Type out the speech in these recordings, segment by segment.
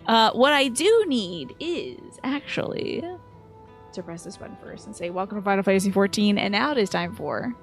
What I do need is actually to press this button first and say, welcome to Final Fantasy XIV, and now it is time for...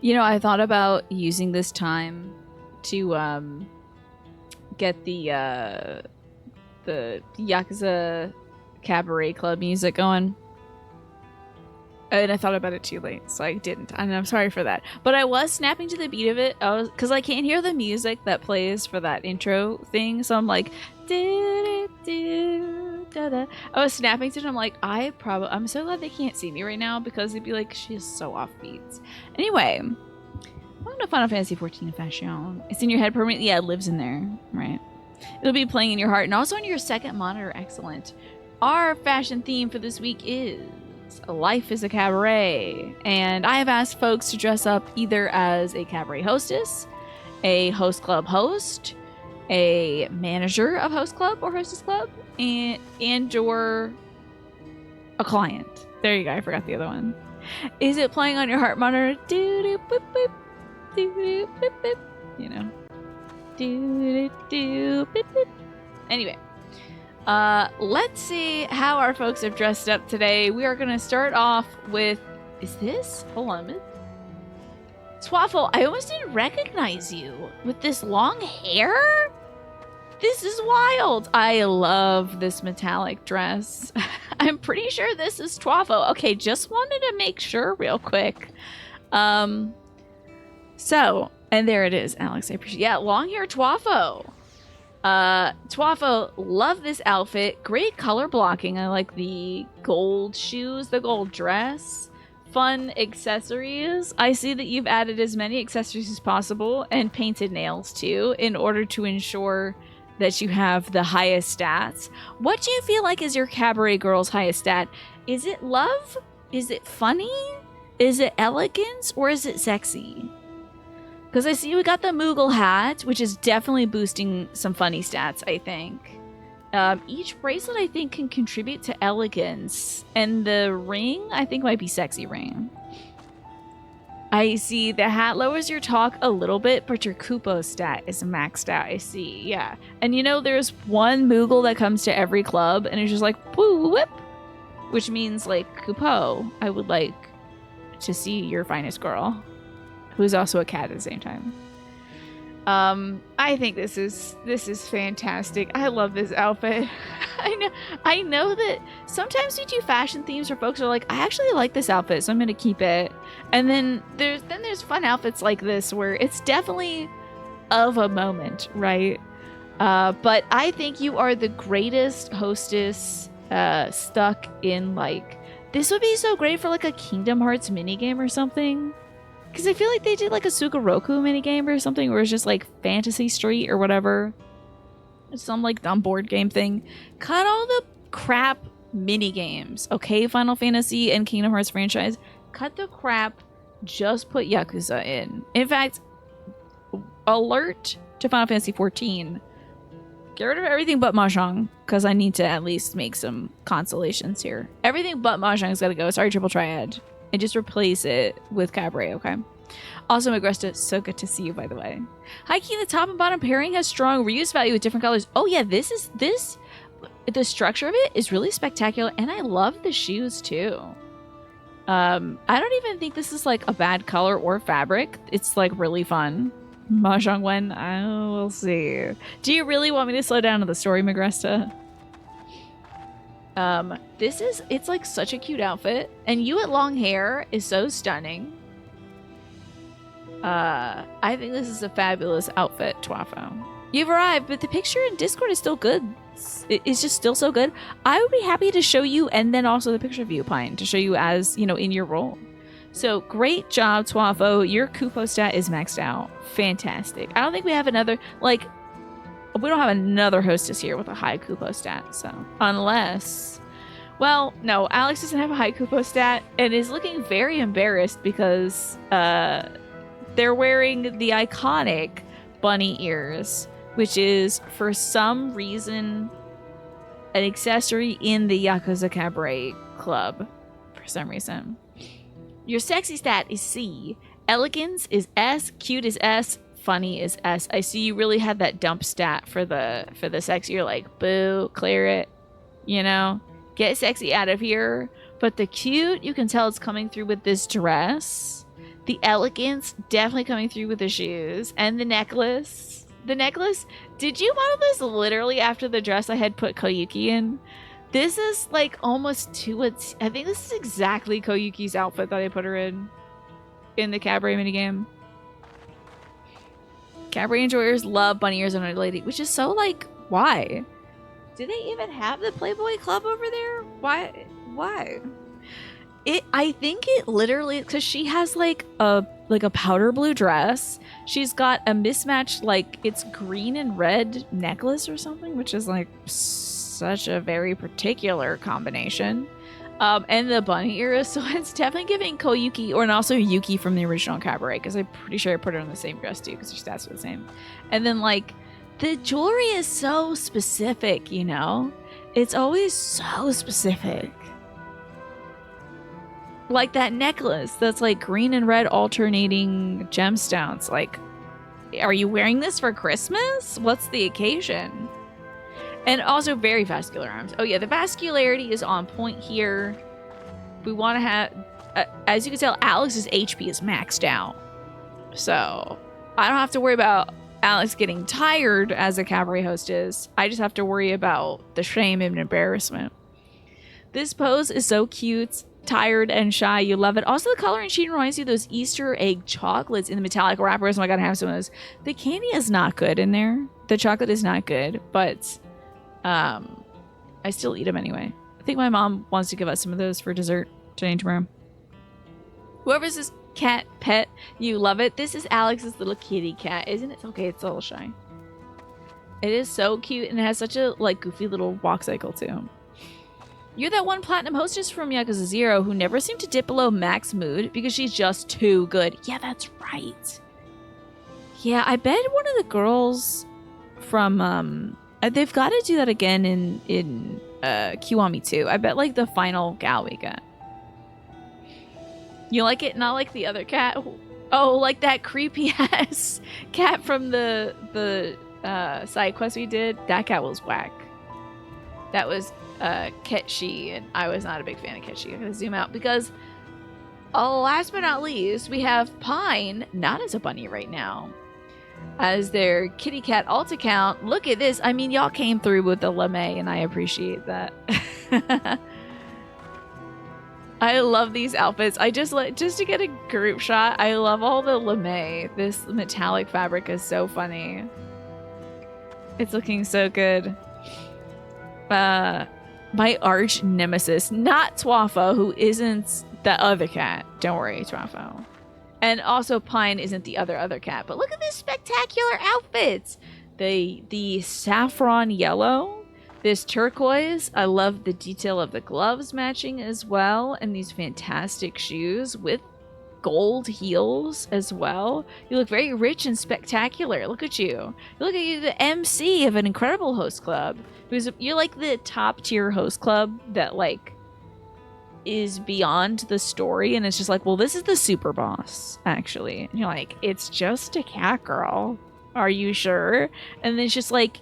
You know, I thought about using this time to get the Yakuza Cabaret Club music going. And I thought about it too late, so I didn't. And I'm sorry for that. But I was snapping to the beat of it. Because I can't hear the music that plays for that intro thing. So I'm like, da-da. I was snapping to it. I'm like, I'm so glad they can't see me right now, because they'd be like, she's so off beats. Anyway, welcome to Final Fantasy XIV Fashion. It's in your head permanently. Yeah, it lives in there, right? It'll be playing in your heart and also on your second monitor. Excellent. Our fashion theme for this week is Life is a Cabaret, and I have asked folks to dress up either as a cabaret hostess, a host club host, a manager of host club or hostess club, and or a client. There you go. I forgot the other one. Is it playing on your heart monitor? Doo doo boop boop. Doo doo boop boop. You know. Doo doo boop boop. Anyway. Let's see how our folks have dressed up today. We are going to start off with... Is this? Hold on a minute. Swaffle, I almost didn't recognize you with this long hair. This is wild. I love this metallic dress. I'm pretty sure this is Twaffle. Okay, just wanted to make sure real quick. And there it is, Alex. I appreciate it. Yeah, long hair Twaffle. Twaffle, love this outfit. Great color blocking. I like the gold shoes, the gold dress. Fun accessories. I see that you've added as many accessories as possible and painted nails too, in order to ensure that you have the highest stats. What do you feel like is your cabaret girl's highest stat? Is it love? Is it funny? Is it elegance? Or is it sexy? Because I see we got the Moogle hat, which is definitely boosting some funny stats, I think. Each bracelet, I think, can contribute to elegance. And the ring, I think, might be sexy ring. I see the hat lowers your talk a little bit, but your Kupo stat is maxed out. I see, yeah. And you know, there's one Moogle that comes to every club, and it's just like, woo, whip. Which means, like, Kupo, I would like to see your finest girl. Who's also a cat at the same time. I think this is fantastic. I love this outfit. I know that sometimes we do fashion themes where folks are like, I actually like this outfit, so I'm gonna keep it. And then there's fun outfits like this where it's definitely of a moment, right? But I think you are the greatest hostess stuck in, like, this would be so great for like a Kingdom Hearts minigame or something. Because I feel like they did like a Sugoroku minigame or something where it's just like Fantasy Street or whatever. Some like dumb board game thing. Cut all the crap minigames. Okay, Final Fantasy and Kingdom Hearts franchise. Cut the crap. Just put Yakuza in. In fact, alert to Final Fantasy XIV. Get rid of everything but Mahjong. Because I need to at least make some consolations here. Everything but Mahjong's got to go. Sorry, Triple Triad. and just replace it with Cabaret, okay? Also, Agresta, so good to see you, by the way. Hi, Key, the top and bottom pairing has strong reuse value with different colors. Oh yeah, the structure of it is really spectacular, and I love the shoes too. I don't even think this is like a bad color or fabric. It's like really fun. Mahjong Wen, we'll see. Do you really want me to slow down to the story, Magresta? It's like such a cute outfit, and you with long hair is so stunning. I think this is a fabulous outfit, Twafo. You've arrived, but the picture in Discord is still good. It's just still so good. I would be happy to show you, and then also the picture of you, Pine, to show you as, you know, in your role. So, great job, Twafo. Your Kupo stat is maxed out. Fantastic. I don't think we have another, like, we don't have another hostess here with a high Kupo stat, so. Unless, well, no, Alex doesn't have a high Kupo stat, and is looking very embarrassed because, they're wearing the iconic bunny ears, which is, for some reason, an accessory in the Yakuza Cabaret Club. For some reason. Your sexy stat is C. Elegance is S. Cute is S. Funny is S. I see you really had that dump stat for the sexy. You're like, boo, clear it. You know? Get sexy out of here. But the cute, you can tell it's coming through with this dress. The elegance, definitely coming through with the shoes. And the necklace. The necklace, did you model this literally after the dress I had put Koyuki in? This is like almost to its... I think this is exactly Koyuki's outfit that I put her in the Cabaret minigame. Cabaret enjoyers love bunny ears on a lady, which is so like, why? Do they even have the Playboy Club over there? Why? I think it literally, because she has like a powder blue dress. She's got a mismatched, like, it's green and red necklace or something, which is like such a very particular combination. And the bunny ears, so it's definitely giving Koyuki, and also Yuki from the original Cabaret, because I'm pretty sure I put her in the same dress too, because her stats are the same. And then like the jewelry is so specific, you know? It's always so specific. Like that necklace that's like green and red alternating gemstones. Like, are you wearing this for Christmas? What's the occasion? And also very vascular arms. Oh yeah, the vascularity is on point here. We want to have, as you can tell, Alex's HP is maxed out. So I don't have to worry about Alex getting tired as a Cabaret hostess. I just have to worry about the shame and embarrassment. This pose is so cute. Tired and shy, you love it. Also, the color and sheen reminds you of those Easter egg chocolates in the metallic wrappers. Oh my god, I have some of those. The candy is not good in there. The chocolate is not good, but I still eat them anyway. I think my mom wants to give us some of those for dessert today and tomorrow. Whoever's this cat pet, you love it. This is Alex's little kitty cat, isn't it? It's okay, it's a little shy. It is so cute, and it has such a like goofy little walk cycle too. You're that one platinum hostess from Yakuza 0 who never seemed to dip below max mood because she's just too good. Yeah, that's right. Yeah, I bet one of the girls from they've got to do that again in Kiwami 2. I bet like the final gal we get. You like it? Not like the other cat? Oh, like that creepy ass cat from the side quest we did? That cat was whack. That was Ketchi, and I was not a big fan of Ketchi. I'm gonna zoom out because, last but not least, we have Pine, not as a bunny right now, as their kitty cat alt account. Look at this. I mean, y'all came through with the lame, and I appreciate that. I love these outfits. I just to get a group shot, I love all the lame. This metallic fabric is so funny. It's looking so good. My arch nemesis, not Twafo, who isn't the other cat. Don't worry, Twafo. And also Pine isn't the other cat. But look at this spectacular outfits. The saffron yellow, this turquoise. I love the detail of the gloves matching as well, and these fantastic shoes with gold heels as well. You look very rich and spectacular. Look at you. Look at you, the MC of an incredible host club. You're like the top tier host club that like is beyond the story, and it's just like, well, this is the super boss, actually. And you're like, it's just a cat girl. Are you sure? And then it's just like,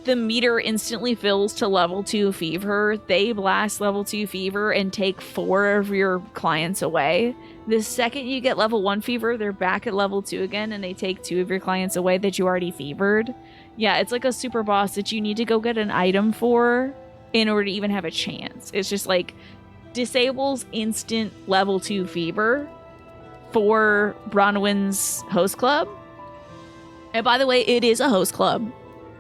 the meter instantly fills to level 2 fever. They blast level 2 fever and take 4 of your clients away. The second you get level 1 fever, they're back at level 2 again, and they take 2 of your clients away that you already fevered. Yeah, it's like a super boss that you need to go get an item for in order to even have a chance. It's just like, disables instant level 2 fever for Bronwyn's host club. And by the way, it is a host club.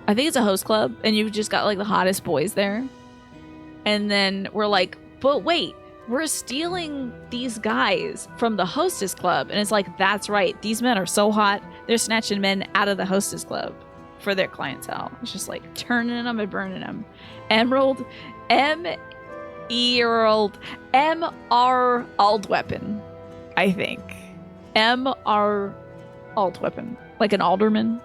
I think it's a host club, and you've just got like the hottest boys there. And then we're like, but wait, we're stealing these guys from the hostess club. And it's like, that's right. These men are so hot. They're snatching men out of the hostess club for their clientele. It's just like turning them and burning them. Emerald, MR alt weapon, I think. MR alt weapon, like an alderman.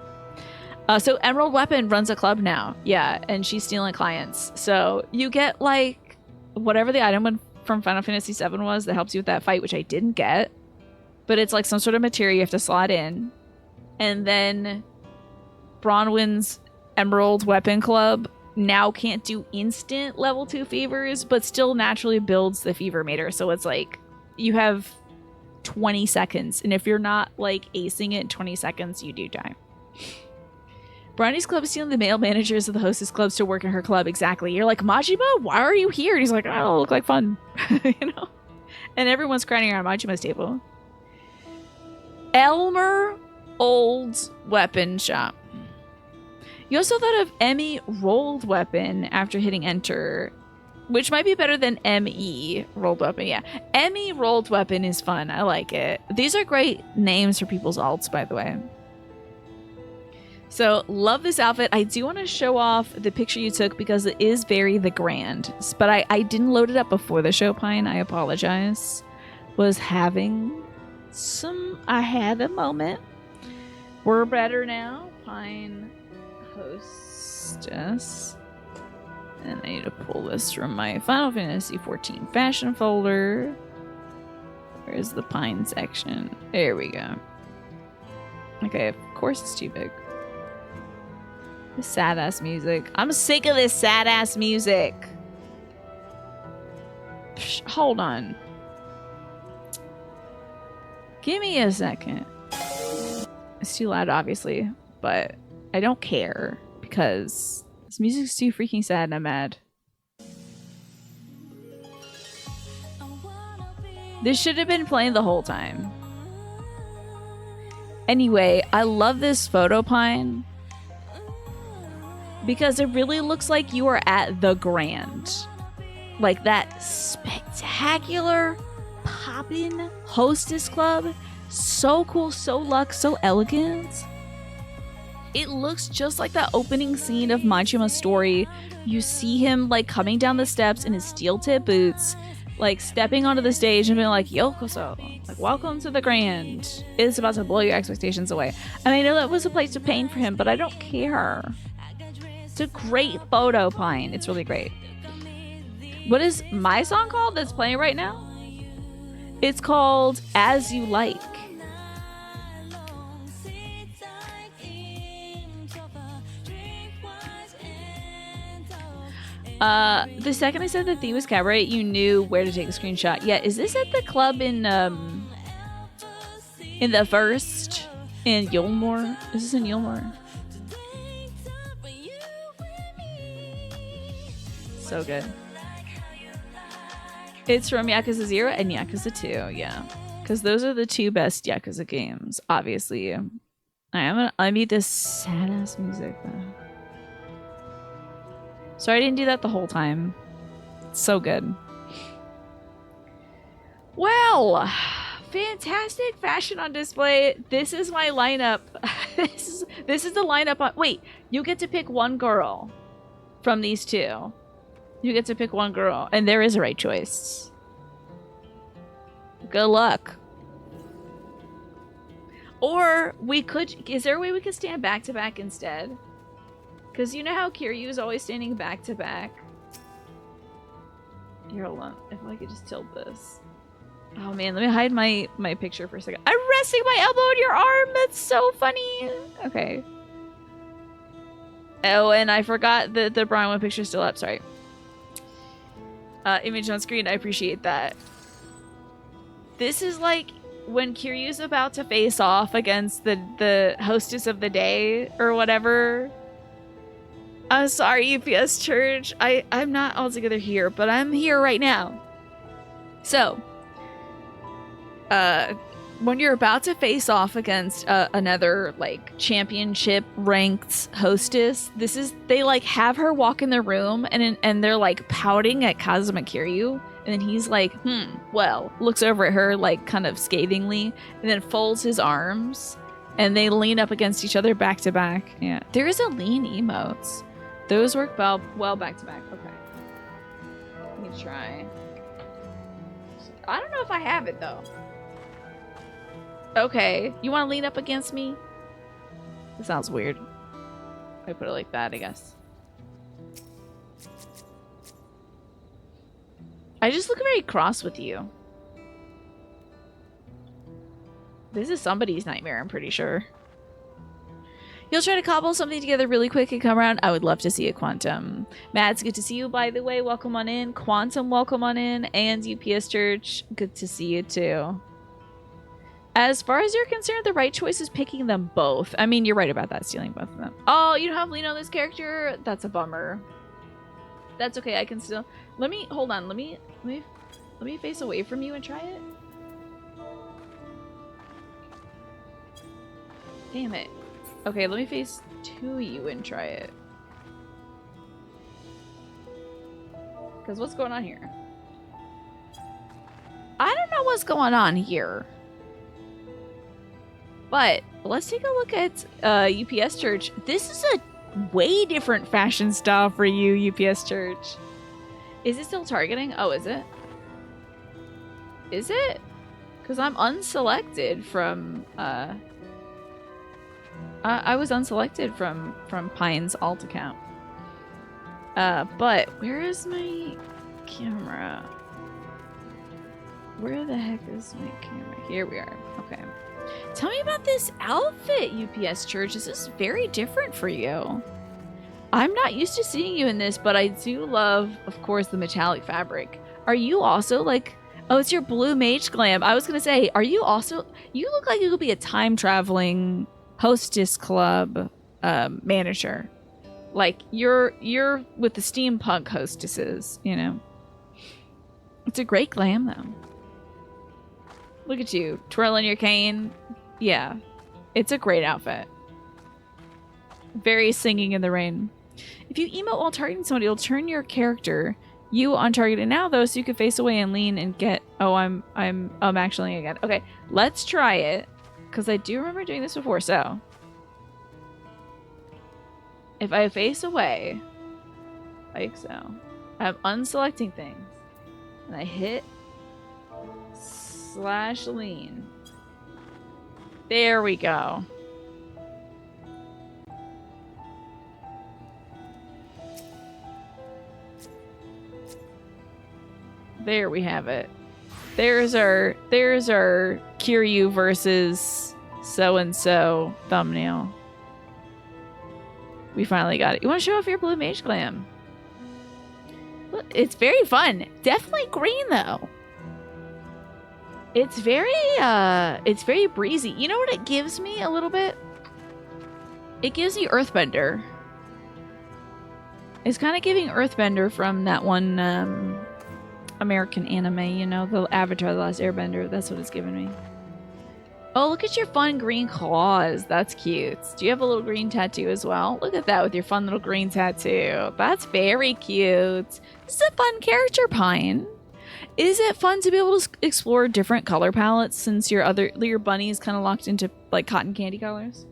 So Emerald Weapon runs a club now. Yeah, and she's stealing clients. So you get like whatever the item from Final Fantasy VII was that helps you with that fight, which I didn't get. But it's like some sort of material you have to slot in. And then Bronwyn's Emerald Weapon Club now can't do instant level 2 fevers, but still naturally builds the fever meter. So it's like you have 20 seconds. And if you're not like acing it in 20 seconds, you do die. Bronny's club is stealing the male managers of the hostess clubs to work in her club. Exactly. You're like, Majima, why are you here? And he's like, I don't look like fun. You know? And everyone's crowding around Majima's table. Elmer Old Weapon Shop. You also thought of Emmy Rolled Weapon after hitting enter, which might be better than ME Rolled Weapon. Yeah. Emmy Rolled Weapon is fun. I like it. These are great names for people's alts, by the way. So, love this outfit. I do want to show off the picture you took because it is very the grand. But I didn't load it up before the show, Pine. I apologize. Was having I had a moment. We're better now. Pine hostess. And I need to pull this from my Final Fantasy XIV fashion folder. Where's the Pine section? There we go. Okay, of course it's too big. Sad ass music. I'm sick of this sad ass music. Psh, hold on. Give me a second. It's too loud, obviously, but I don't care because this music's too freaking sad and I'm mad. This should have been playing the whole time. Anyway, I love this photo, Pine, because it really looks like you are at the Grand. Like that spectacular poppin' hostess club. So cool, so luxe, so elegant. It looks just like that opening scene of Majima's story. You see him like coming down the steps in his steel tip boots, like stepping onto the stage and being like, Yokoso, like welcome to the Grand. It's about to blow your expectations away. And I know that was a place of pain for him, but I don't care. It's a great photo, Pine. It's really great. What is my song called that's playing right now? It's called As You Like. The second I said the theme was cabaret, you knew where to take a screenshot. Yeah, is this at the club in the first in Yulmore? Is this in Yulmore? So good. It's from Yakuza 0 and Yakuza 2, yeah. Because those are the two best Yakuza games, obviously. I'm gonna unmute this sad-ass music, though. Sorry I didn't do that the whole time. It's so good. Well, fantastic fashion on display. This is my lineup. This is the lineup. Wait, you get to pick one girl from these two. You get to pick one girl, and there is a right choice. Good luck. Or we could... Is there a way we could stand back to back instead? Because you know how Kiryu is always standing back to back? Here, hold on. If I could just tilt this. Oh man, let me hide my picture for a second. I'm resting my elbow on your arm. That's so funny. Okay. Oh, and I forgot that the brown one picture is still up. Sorry. Image on screen. I appreciate that. This is like when Kiryu's about to face off against the hostess of the day or whatever. I'm sorry, UPS Church. I'm not altogether here, but I'm here right now. So, when you're about to face off against another like championship ranked hostess, they like have her walk in the room and they're like pouting at Kazuma Kiryu, and then he's like, well, looks over at her like kind of scathingly, and then folds his arms, and they lean up against each other back to back. Yeah, there is a lean emotes. Those work well back to back. Okay, let me try. I don't know if I have it though. Okay, you want to lean up against me? That sounds weird. I put it like that, I guess. I just look very cross with you. This is somebody's nightmare, I'm pretty sure. You'll try to cobble something together really quick and come around. I would love to see a Quantum. Matt, it's good to see you, by the way. Welcome on in. Quantum, welcome on in. And UPS Church, good to see you too. As far as you're concerned, the right choice is picking them both. I mean, you're right about that, stealing both of them. Oh, you don't have lean on this character? That's a bummer. That's okay, I can still... hold on, let me face away from you and try it. Damn it. Okay, let me face to you and try it. Because what's going on here? I don't know what's going on here. But let's take a look at UPS Church. This is a way different fashion style for you, UPS Church. Is it still targeting? Oh, is it? Is it? Because I'm unselected from... I was unselected from Pine's alt account. But where is my camera? Where the heck is my camera? Here we are. Okay. Tell me about this outfit, UPS Church. This is very different for you. I'm not used to seeing you in this, but I do love, of course, the metallic fabric. Are you also like... Oh, it's your blue mage glam. I was going to say, are you also... You look like you could be a time-traveling hostess club manager. Like, you're with the steampunk hostesses, you know. It's a great glam, though. Look at you, twirling your cane. Yeah, it's a great outfit. Very Singing in the Rain. If you emote while targeting somebody, it'll turn your character you on targeted now, though, so you can face away and lean and get... Oh, I'm actually again. Okay, let's try it, because I do remember doing this before, so... If I face away, like so, I'm unselecting things, and I hit... / lean. There we go. There we have it. There's our Kiryu versus so-and-so thumbnail. We finally got it. You want to show off your blue mage glam? Look, it's very fun. Definitely green though. It's very breezy. You know what it gives me a little bit? It gives me Earthbender. It's kind of giving Earthbender from that one American anime, you know, the Avatar: The Last Airbender. That's what it's giving me. Oh, look at your fun green claws. That's cute. Do you have a little green tattoo as well? Look at that with your fun little green tattoo. That's very cute. This is a fun character, Pine. Is it fun to be able to explore different color palettes since your bunny is kind of locked into like cotton candy colors?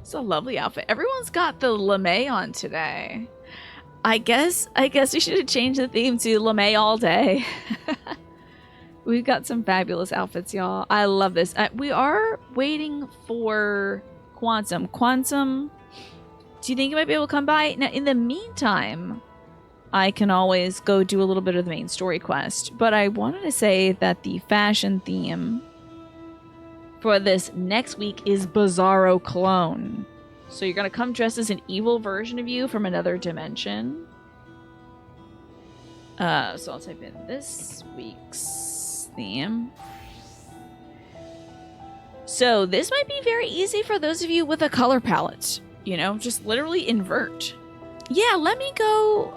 It's a lovely outfit. Everyone's got the lame on today. I guess we should have changed the theme to lame all day. We've got some fabulous outfits, y'all. I love this. We are waiting for Quantum. Quantum, do you think you might be able to come by? Now, in the meantime, I can always go do a little bit of the main story quest. But I wanted to say that the fashion theme for this next week is Bizarro Clone. So you're going to come dressed as an evil version of you from another dimension. So I'll type in this week's theme. So this might be very easy for those of you with a color palette. You know, just literally invert. Yeah, let me go.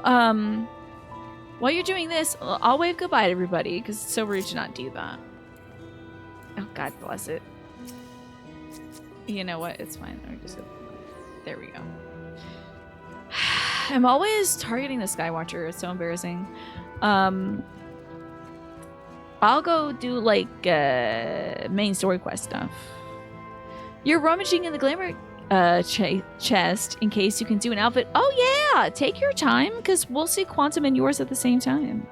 While you're doing this, I'll wave goodbye to everybody because it's so rude to not do that. Oh, God bless it. You know what? It's fine. Let me just go. There we go. I'm always targeting the Skywatcher. It's so embarrassing. I'll go do like main story quest stuff. You're rummaging in the glamour chest in case you can do an outfit. Oh yeah, take your time because we'll see Quantum and yours at the same time.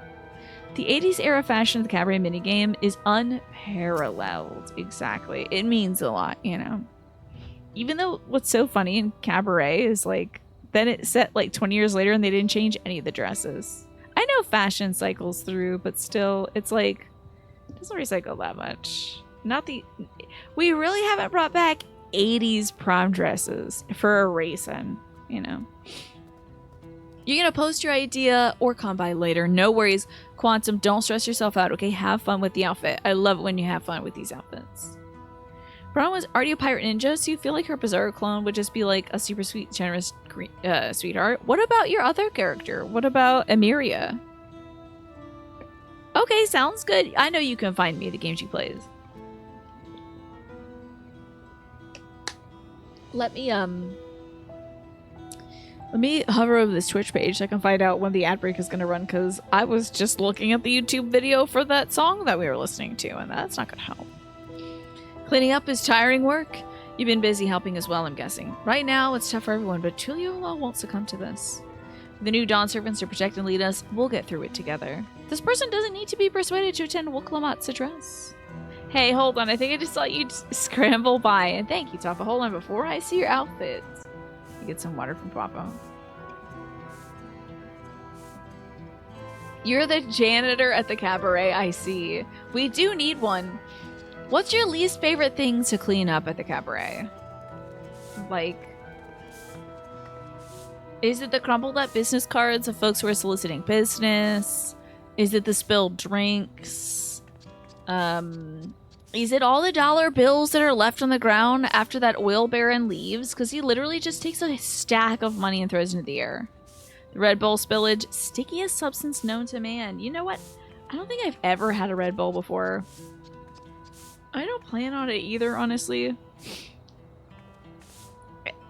The 80s era fashion of the cabaret minigame is unparalleled. Exactly. It means a lot, you know. Even though what's so funny in cabaret is like then it's set like 20 years later and they didn't change any of the dresses. I know fashion cycles through, but still it's like it doesn't recycle that much. We really haven't brought back 80s prom dresses for a reason, you know. You're gonna post your idea or come by later. No worries. Quantum, don't stress yourself out, okay? Have fun with the outfit. I love it when you have fun with these outfits. Brown was already a pirate ninja, so you feel like her Bizarro clone would just be like a super sweet, generous sweetheart. What about your other character? What about Emiria? Okay, sounds good. I know you can find me the game she plays. Let me hover over this Twitch page so I can find out when the ad break is going to run, because I was just looking at the YouTube video for that song that we were listening to, and that's not going to help. Cleaning up is tiring work. You've been busy helping as well, I'm guessing. Right now, it's tough for everyone, but Tuliolo won't succumb to this. The new Dawn Servants to protect and lead us. We'll get through it together. This person doesn't need to be persuaded to attend Wooklamat's address. Hey, hold on. I think I just saw you scramble by. And thank you, Toppa. Hold on. Before I see your outfit, you get some water from Papa. You're the janitor at the cabaret, I see. We do need one. What's your least favorite thing to clean up at the cabaret? Like, is it the crumpled up business cards of folks who are soliciting business? Is it the spilled drinks? Is it all the dollar bills that are left on the ground after that oil baron leaves? Because he literally just takes a stack of money and throws it into the air. The Red Bull spillage, stickiest substance known to man. You know what? I don't think I've ever had a Red Bull before. I don't plan on it either, honestly.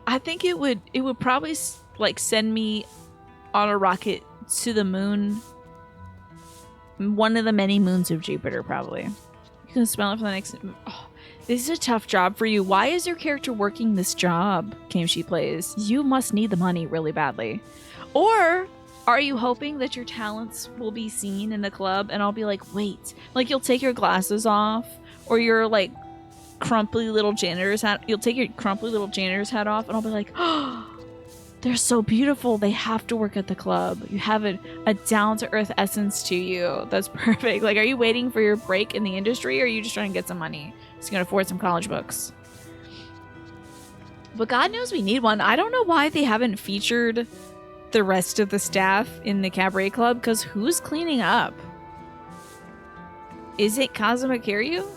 I think it would probably like send me on a rocket to the moon. One of the many moons of Jupiter, probably. You can smell it for the next... Oh, this is a tough job for you. Why is your character working this job? Game she plays. You must need the money really badly. Or are you hoping that your talents will be seen in the club and I'll be like, wait. Like you'll take your glasses off or your like crumply little janitor's hat. You'll take your crumply little janitor's hat off and I'll be like, oh, they're so beautiful. They have to work at the club. You have a down-to-earth essence to you. That's perfect. Like, are you waiting for your break in the industry or are you just trying to get some money so you can afford some college books? But God knows we need one. I don't know why they haven't featured the rest of the staff in the cabaret club, because who's cleaning up? Is it Kazuma Kiryu?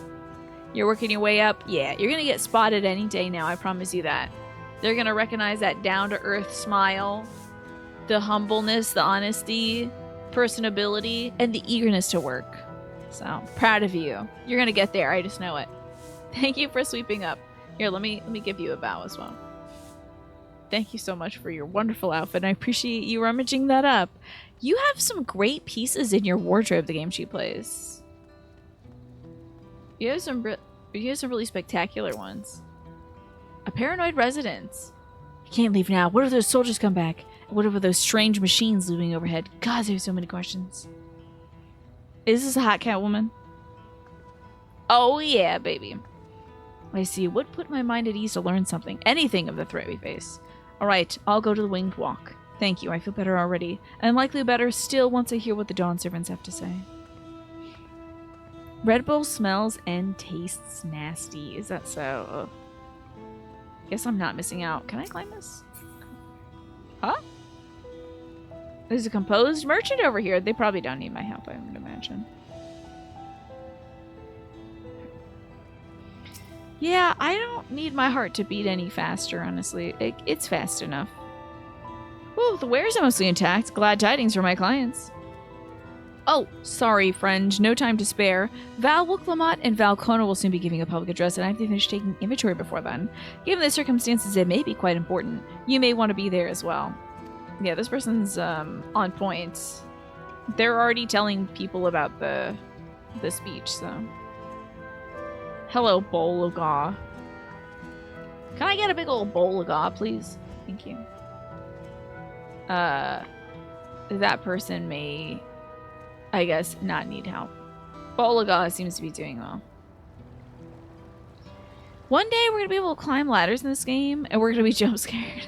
You're working your way up? Yeah, you're gonna get spotted any day now, I promise you that. They're gonna recognize that down-to-earth smile, the humbleness, the honesty, personability, and the eagerness to work. So, proud of you. You're gonna get there, I just know it. Thank you for sweeping up. Here, let me give you a bow as well. Thank you so much for your wonderful outfit. I appreciate you rummaging that up. You have some great pieces in your wardrobe, the game she plays. You have some really spectacular ones. A paranoid residence. I can't leave now. What if those soldiers come back? What if those strange machines looming overhead? God, there's so many questions. Is this a hot cat woman? Oh yeah, baby. I see. What put my mind at ease to learn something? Anything of the threat we face. Alright, I'll go to the winged walk. Thank you, I feel better already. And likely better still once I hear what the Dawn Servants have to say. Red Bull smells and tastes nasty. Is that so? Ugh. Guess I'm not missing out. Can I climb this? Huh? There's a composed merchant over here. They probably don't need my help, I would imagine. Yeah, I don't need my heart to beat any faster, honestly. It's fast enough. Ooh, the wares are mostly intact. Glad tidings for my clients. Oh, sorry, friend. No time to spare. Val Wuklamot and Val Kona will soon be giving a public address, and I have to finish taking inventory before then. Given the circumstances, it may be quite important. You may want to be there as well. Yeah, this person's on point. They're already telling people about the speech, so... Hello, bowl of gaw. Can I get a big old bowl of gaw, please? Thank you. That person may, I guess, not need help. Bowl of gaw seems to be doing well. One day we're gonna be able to climb ladders in this game, and we're gonna be jump scared.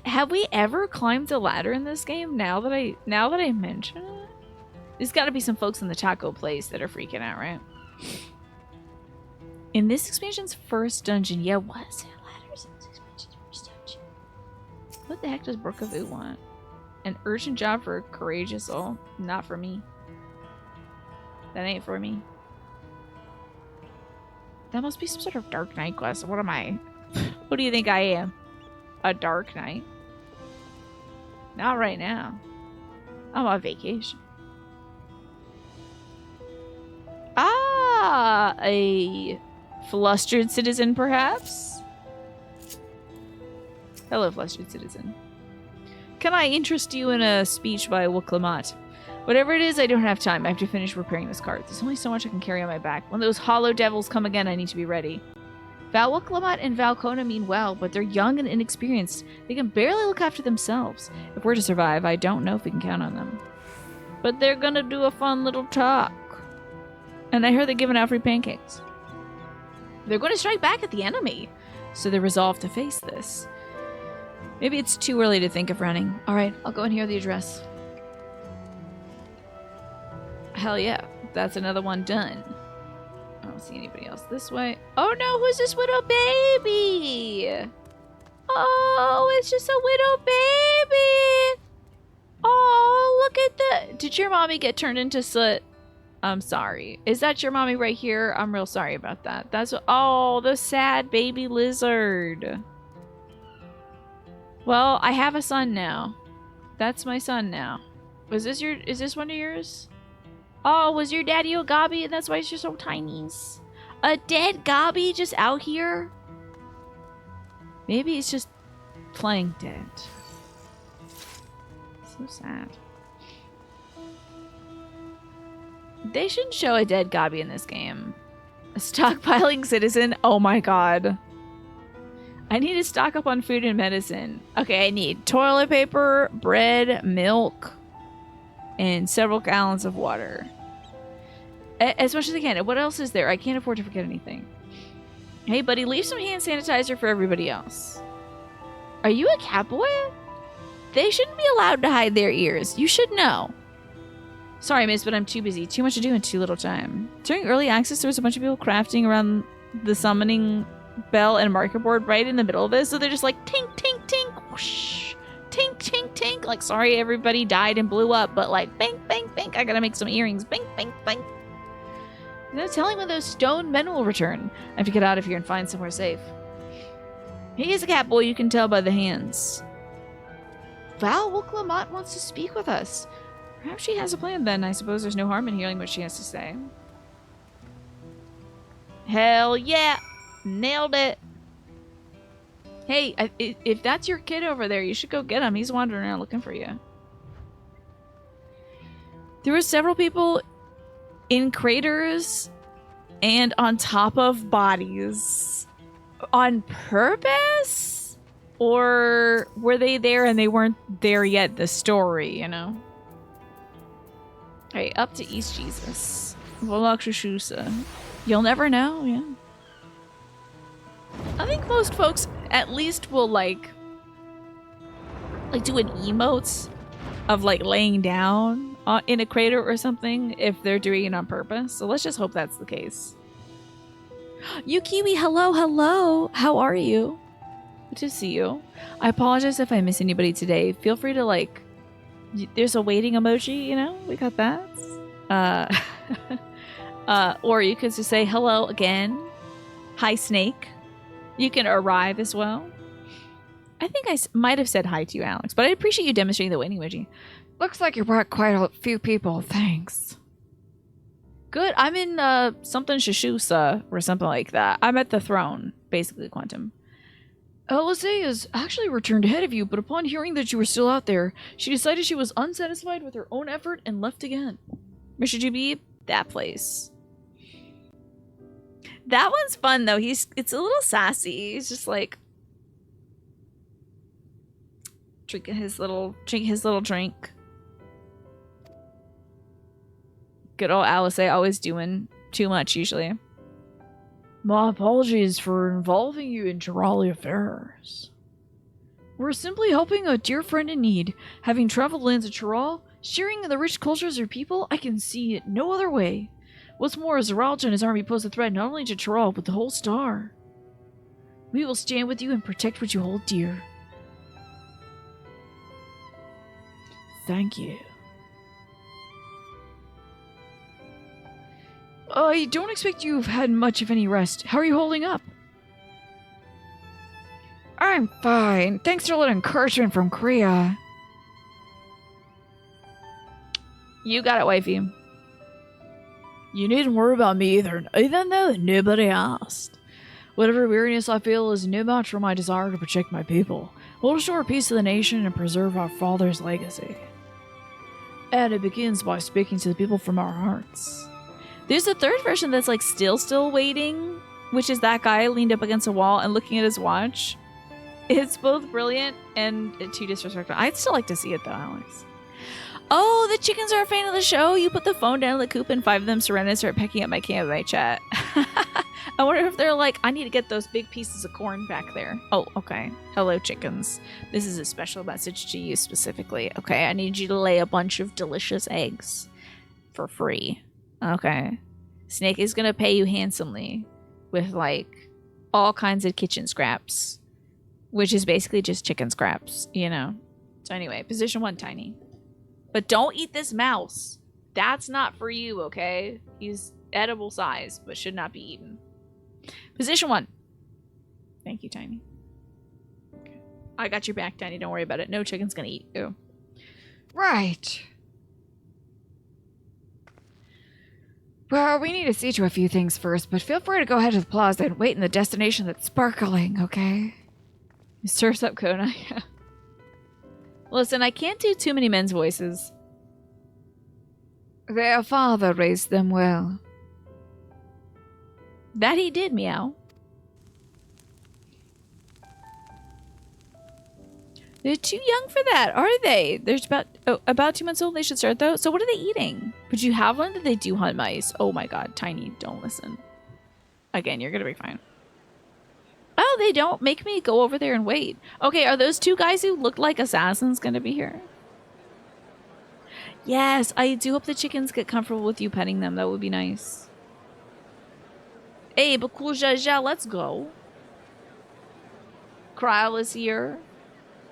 Have we ever climbed a ladder in this game? Now that I mention it. There's got to be some folks in the taco place that are freaking out, right? In this expansion's first dungeon, yeah, was there ladders in this expansion's first dungeon? What the heck does Brook of Ooh want? An urgent job for a courageous soul? Not for me. That ain't for me. That must be some sort of Dark Knight quest. What am I? What do you think I am? A Dark Knight? Not right now. I'm on vacation. Ah, a flustered citizen, perhaps? Hello, flustered citizen. Can I interest you in a speech by Wuklamot? Whatever it is, I don't have time. I have to finish repairing this cart. There's only so much I can carry on my back. When those hollow devils come again, I need to be ready. Val Wuklamot and Val Kona mean well, but they're young and inexperienced. They can barely look after themselves. If we're to survive, I don't know if we can count on them. But they're gonna do a fun little talk. And I heard they're giving out free pancakes. They're going to strike back at the enemy, so they're resolved to face this. Maybe it's too early to think of running. Alright, I'll go and hear the address. Hell yeah, that's another one done. I don't see anybody else this way. Oh no, who's this widow baby? Oh, it's just a widow baby. Oh, look at the... Did your mommy get turned into soot? I'm sorry. Is that your mommy right here? I'm real sorry about that. That's... Oh, the sad baby lizard. Well, I have a son now. That's my son now. Is this one of yours? Oh, was your daddy a gobby and that's why you're so tiny? A dead gobby just out here? Maybe it's just playing dead. So sad. They shouldn't show a dead gobby in this game. A stockpiling citizen? Oh my god. I need to stock up on food and medicine. Okay, I need toilet paper, bread, milk, and several gallons of water. As much as I can. And what else is there? I can't afford to forget anything. Hey buddy, leave some hand sanitizer for everybody else. Are you a cowboy? They shouldn't be allowed to hide their ears. You should know. Sorry, miss, but I'm too busy. Too much to do in too little time. During early access, there was a bunch of people crafting around the summoning bell and marker board right in the middle of this. So they're just like, tink, tink, tink, whoosh, tink, tink, tink. Like, sorry, everybody died and blew up, but like, bang, bang, bang. I gotta make some earrings. Bang, bang, bang. No telling when those stone men will return. I have to get out of here and find somewhere safe. He is a cat boy, you can tell by the hands. Val Wuklamot wants to speak with us. Perhaps she has a plan then. I suppose there's no harm in hearing what she has to say. Hell yeah! Nailed it! Hey, if that's your kid over there, you should go get him. He's wandering around looking for you. There were several people in craters and on top of bodies. On purpose? Or were they there and they weren't there yet? The story, you know? Alright, up to East Jesus. Volakshushusa. You'll never know, yeah. I think most folks at least will like do an emotes of like laying down in a crater or something if they're doing it on purpose. So let's just hope that's the case. Yukiwi, hello, hello. How are you? Good to see you. I apologize if I miss anybody today. Feel free to like, there's a waiting emoji, you know, we got that. Or you could just say hello again. Hi, Snake. You can arrive as well. I think I might have said hi to you, Alex, but I appreciate you demonstrating the waiting emoji. Looks like you brought quite a few people. Thanks. Good. I'm in something Shushusa or something like that. I'm at the throne, basically, Quantum. LSA has actually returned ahead of you, but upon hearing that you were still out there, she decided she was unsatisfied with her own effort and left again. Mr. GB, that place. That one's fun though. It's a little sassy. He's just like drinking his little drink. Good old Alice, always doing too much usually. My apologies for involving you in Jirali affairs. We're simply helping a dear friend in need. Having traveled lands of Chiral, sharing in the rich cultures of your people, I can see it no other way. What's more, Zeralja and his army pose a threat not only to Chiral, but the whole star. We will stand with you and protect what you hold dear. Thank you. I don't expect you've had much of any rest. How are you holding up? I'm fine. Thanks for a little encouragement from Kriya. You got it, wifey. You needn't worry about me either, even though nobody asked. Whatever weariness I feel is no match for my desire to protect my people. We'll restore peace to the nation and preserve our father's legacy. And it begins by speaking to the people from our hearts. There's a third version that's like still waiting, which is that guy leaned up against a wall and looking at his watch. It's both brilliant and too disrespectful. I'd still like to see it though, Alex. Oh, the chickens are a fan of the show. You put the phone down in the coop and 5 of them surrender and start pecking at my campfire chat. I wonder if they're like, I need to get those big pieces of corn back there. Oh, okay. Hello, chickens. This is a special message to you specifically. Okay, I need you to lay a bunch of delicious eggs for free. Okay. Snake is gonna pay you handsomely with like all kinds of kitchen scraps, which is basically just chicken scraps, you know. So anyway, position 1, Tiny. But don't eat this mouse. That's not for you, okay? He's edible size, but should not be eaten. Position 1. Thank you, Tiny. Okay. I got your back, Tiny. Don't worry about it. No chicken's gonna eat you. Right. Well, we need to see to a few things first, but feel free to go ahead to the plaza and wait in the destination that's sparkling, okay? Surf's up, Kona. Yeah. Listen, I can't do too many men's voices. Their father raised them well. That he did, meow. They're too young for that, are they? They're about 2 months old. They should start, though. So what are they eating? Would you have one? Did they do hunt mice? Oh my god, Tiny, don't listen. Again, you're gonna be fine. Oh, they don't? Make me go over there and wait. Okay, are those 2 guys who look like assassins gonna be here? Yes, I do hope the chickens get comfortable with you petting them. That would be nice. Hey, Bakul Jaja, let's go. Kryl is here.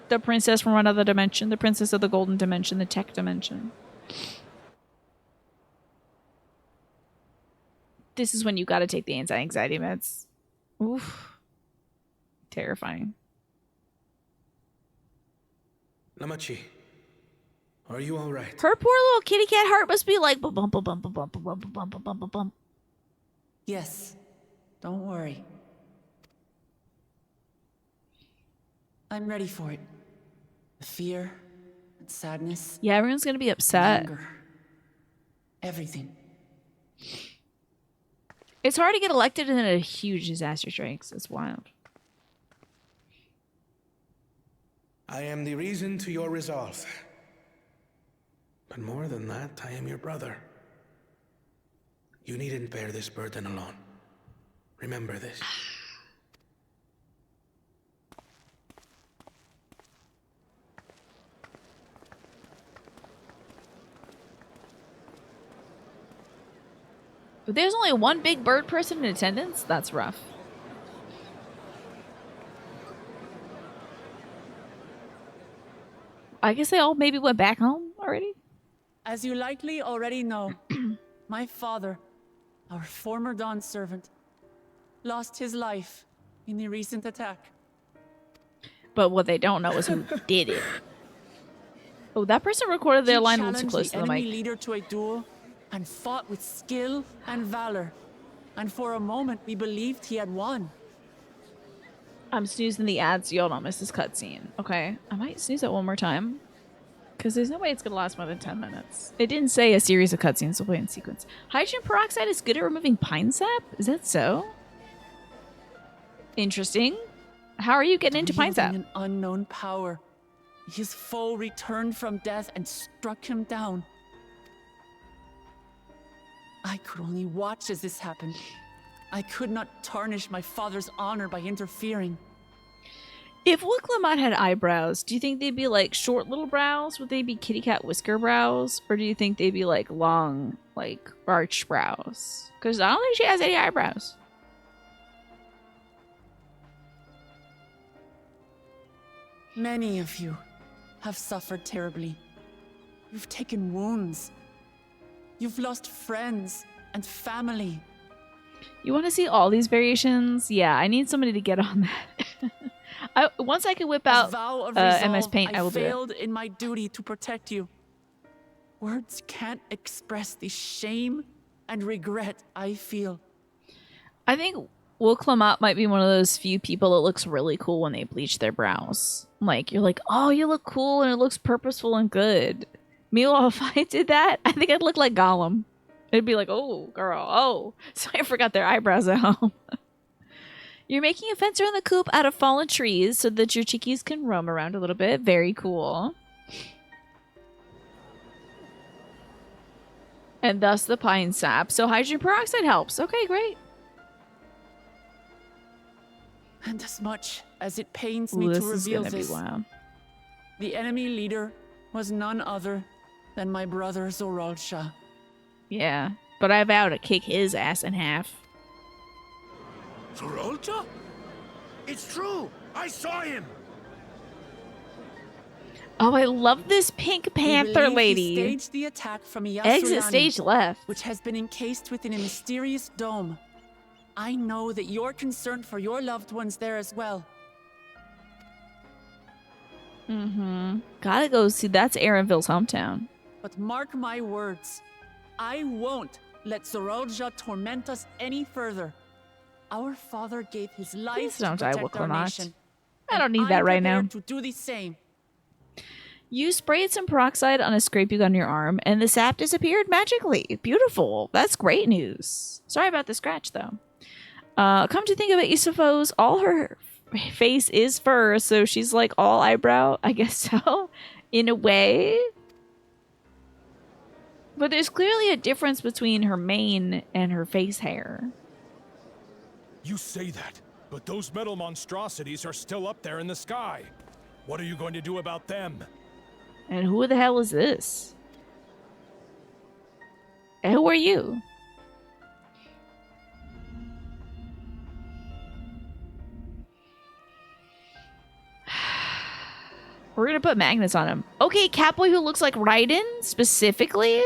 The princess from another dimension. The princess of the golden dimension. The tech dimension. This is when you gotta take the anti-anxiety meds. Oof. Terrifying. Namachi, are you all right? Her poor little kitty cat heart must be like bump bump bump bump bump bump bump bump bump bump bump. Yes, don't worry. I'm ready for it. The fear, and sadness. Yeah, everyone's gonna be upset. Anger. Everything. It's hard to get elected and then a huge disaster strikes. It's wild. I am the reason to your resolve. But more than that, I am your brother. You needn't bear this burden alone. Remember this. But there's only one big bird person in attendance? That's rough. I guess they all maybe went back home already? As you likely already know, my father, our former Dawn servant, lost his life in the recent attack. But what they don't know is who did it. Oh, that person recorded their He line a little too challenged close the to the enemy mic. leader to a duel and fought with skill and valor. And for a moment, we believed he had won. I'm snoozing the ads so y'all don't miss this cutscene. Okay, I might snooze it one more time. Because there's no way it's going to last more than 10 minutes. It didn't say a series of cutscenes will play in sequence. Hydrogen peroxide is good at removing pine sap? Is that so? Interesting. How are you getting into pine sap? Wielding an unknown power, his foe returned from death and struck him down. I could only watch as this happened. I could not tarnish my father's honor by interfering. If Wooklamot had eyebrows, do you think they'd be like short little brows? Would they be kitty cat whisker brows? Or do you think they'd be like long, like arched brows? Because I don't think she has any eyebrows. Many of you have suffered terribly. You've taken wounds. You've lost friends and family. You want to see all these variations? Yeah, I need somebody to get on that. Once I can whip As out vow of MS resolve, Paint, I will do it. failed in my duty to protect you. Words can't express the shame and regret I feel. I think Wooklamot might be one of those few people that looks really cool when they bleach their brows. Like, you're like, oh, you look cool and it looks purposeful and good. Meanwhile, if I did that, I think I'd look like Gollum. It'd be like, oh, girl, oh. So I forgot their eyebrows at home. You're making a fence around the coop out of fallen trees so that your chickies can roam around a little bit. Very cool. And thus the pine sap. So hydrogen peroxide helps. Okay, great. And as much as it pains Ooh, me this to is reveal gonna be this, wild. the enemy leader was none other than my brother Zoralsha. Yeah, but I vow to kick his ass in half. Zorolta? It's true! I saw him! Oh, I love this Pink Panther We believe lady. He staged the attack from Yasulani, Exit stage left. which has been encased within a mysterious dome. I know that you're concerned for your loved ones there as well. Mm-hmm. Gotta go see. That's Aaronville's hometown. But mark my words, I won't let Zoralja torment us any further. Our father gave his life Please to don't die, protect our Wooklamot. nation. I don't and need that right now. I'm prepared to do the same. You sprayed some peroxide on a scrape you got on your arm, and the sap disappeared magically. Beautiful. That's great news. Sorry about the scratch, though. Come to think of it, Issafo's, all her face is fur, so she's like all eyebrow. I guess so, in a way. But there's clearly a difference between her mane and her face hair. You say that, but those metal monstrosities are still up there in the sky. What are you going to do about them? And who the hell is this? And who are you? We're gonna put magnets on him. Okay, Catboy who looks like Raiden, specifically?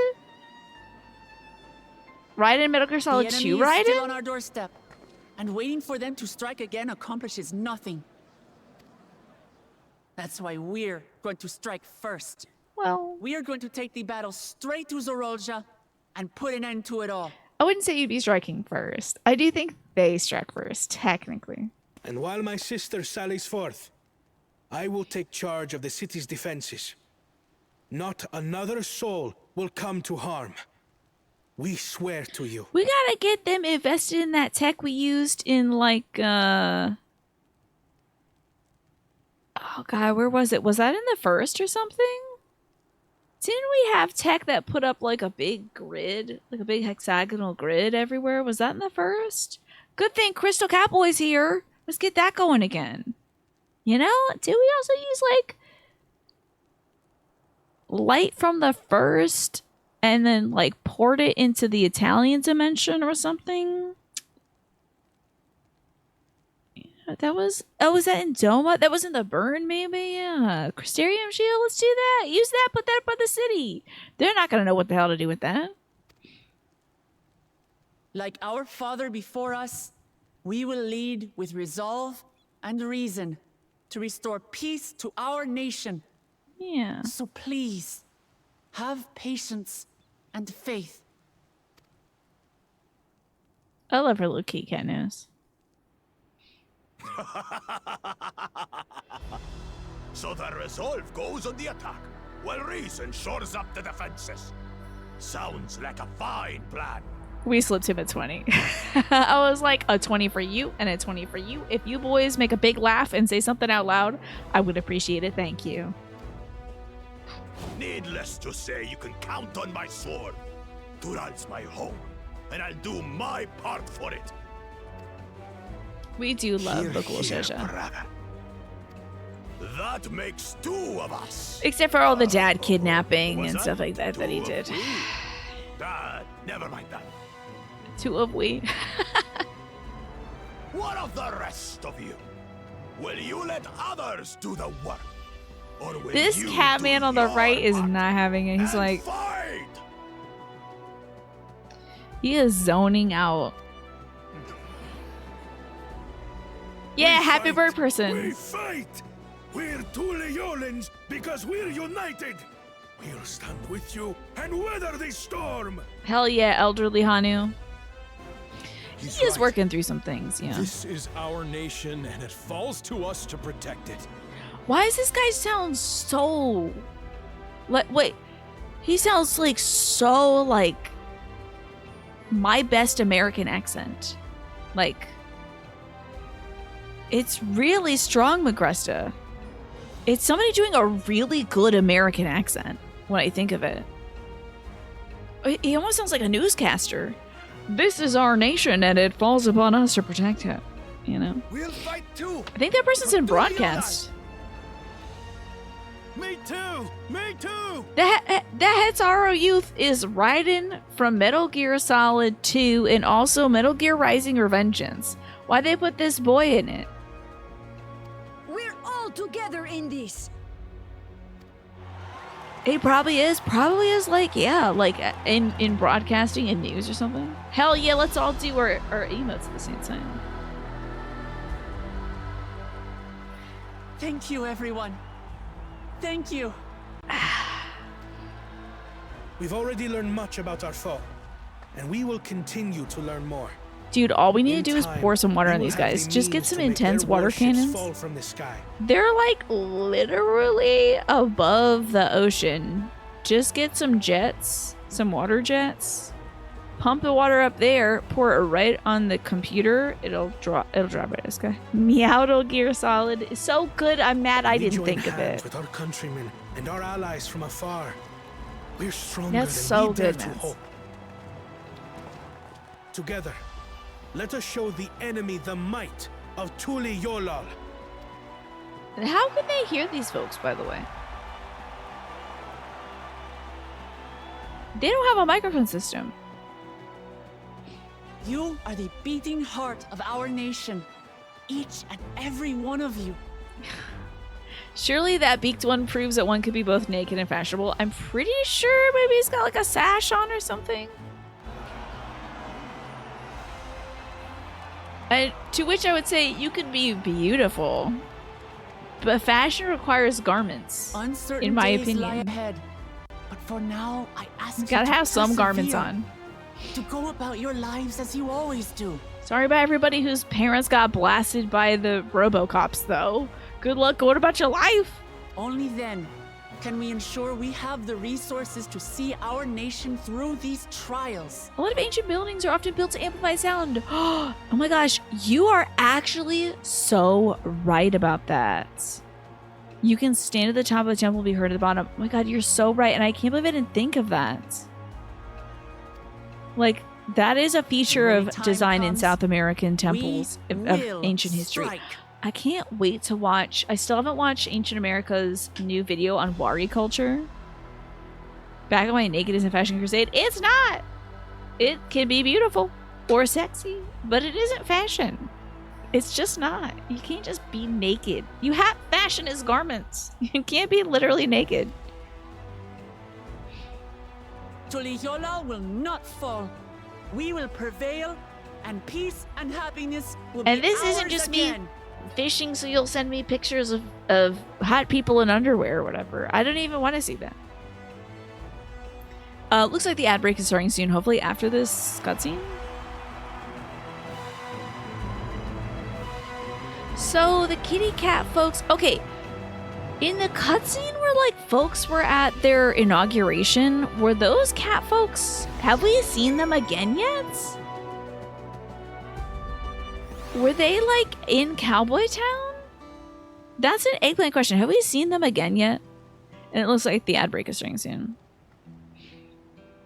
Raiden Metal Gear Solid the 2 enemy is still on Raiden? our doorstep, and waiting for them to strike again accomplishes nothing. That's why we're going to strike first. Well, We are going to take the battle straight to Zorolja and put an end to it all. I wouldn't say you'd be striking first. I do think they struck first, technically. And while my sister sallies forth, I will take charge of the city's defenses. Not another soul will come to harm. We swear to you. We gotta get them invested in that tech we used in, like, oh god, where was it? Was that in the first or something? Didn't we have tech that put up, like, a big grid? Like, a big hexagonal grid everywhere? Was that in the first? Good thing Crystal Catboy's here. Let's get that going again. You know? Did we also use, like, light from the first and then like poured it into the Italian dimension or something. That was, oh, was that in Doma? That was in the burn, maybe? Yeah. Crystarium shield, let's do that. Use that, put that up by the city. They're not going to know what the hell to do with that. Like our father before us, we will lead with resolve and reason to restore peace to our nation. Yeah. So please, have patience and faith. I love her little kitty cat nose. So the resolve goes on the attack, while reason shores up the defenses. Sounds like a fine plan. We slipped him a 20. I was like, a 20 for you and a 20 for you. If you boys make a big laugh and say something out loud, I would appreciate it. Thank you. Needless to say, you can count on my sword. Tural's my home, and I'll do my part for it. We do love Hear, local hear, Shasha. brother. That makes 2 of us. Except for all the dad kidnapping Was and that stuff like that that he 2 of did. we? Never mind that. 2 of we. What of the rest of you? Will you let others do the work? Or will This you cat do man on the your right is part not having it. He's and like, fight? he is zoning out. Yeah, We happy fight. bird We person. fight! We're Tuleolans because we're united! We'll stand with you and weather this storm! Hell yeah, elderly Hanu. He's He is right. working through some things, yeah. This is our nation, and it falls to us to protect it. Why does this guy sound so... wait. He sounds like so, like... my best American accent. Like... It's really strong, Magresta. It's somebody doing a really good American accent, when I think of it. He almost sounds like a newscaster. This is our nation, and it falls upon us to protect it. You know? We'll fight too! I think that person's in broadcast. Me too! Me too! That Hetaro Youth is riding from Metal Gear Solid 2 and also Metal Gear Rising Revengeance. Why they put this boy in it? We're all together in this. He probably is. Probably is like, yeah, like in broadcasting and news or something. Hell yeah, let's all do our emotes at the same time. Thank you, everyone. Thank you. We've already learned much about our foe, and we will continue to learn more. Dude, all we need In to do is time, pour some water we on will these have guys. the Just get means some to make intense their water warships cannons. fall from the sky. They're like literally above the ocean. Just get some jets, some water jets. Pump the water up there, pour it right on the computer. It'll drop right at this guy. Meow Gear Solid is so good. I'm mad I We didn't join think of hands it. with our countrymen and our allies from afar. We're stronger That's than so we dare good, to Mats. hope. Together, let us show the enemy the might of Tuleolal. And how can they hear these folks, by the way? They don't have a microphone system. You are the beating heart of our nation. Each and every one of you. Surely that beaked one proves that one could be both naked and fashionable. I'm pretty sure maybe he's got like a sash on or something. And to which I would say you could be beautiful, but fashion requires garments. Uncertain In my days lie opinion. ahead. But for now, I ask You you gotta to have some garments persevere, on. to go about your lives as you always do. Sorry about everybody whose parents got blasted by the RoboCops, though. Good luck going about your life. Only then can we ensure we have the resources to see our nation through these trials. A lot of ancient buildings are often built to amplify sound. Oh my gosh, you are actually so right about that. You can stand at the top of the temple and be heard at the bottom. Oh my god, you're so right, and I can't believe I didn't think of that. Like, that is a feature When of the time design in comes, South American temples we of will ancient history. strike. I can't wait to watch. I still haven't watched Ancient America's new video on Wari culture. Back away, naked isn't fashion crusade. It's not. It can be beautiful or sexy, but it isn't fashion. It's just not. You can't just be naked. You have fashion is garments. You can't be literally naked. Tuliyola will not fall. We will prevail, and peace and happiness will And be this ours isn't just again. me fishing so you'll send me pictures of hot people in underwear or whatever. I don't even want to see that. Looks like the ad break is starting soon, hopefully after this cutscene. So the kitty cat folks, okay, in the cutscene where like folks were at their inauguration, were those cat folks, have we seen them again yet? Were they like in Cowboy Town? That's an eggplant question. Have we seen them again yet? And it looks like the ad break is starting soon.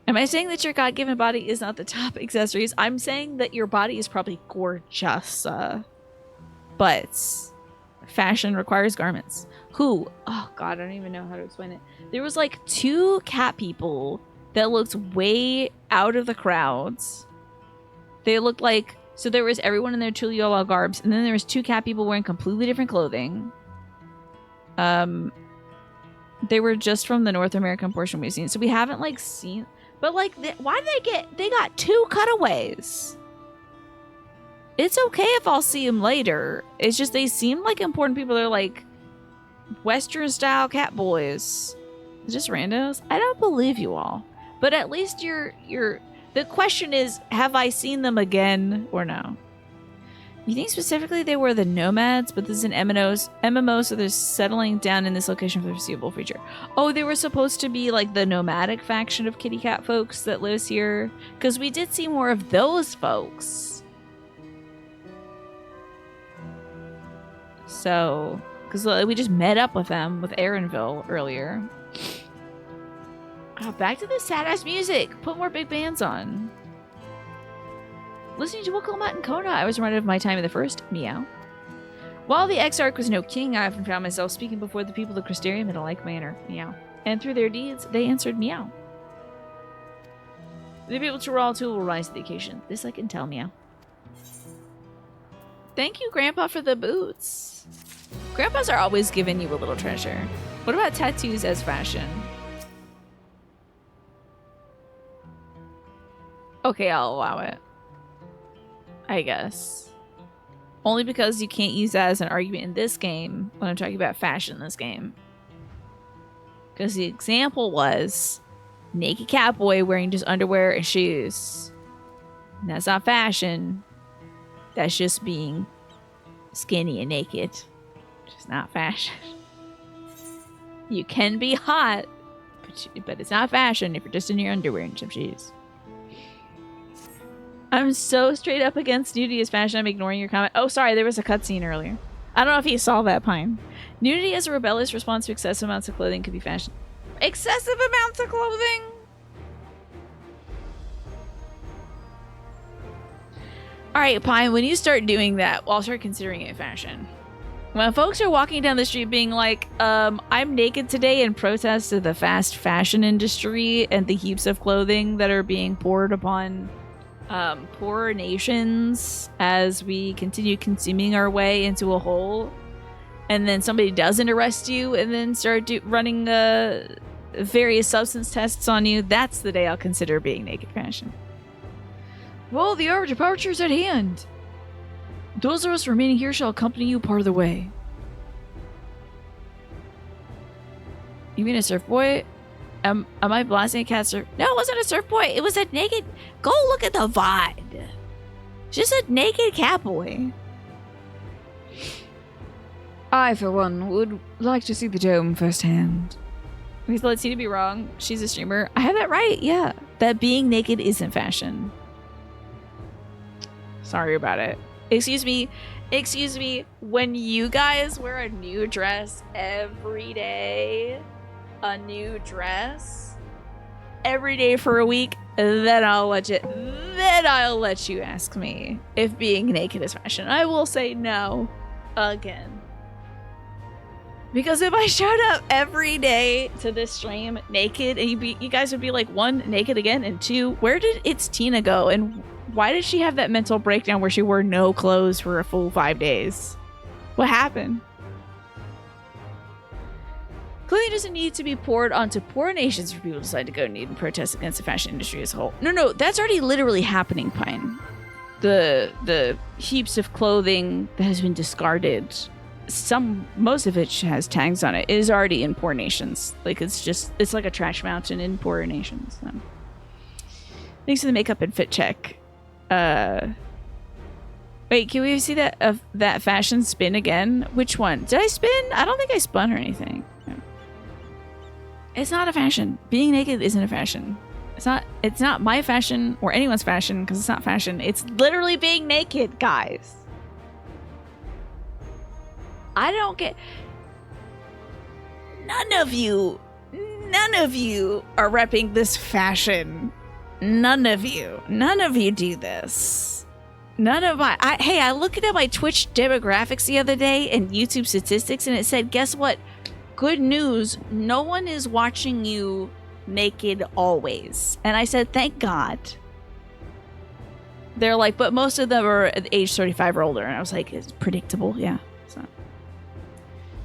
Am I saying that your God-given body is not the top accessories? I'm saying that your body is probably gorgeous, but fashion requires garments. Who? Oh God, I don't even know how to explain it. There was like 2 cat people that looked way out of the crowds. They looked like, so there was everyone in their Tuliyola garbs, and then there was 2 cat people wearing completely different clothing. They were just from the North American portion we've seen, so we haven't like seen. But like, why did they got 2 cutaways? It's okay if I'll see them later. It's just they seem like important people. They're like Western style cat boys. Just randos. I don't believe you all. But at least you're the question is, have I seen them again or no? You think specifically they were the nomads, but this is an MMO, so they're settling down in this location for the foreseeable future. Oh, they were supposed to be like the nomadic faction of kitty cat folks that lives here, because we did see more of those folks. So, because we just met up with them with Aaronville earlier. Oh, back to the sad-ass music. Put more big bands on. Listening to Wukalamat and Kona, I was reminded of my time in the first. Meow. While the Exarch was no king, I often found myself speaking before the people of Crystarium in a like manner. Meow. And through their deeds, they answered meow. The people to Raw too will rise to the occasion. This I can tell, meow. Thank you, Grandpa, for the boots. Grandpas are always giving you a little treasure. What about tattoos as fashion? Okay, I'll allow it. I guess. Only because you can't use that as an argument in this game when I'm talking about fashion in this game. Because the example was naked catboy wearing just underwear and shoes. And that's not fashion. That's just being skinny and naked. Just not fashion. You can be hot, but it's not fashion if you're just in your underwear and some shoes. I'm so straight up against nudity as fashion. I'm ignoring your comment. Oh, sorry, there was a cutscene earlier. I don't know if you saw that, Pine. Nudity as a rebellious response to excessive amounts of clothing could be fashion. Excessive amounts of clothing? Alright, Pine, when you start doing that, I'll start considering it fashion. When folks are walking down the street being like, I'm naked today in protest of the fast fashion industry and the heaps of clothing that are being poured upon poor nations as we continue consuming our way into a hole, and then somebody doesn't arrest you and then start running various substance tests on you, that's the day I'll consider being naked fashion. Well, the hour of departure is at hand. Those of us remaining here shall accompany you part of the way. You mean a surf boy? Am I blasting a cat surf? No, it wasn't a surf boy. It was a naked... Go look at the VOD. Just a naked cat boy. I, for one, would like to see the dome firsthand. Please let's see to be wrong. She's a streamer. I have that right, yeah. That being naked isn't fashion. Sorry about it. Excuse me, when you guys wear a new dress every day, a new dress every day for a week, then I'll let you ask me if being naked is fashion. I will say no again. Because if I showed up every day to this stream naked, and you guys would be like, one, naked again, and two, where did It's Tina go? And why did she have that mental breakdown where she wore no clothes for a full 5 days? What happened? Clothing doesn't need to be poured onto poor nations for people to decide to go need and protest against the fashion industry as a whole. No, that's already literally happening, Pine. The heaps of clothing that has been discarded, most of it has tags on it, is already in poor nations. Like, it's like a trash mountain in poor nations. So. Thanks for the makeup and fit check. Wait, can we see that fashion spin again? Which one? Did I spin? I don't think I spun or anything. No. It's not a fashion. Being naked isn't a fashion. It's not my fashion or anyone's fashion because it's not fashion. It's literally being naked, guys. I don't get... None of you are repping this fashion. None of you do this. Hey, I looked at my Twitch demographics the other day and YouTube statistics, and it said, guess what? Good news, no one is watching you naked always. And I said, thank God. They're like, but most of them are age 35 or older. And I was like, it's predictable, yeah. So,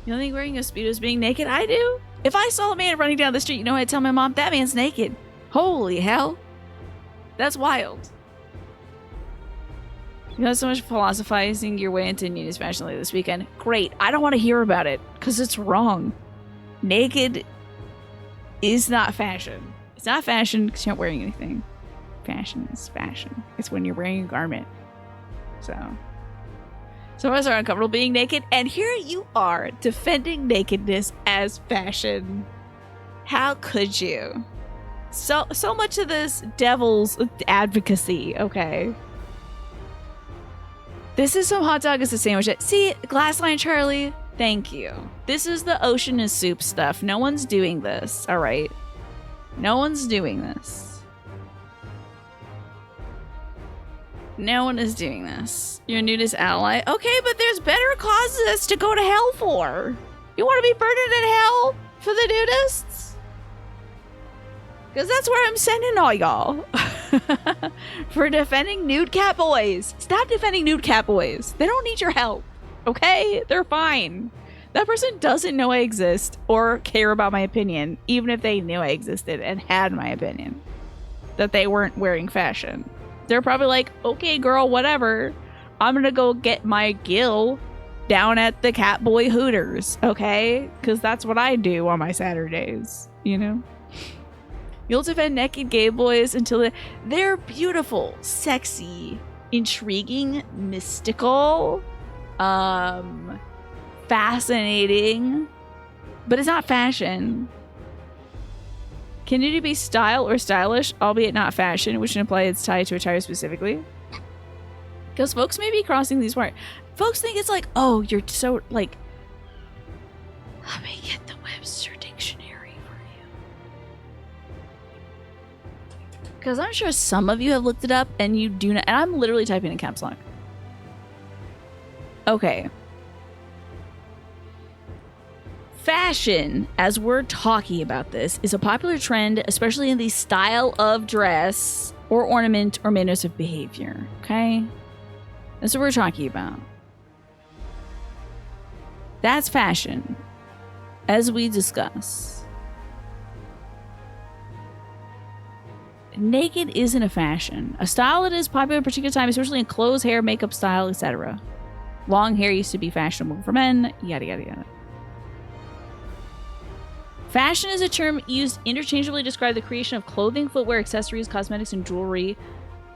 you don't think wearing a Speedo is being naked? I do. If I saw a man running down the street, you know what I'd tell my mom? That man's naked. Holy hell. That's wild. You know, so much philosophizing your way into Nina's fashion lately this weekend. Great. I don't want to hear about it because it's wrong. Naked is not fashion. It's not fashion because you're not wearing anything. Fashion is fashion. It's when you're wearing a garment. So, some of us are uncomfortable being naked, and here you are defending nakedness as fashion. How could you? So much of this devil's advocacy, okay? This is some hot dog as a sandwich. See, Glassline Charlie, thank you. This is the ocean is soup stuff. No one's doing this, all right? No one's doing this. No one is doing this. You're a nudist ally. Okay, but there's better causes to go to hell for. You want to be burdened in hell for the nudists? Because that's where I'm sending all y'all. For defending nude cat boys. Stop defending nude cat boys. They don't need your help. Okay? They're fine. That person doesn't know I exist or care about my opinion, even if they knew I existed and had my opinion. That they weren't wearing fashion. They're probably like, okay, girl, whatever. I'm gonna go get my gill down at the Catboy Hooters, okay? Because that's what I do on my Saturdays, you know? You'll defend naked gay boys until they're beautiful, sexy, intriguing, mystical, fascinating, but it's not fashion. Can it be style or stylish, albeit not fashion, which implies it's tied to attire specifically? Because folks may be crossing these wires. Folks think it's like, oh, you're so, like, let me get the Webster dictionary for you. Because I'm sure some of you have looked it up and you do not, and I'm literally typing in caps lock. Okay. Fashion, as we're talking about this, is a popular trend, especially in the style of dress or ornament or manners of behavior. Okay? That's what we're talking about. That's fashion, as we discuss. Naked isn't a fashion. A style that is popular at a particular time, especially in clothes, hair, makeup, style, etc. Long hair used to be fashionable for men, yada yada yada. Fashion is a term used interchangeably to describe the creation of clothing, footwear, accessories, cosmetics, and jewelry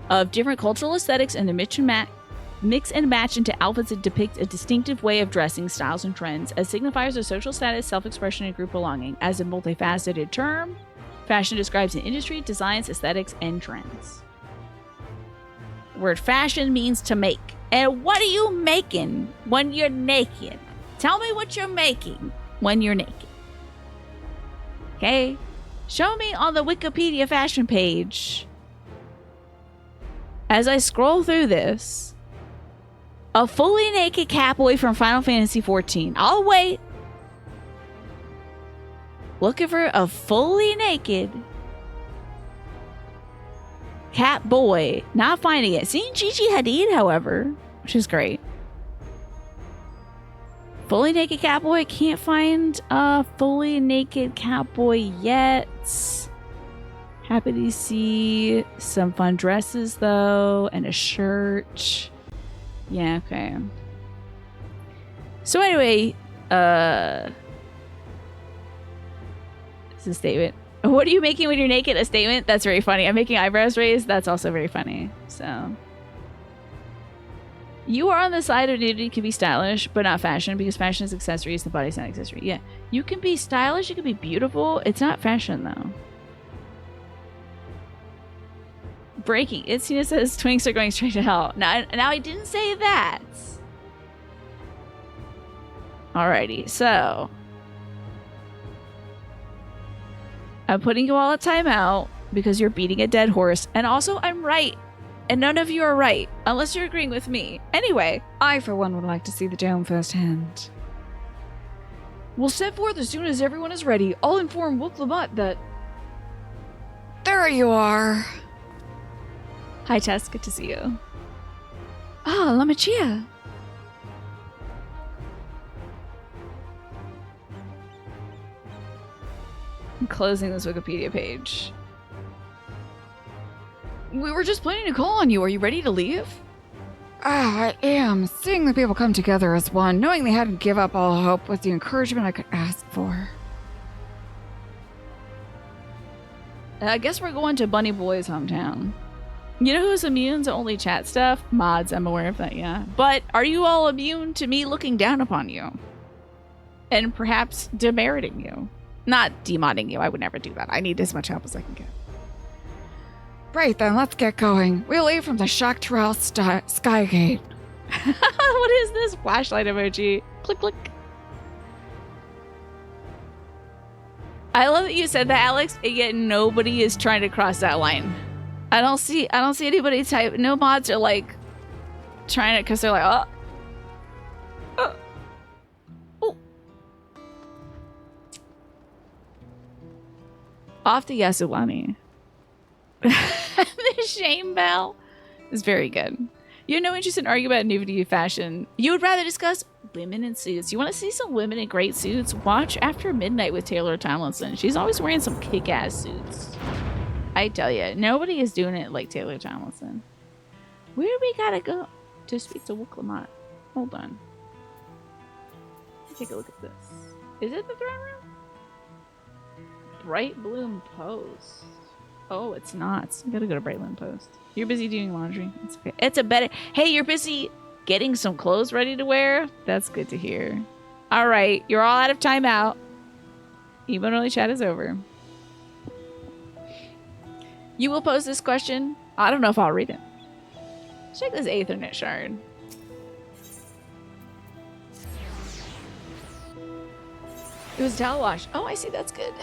of different cultural aesthetics and the mix and match into outfits that depict a distinctive way of dressing, styles, and trends as signifiers of social status, self-expression, and group belonging. As a multifaceted term, fashion describes an industry, designs, aesthetics, and trends. Word fashion means to make. And what are you making when you're naked? Tell me what you're making when you're naked. Okay? Show me on the Wikipedia fashion page, as I scroll through this, a fully naked Catboy from Final Fantasy XIV. I'll wait. Looking for a fully naked cat boy. Not finding it. Seeing Gigi Hadid, however, which is great. Fully naked cat boy. Can't find a fully naked cat boy yet. Happy to see some fun dresses though, and a shirt. Yeah, okay. So anyway, it's a statement. What are you making when you're naked? A statement? That's very funny. I'm making eyebrows raised. That's also very funny. So you are on the side of nudity can be stylish, but not fashion, because fashion is accessories, the body's not accessory. Yeah. You can be stylish, you can be beautiful. It's not fashion though. Breaking. Itsina says twinks are going straight to hell. Now I didn't say that. Alrighty, so I'm putting you all at timeout because you're beating a dead horse. And also, I'm right. And none of you are right, unless you're agreeing with me. Anyway, I, for one, would like to see the dome firsthand. We'll set forth as soon as everyone is ready. I'll inform Wook Lamont that... There you are. hi Tess, good to see you. Ah, Lamachia. I'm closing this Wikipedia page. We were just planning to call on you. Are you ready to leave? Ah, I am. Seeing the people come together as one, knowing they hadn't give up all hope was the encouragement I could ask for. I guess we're going to Bunny Boy's hometown. You know who's immune to only chat stuff? Mods, I'm aware of that, yeah. But are you all immune to me looking down upon you? And perhaps demeriting you? Not demodding you, I would never do that. I need as much help as I can get. Right then, let's get going. We'll leave from the Shock Terrell Skygate. What is this flashlight emoji? Click, click. I love that you said that, Alex, and yet nobody is trying to cross that line. I don't see anybody type. No mods are like trying to, because they're like, oh. Off to Yasulani. The shame bell is very good. You have no interest in arguing about nudity fashion. You would rather discuss women in suits. You want to see some women in great suits? Watch After Midnight with Taylor Tomlinson. She's always wearing some kick-ass suits. I tell you, nobody is doing it like Taylor Tomlinson. Where do we gotta go to speak to Wook Lamont? Hold on. Take a look at this. Is it the throne room? Bright Bloom Post. Oh, it's not. I gotta go to Bright Bloom Post. You're busy doing laundry. It's okay. It's a better... Hey, you're busy getting some clothes ready to wear? That's good to hear. All right, you're all out of timeout. Even early chat is over. You will pose this question. I don't know if I'll read it. Check this Aethernet shard. It was towel wash. Oh, I see. That's good.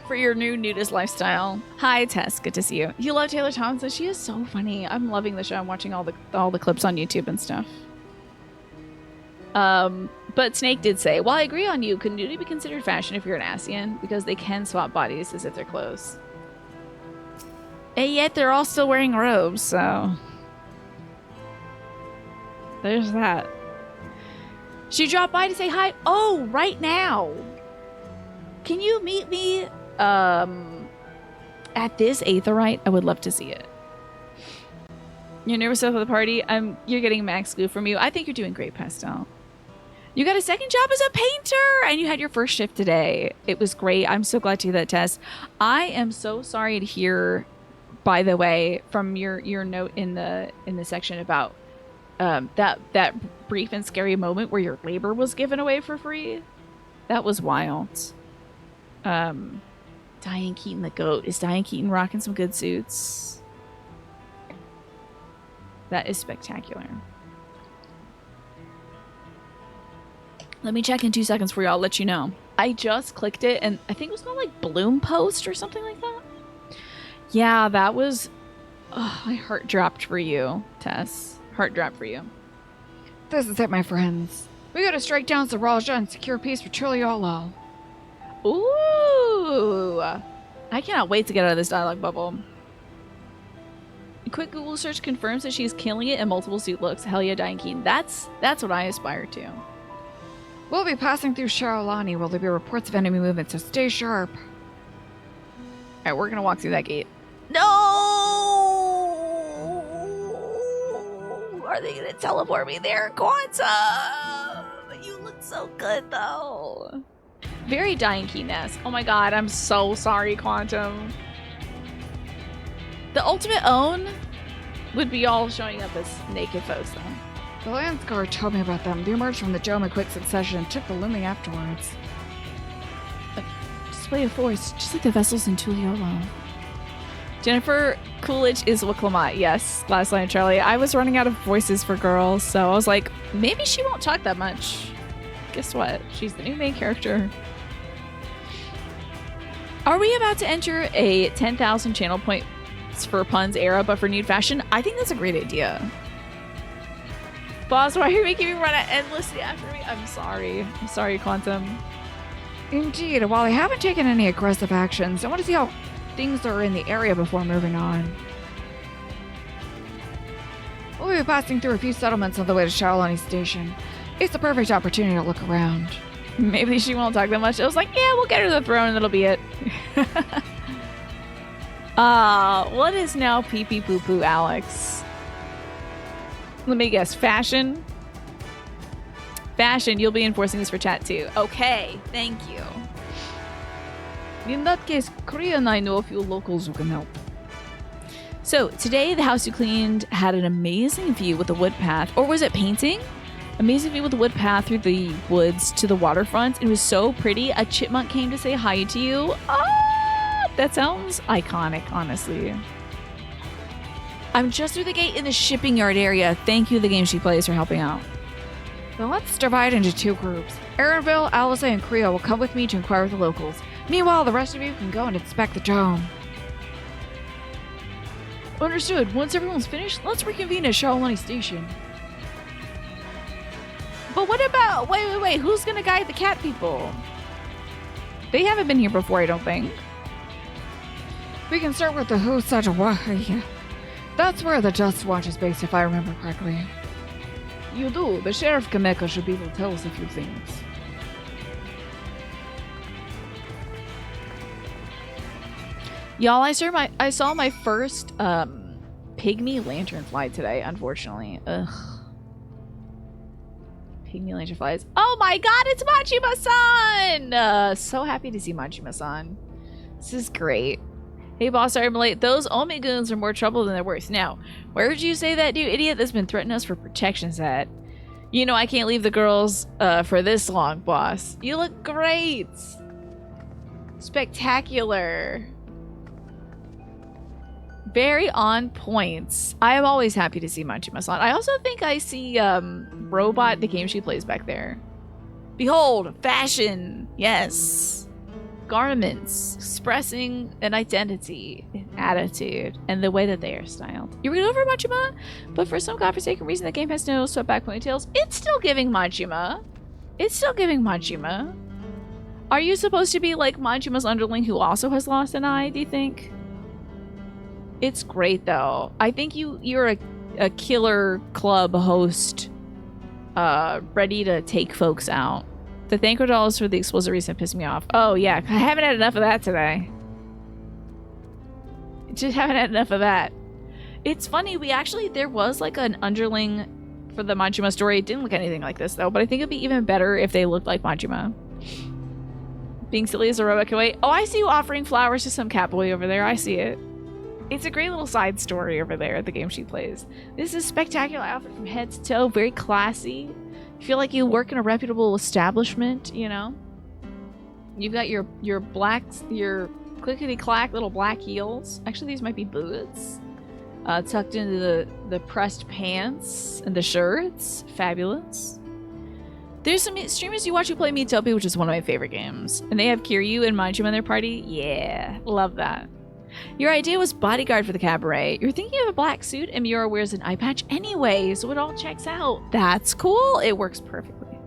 For your new nudist lifestyle. Hi, Tess. Good to see you. You love Taylor Tomlinson. She is so funny. I'm loving the show. I'm watching all the clips on YouTube and stuff. But Snake did say, while I agree on you, could nudity be considered fashion if you're an Asian? Because they can swap bodies as if they're clothes. And yet they're all still wearing robes, so... There's that. She dropped by to say hi. Oh, right now. Can you meet me at this Aetherite? I would love to see it. You're nervous about the party? You're getting max glue from you. I think you're doing great, Pastel. You got a second job as a painter, and you had your first shift today. It was great. I'm so glad to hear that, Tess. I am so sorry to hear, by the way, from your note in the section about that brief and scary moment where your labor was given away for free. That was wild. Diane Keaton the goat. Is Diane Keaton rocking some good suits? That is spectacular. Let me check in 2 seconds for you. I'll let you know. I just clicked it and I think it was called like Bloom Post or something like that. Yeah, that was... Oh, my heart dropped for you, Tess. Heart dropped for you. This is it, my friends. We gotta strike down Zaraja and secure peace for Triliolo. Ooh! Ooh. I cannot wait to get out of this dialogue bubble. A quick Google search confirms that she's killing it in multiple suit looks. Hell yeah, dying keen. That's what I aspire to. We'll be passing through Shaolani. Will there be reports of enemy movement, so stay sharp. Alright, we're gonna walk through that gate. No! Are they gonna teleport me there? Quantum! You look so good though. Very dying keenness. Oh my god, I'm so sorry, Quantum. The ultimate own would be all showing up as naked folks though. The Lance Guard told me about them. They emerged from the dome in quick succession and took the looming afterwards. Display of force, just like the vessels in Tuliolo. Jennifer Coolidge is Wiklamat. Yes, last line, Charlie. I was running out of voices for girls, so I was like, maybe she won't talk that much. Guess what? She's the new main character. Are we about to enter a 10,000 channel points for puns era, but for nude fashion? I think that's a great idea. Boss, why are you making me run endlessly after me? I'm sorry. I'm sorry, Quantum. Indeed, while I haven't taken any aggressive actions, I want to see how things are in the area before moving on. We'll be passing through a few settlements on the way to Shaolani Station. It's the perfect opportunity to look around. Maybe she won't talk that much. I was like, yeah, we'll get her the throne and that'll be it. What is now pee-pee poo-poo, Alex? Let me guess, fashion? Fashion, you'll be enforcing this for chat too. Okay, thank you. In that case, Korea and I know a few locals who can help. So, today the house you cleaned had an amazing view with a wood path. Or was it painting? Amazing view with a wood path through the woods to the waterfront. It was so pretty. A chipmunk came to say hi to you. Ah, that sounds iconic, honestly. I'm just through the gate in the shipping yard area. Thank you, the game she plays, for helping out. Then let's divide into two groups. Aaronville, Alice, and Korea will come with me to inquire with the locals. Meanwhile, the rest of you can go and inspect the dome. Understood. Once everyone's finished, let's reconvene at Shaolani Station. But what about... Wait. Who's gonna guide the cat people? They haven't been here before, I don't think. We can start with the Husajawahaya. That's where the Dust Watch is based, if I remember correctly. You do. The Sheriff Kameka should be able to tell us a few things. Y'all, I saw my first pygmy lanternfly today, unfortunately. Ugh. Pygmy lanternflies. Oh my god, it's Majima-san! So happy to see Majima-san. This is great. Hey boss, sorry I'm late. Those Omegoons are more trouble than they're worth. Now, where did you say that new idiot that's been threatening us for protection's at? You know I can't leave the girls for this long, boss. You look great! Spectacular. Very on points. I am always happy to see Majima-san. I also think I see Robot, the game she plays back there. Behold, fashion! Yes! Garments expressing an identity, an attitude, and the way that they are styled. You read over Majima, but for some godforsaken reason the game has no swept back ponytails. It's still giving Majima. It's still giving Majima. Are you supposed to be like Majima's underling who also has lost an eye, do you think? It's great though. I think you're a killer club host ready to take folks out. The thank dollars for the explosive reason pissed me off. Oh yeah, I haven't had enough of that today. Just haven't had enough of that. It's funny, there was like an underling for the Majima story. It didn't look anything like this though, but I think it'd be even better if they looked like Majima. Being silly as a robot can wait. Oh, I see you offering flowers to some catboy over there. I see it. It's a great little side story over there at the game she plays. This is a spectacular outfit from head to toe, very classy. You feel like you work in a reputable establishment, you know? You've got your clickety-clack little black heels. Actually, these might be boots. Tucked into the pressed pants and the shirts. Fabulous. There's some streamers you watch who play Miitopia, which is one of my favorite games. And they have Kiryu and Majima in their party. Yeah, love that. Your idea was bodyguard for the cabaret. You're thinking of a black suit and Miura wears an eye patch anyway, so it all checks out. That's cool. It works perfectly.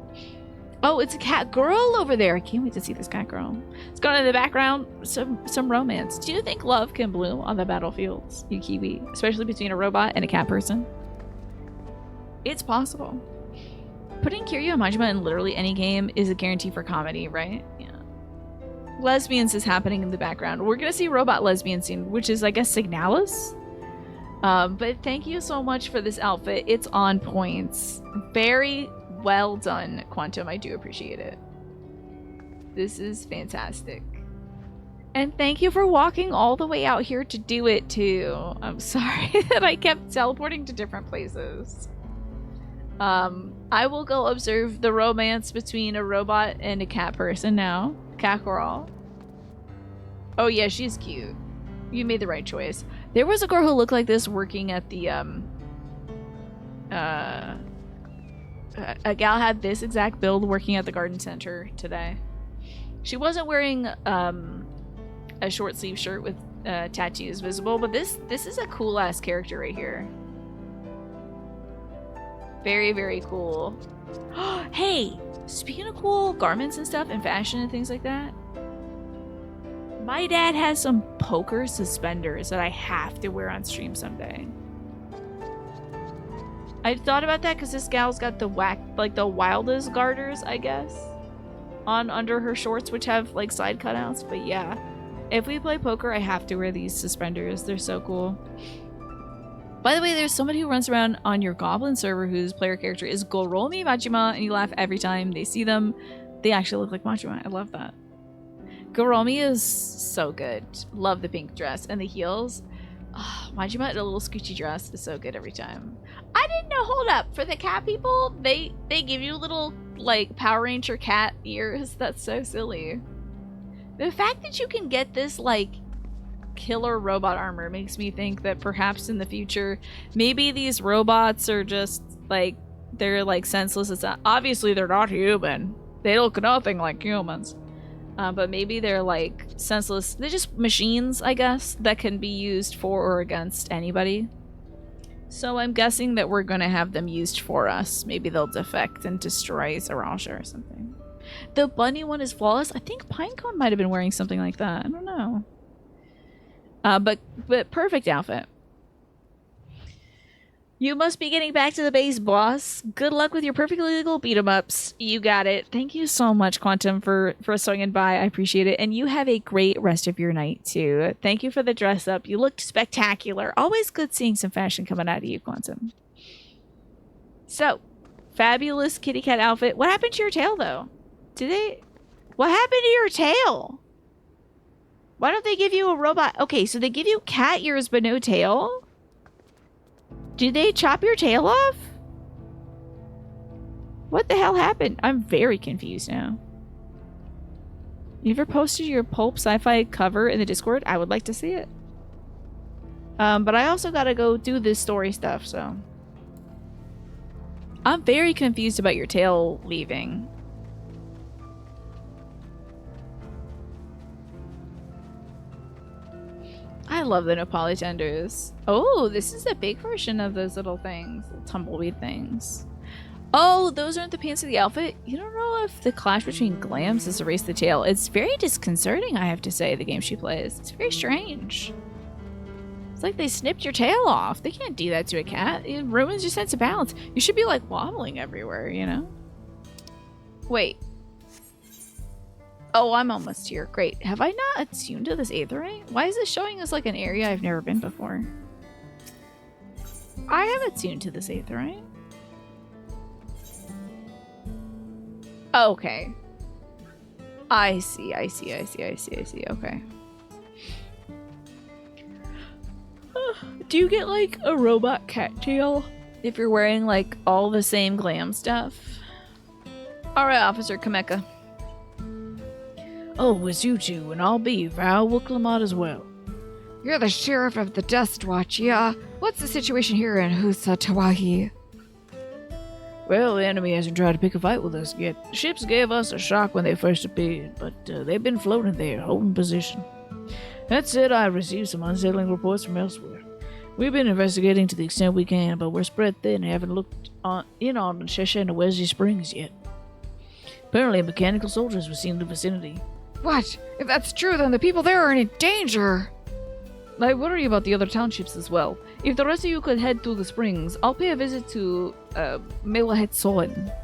Oh, it's a cat girl over there. I can't wait to see this cat girl. It's going in the background, some romance. Do you think love can bloom on the battlefields, you Kiwi? Especially between a robot and a cat person? It's possible. Putting Kiryu and Majima in literally any game is a guarantee for comedy, right? Yeah. Lesbians is happening in the background. We're gonna see robot lesbian scene, which is, I guess, Signalis? But thank you so much for this outfit. It's on points. Very well done, Quantum. I do appreciate it. This is fantastic. And thank you for walking all the way out here to do it, too. I'm sorry that I kept teleporting to different places. I will go observe the romance between a robot and a cat person now. Cat girl. Oh yeah, she's cute. You made the right choice. There was a girl who looked like this working at the, a gal had this exact build working at the garden center today. She wasn't wearing, a short sleeve shirt with, tattoos visible, but this is a cool ass character right here. Very, very cool. Hey, speaking of cool garments and stuff and fashion and things like that, my dad has some poker suspenders that I have to wear on stream someday. I thought about that because this gal's got the the wildest garters, I guess, on under her shorts, which have like side cutouts. But yeah, if we play poker, I have to wear these suspenders. They're so cool. By the way, there's somebody who runs around on your Goblin server whose player character is Goromi Majima, and you laugh every time they see them. They actually look like Majima. I love that. Goromi is so good. Love the pink dress and the heels. Oh, Majima in a little Scoochie dress is so good every time. I didn't know. Hold up, for the cat people, they give you little like Power Ranger cat ears. That's so silly. The fact that you can get this like killer robot armor makes me think that perhaps in the future, maybe these robots are just like they're like senseless. It's not, obviously they're not human. They look nothing like humans. But maybe they're like senseless. They're just machines, I guess, that can be used for or against anybody. So I'm guessing that we're gonna have them used for us. Maybe they'll defect and destroy Sarasha or something. The bunny one is flawless. I think Pinecone might have been wearing something like that. I don't know. But perfect outfit. You must be getting back to the base, boss. Good luck with your perfectly legal beat-em-ups. You got it. Thank you so much, Quantum, for swinging by. I appreciate it. And you have a great rest of your night, too. Thank you for the dress up. You looked spectacular. Always good seeing some fashion coming out of you, Quantum. So, fabulous kitty cat outfit. What happened to your tail, though? What happened to your tail? Why don't they give you a robot? Okay, so they give you cat ears but no tail? Did they chop your tail off? What the hell happened? I'm very confused now. You ever posted your Pulp Sci-Fi cover in the Discord? I would like to see it. But I also gotta go do this story stuff, so. I'm very confused about your tail leaving. I love the Nepali tenders. Oh, this is a big version of those little things. Little tumbleweed things. Oh, those aren't the pants of the outfit? You don't know if the clash between glams has erased the tail. It's very disconcerting, I have to say, the game she plays. It's very strange. It's like they snipped your tail off. They can't do that to a cat. It ruins your sense of balance. You should be like wobbling everywhere, you know? Wait. Oh, I'm almost here. Great. Have I not attuned to this aetherite? Why is it showing us like an area I've never been before? I have attuned to this aetherite. Okay. I see. Okay. Do you get like a robot cattail if you're wearing like all the same glam stuff? Alright, Officer Kameka. Oh, it's you two, and I'll be Val Wooklamat as well. You're the sheriff of the Dust Watch, yeah? What's the situation here in Husa Tawahi? Well, the enemy hasn't tried to pick a fight with us yet. The ships gave us a shock when they first appeared, but they've been floating there, holding position. That said, I received some unsettling reports from elsewhere. We've been investigating to the extent we can, but we're spread thin and haven't looked in on Shesha and Wesley Springs yet. Apparently, mechanical soldiers were seen in the vicinity. What? If that's true, then the people there are in danger. I worry about the other townships as well. If the rest of you could head to the springs, I'll pay a visit to, Mewahetsoen.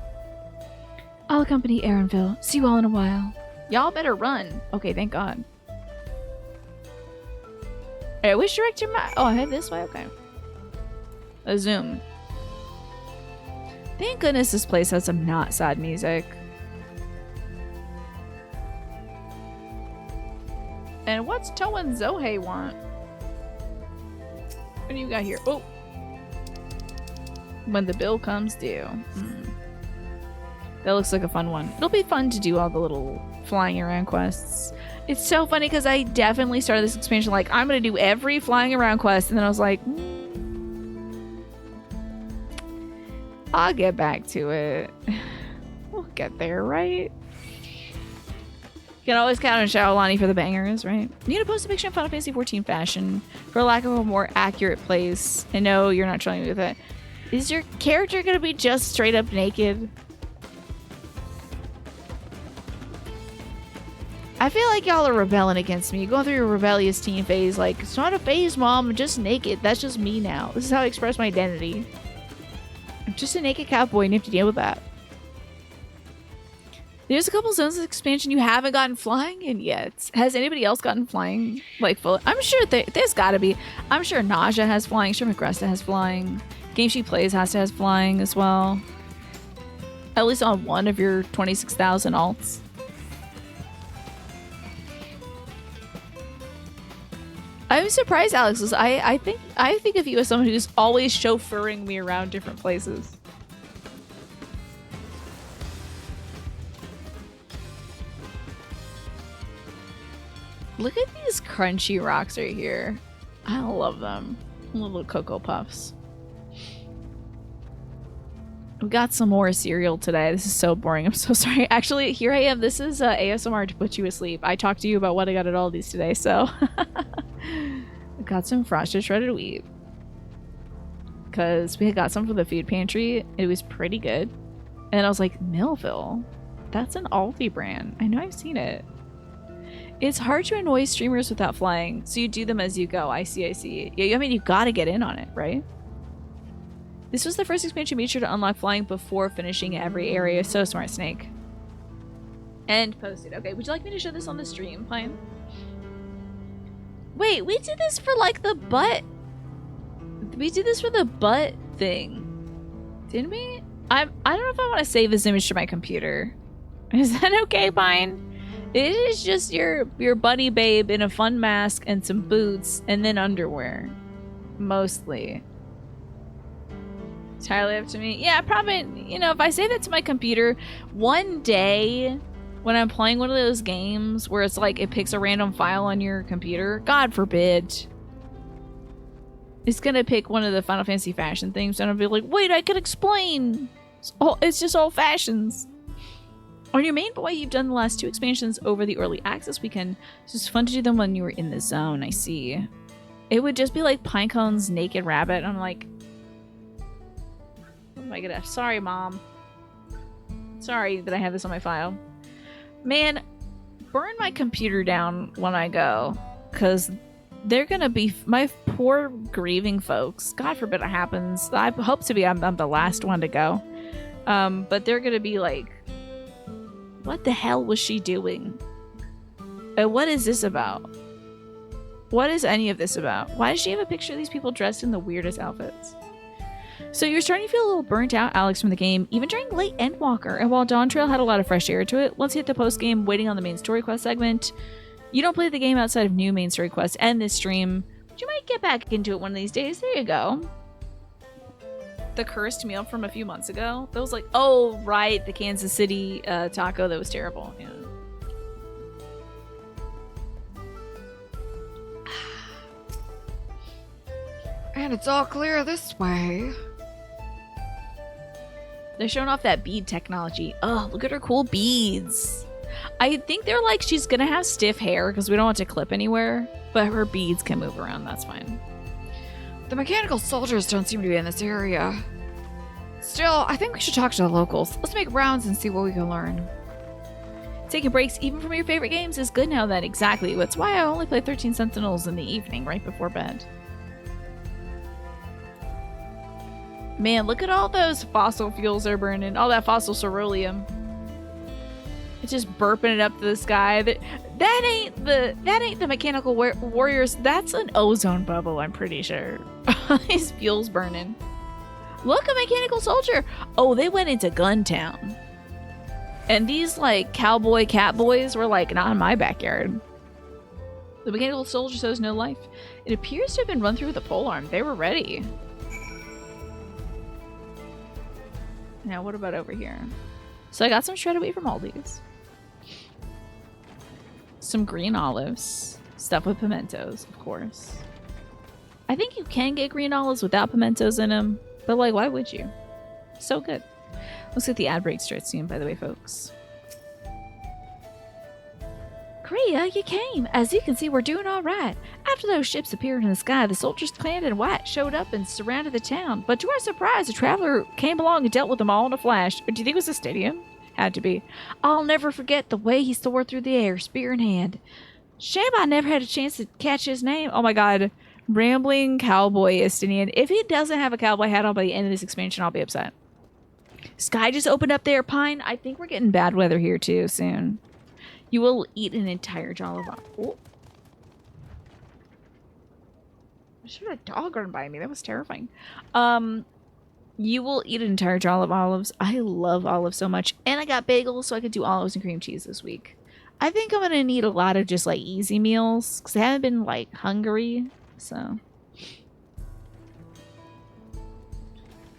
I'll accompany Aaronville. See you all in a while. Y'all better run. Okay, thank God. Alright, which direction am I? Oh, I head this way? Okay. A zoom. Thank goodness this place has some not sad music. And what's Toe and Zohei want? What do you got here? Oh! When the bill comes due. That looks like a fun one. It'll be fun to do all the little flying around quests. It's so funny because I definitely started this expansion like, I'm going to do every flying around quest. And then I was like, I'll get back to it. We'll get there, right? You can always count on Shaolani for the bangers, right? You need to post a picture in Final Fantasy XIV fashion for lack of a more accurate place. And no, you're not trolling me with it. Is your character going to be just straight up naked? I feel like y'all are rebelling against me. Going through your rebellious teen phase. Like, it's not a phase, Mom. I'm just naked. That's just me now. This is how I express my identity. I'm just a naked cowboy and you have to deal with that. There's a couple zones of expansion you haven't gotten flying in yet. Has anybody else gotten flying? Like, full? I'm sure there's gotta be. I'm sure Naja has flying. I'm sure Magresta has flying. Game She Plays has flying as well. At least on one of your 26,000 alts. I'm surprised, Alex. I think of you as someone who's always chauffeuring me around different places. Look at these crunchy rocks right here. I love them. Little Cocoa Puffs. We got some more cereal today. This is so boring. I'm so sorry. Actually, here I am. This is ASMR to put you asleep. I talked to you about what I got at Aldi's today, so... I got some frosted shredded wheat. Because we had got some from the food pantry. It was pretty good. And I was like, Millville? That's an Aldi brand. I know I've seen it. It's hard to annoy streamers without flying, so you do them as you go. I see. Yeah, I mean, you gotta get in on it, right? This was the first expansion made sure to unlock flying before finishing every area. So smart, Snake. And posted. Okay, would you like me to show this on the stream, Pine? Wait, we did this for like the butt. We did this for the butt thing. Didn't we? I don't know if I want to save this image to my computer. Is that okay, Pine? It is just your bunny babe in a fun mask and some boots and then underwear. Mostly. Entirely up to me. Yeah, probably, you know, if I save it to my computer, one day when I'm playing one of those games where it's like it picks a random file on your computer, God forbid, it's gonna pick one of the Final Fantasy fashion things and I'll be like, wait, I can explain. It's just old fashions. On your main boy, you've done the last 2 expansions over the early access weekend. It's just fun to do them when you were in the zone, I see. It would just be like Pinecone's Naked Rabbit. And I'm like, what am I gonna... Sorry, Mom. Sorry that I have this on my file. Man, burn my computer down when I go. Because they're gonna be... My poor grieving folks. God forbid it happens. I hope to be... I'm the last one to go. But they're gonna be like... What the hell was she doing? And what is this about? What is any of this about? Why does she have a picture of these people dressed in the weirdest outfits? So you're starting to feel a little burnt out, Alex, from the game, even during late Endwalker. And while Dawn Trail had a lot of fresh air to it, once you hit the post-game waiting on the main story quest segment, you don't play the game outside of new main story quests and this stream, but you might get back into it one of these days. There you go. The cursed meal from a few months ago. That was like, oh, right, the Kansas City taco that was terrible. Yeah. And it's all clear this way. They're showing off that bead technology. Oh, look at her cool beads. I think they're like she's gonna have stiff hair because we don't want to clip anywhere, but her beads can move around. That's fine. The mechanical soldiers don't seem to be in this area. Still, I think we should talk to the locals. Let's make rounds and see what we can learn. Taking breaks even from your favorite games is good now then. Exactly. That's why I only play 13 Sentinels in the evening, right before bed. Man, look at all those fossil fuels they're burning. All that fossil ceruleum. It's just burping it up to the sky. That ain't the mechanical warriors. That's an ozone bubble, I'm pretty sure. His fuel's burning. Look, a mechanical soldier. Oh, they went into Guntown. And these, like, cowboy cat boys were, like, not in my backyard. The mechanical soldier shows no life. It appears to have been run through with a polearm. They were ready. Now, what about over here? So I got some shredded wheat from Aldi's. Some green olives. Stuff with pimentos, of course. I think you can get green olives without pimentos in them. But, like, why would you? So good. Looks like the ad break starts soon, by the way, folks. Kriya, you came. As you can see, we're doing all right. After those ships appeared in the sky, the soldiers clad in white showed up and surrounded the town. But to our surprise, a traveler came along and dealt with them all in a flash. Or do you think it was a stadium? Had to be. I'll never forget the way he soared through the air, spear in hand. Shame I never had a chance to catch his name. Oh my god. Rambling Cowboy Estinian. If he doesn't have a cowboy hat on by the end of this expansion, I'll be upset. Sky just opened up there, Pine. I think we're getting bad weather here too soon. You will eat an entire jar of olives. I should have a dog run by me. That was terrifying. You will eat an entire jar of olives. I love olives so much. And I got bagels, so I could do olives and cream cheese this week. I think I'm going to need a lot of just, like, easy meals. Because I haven't been, like, hungry. So.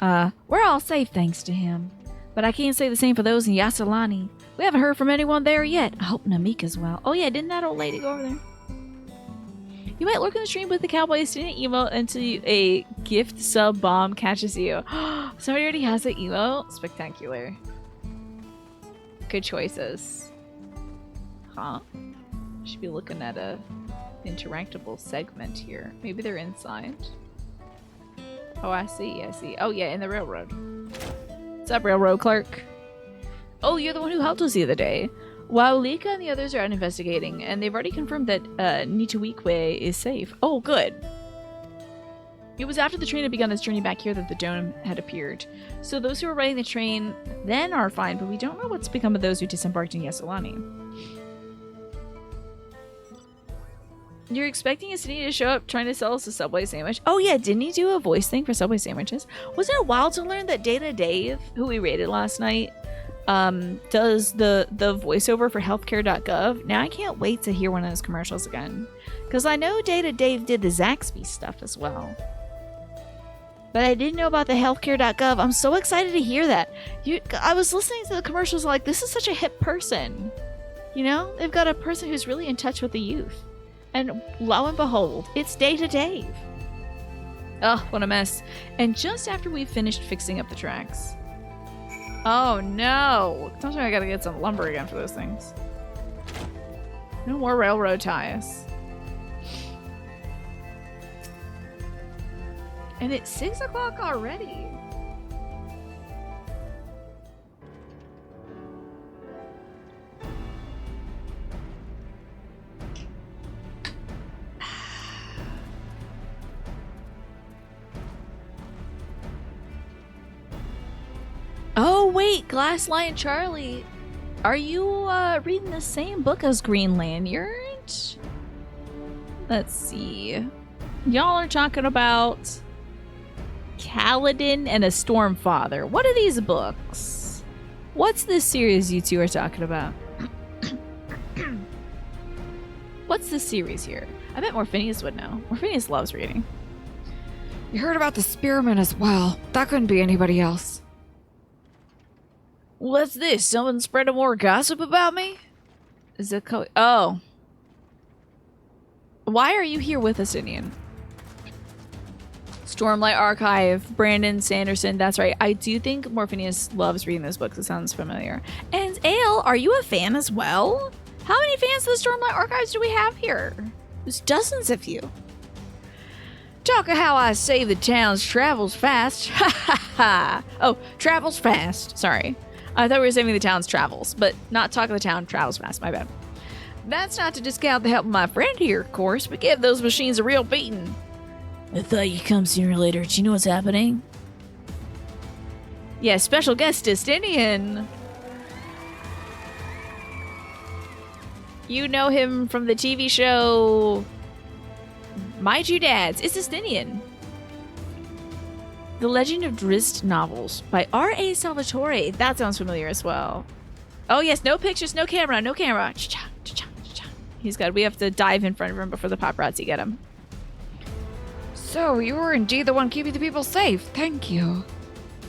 We're all safe thanks to him. But I can't say the same for those in Yasalani. We haven't heard from anyone there yet. I hope Namika's well. Oh yeah, didn't that old lady go over there? You might lurk in the stream with the cowboy student emote until a gift sub bomb catches you. Somebody already has an emote? Spectacular. Good choices. Huh? Should be looking at a interactable segment here. Maybe they're inside. Oh, I see. Oh yeah, in the railroad. What's up, railroad clerk? Oh, you're the one who helped us the other day. While Lika and the others are out investigating, and they've already confirmed that Nituikwe is safe. Oh, good. It was after the train had begun its journey back here that the dome had appeared. So those who were riding the train then are fine, but we don't know what's become of those who disembarked in Yasalani. You're expecting Sphene to show up trying to sell us a Subway sandwich? Oh yeah, didn't he do a voice thing for Subway sandwiches? Wasn't it wild to learn that Data Dave, who we rated last night, does the voiceover for healthcare.gov? Now I can't wait to hear one of those commercials again. Because I know Data Dave did the Zaxby stuff as well. But I didn't know about the healthcare.gov. I'm so excited to hear that. I was listening to the commercials like, this is such a hip person. You know? They've got a person who's really in touch with the youth. And lo and behold, it's Data Dave. Ugh, what a mess. And just after we finished fixing up the tracks. Oh no! Tells me I gotta get some lumber again for those things. No more railroad ties. And it's 6 o'clock already. Oh wait, Glass Lion Charlie, are you reading the same book as Green Lanyard? Let's see. Y'all are talking about Kaladin and a Stormfather. What are these books? What's this series you two are talking about? What's this series here? I bet Morphinius would know. Morphinius loves reading. You heard about the Spearman as well. That couldn't be anybody else. What's this? Someone spreading more gossip about me? Is it oh. Why are you here with us, Indian? Stormlight Archive, Brandon Sanderson. That's right. I do think Morphinius loves reading those books. It sounds familiar. And Ale, are you a fan as well? How many fans of the Stormlight Archives do we have here? There's dozens of you. Talk of how I say the town's travels fast. Ha ha ha. Oh, travels fast. Sorry. I thought we were saving the town's travels, but not talking the town travels fast. My bad. That's not to discount the help of my friend here, of course, but give those machines a real beating. I thought you'd come sooner or later. Do you know what's happening? Yeah, special guest Justinian. You know him from the TV show My Two Dads. It's Justinian. The Legend of Drizzt novels by R.A. Salvatore. That sounds familiar as well. Oh yes, no pictures, no camera, no camera. Cha-cha, cha-cha, cha-cha. We have to dive in front of him before the paparazzi get him. So, you were indeed the one keeping the people safe. Thank you.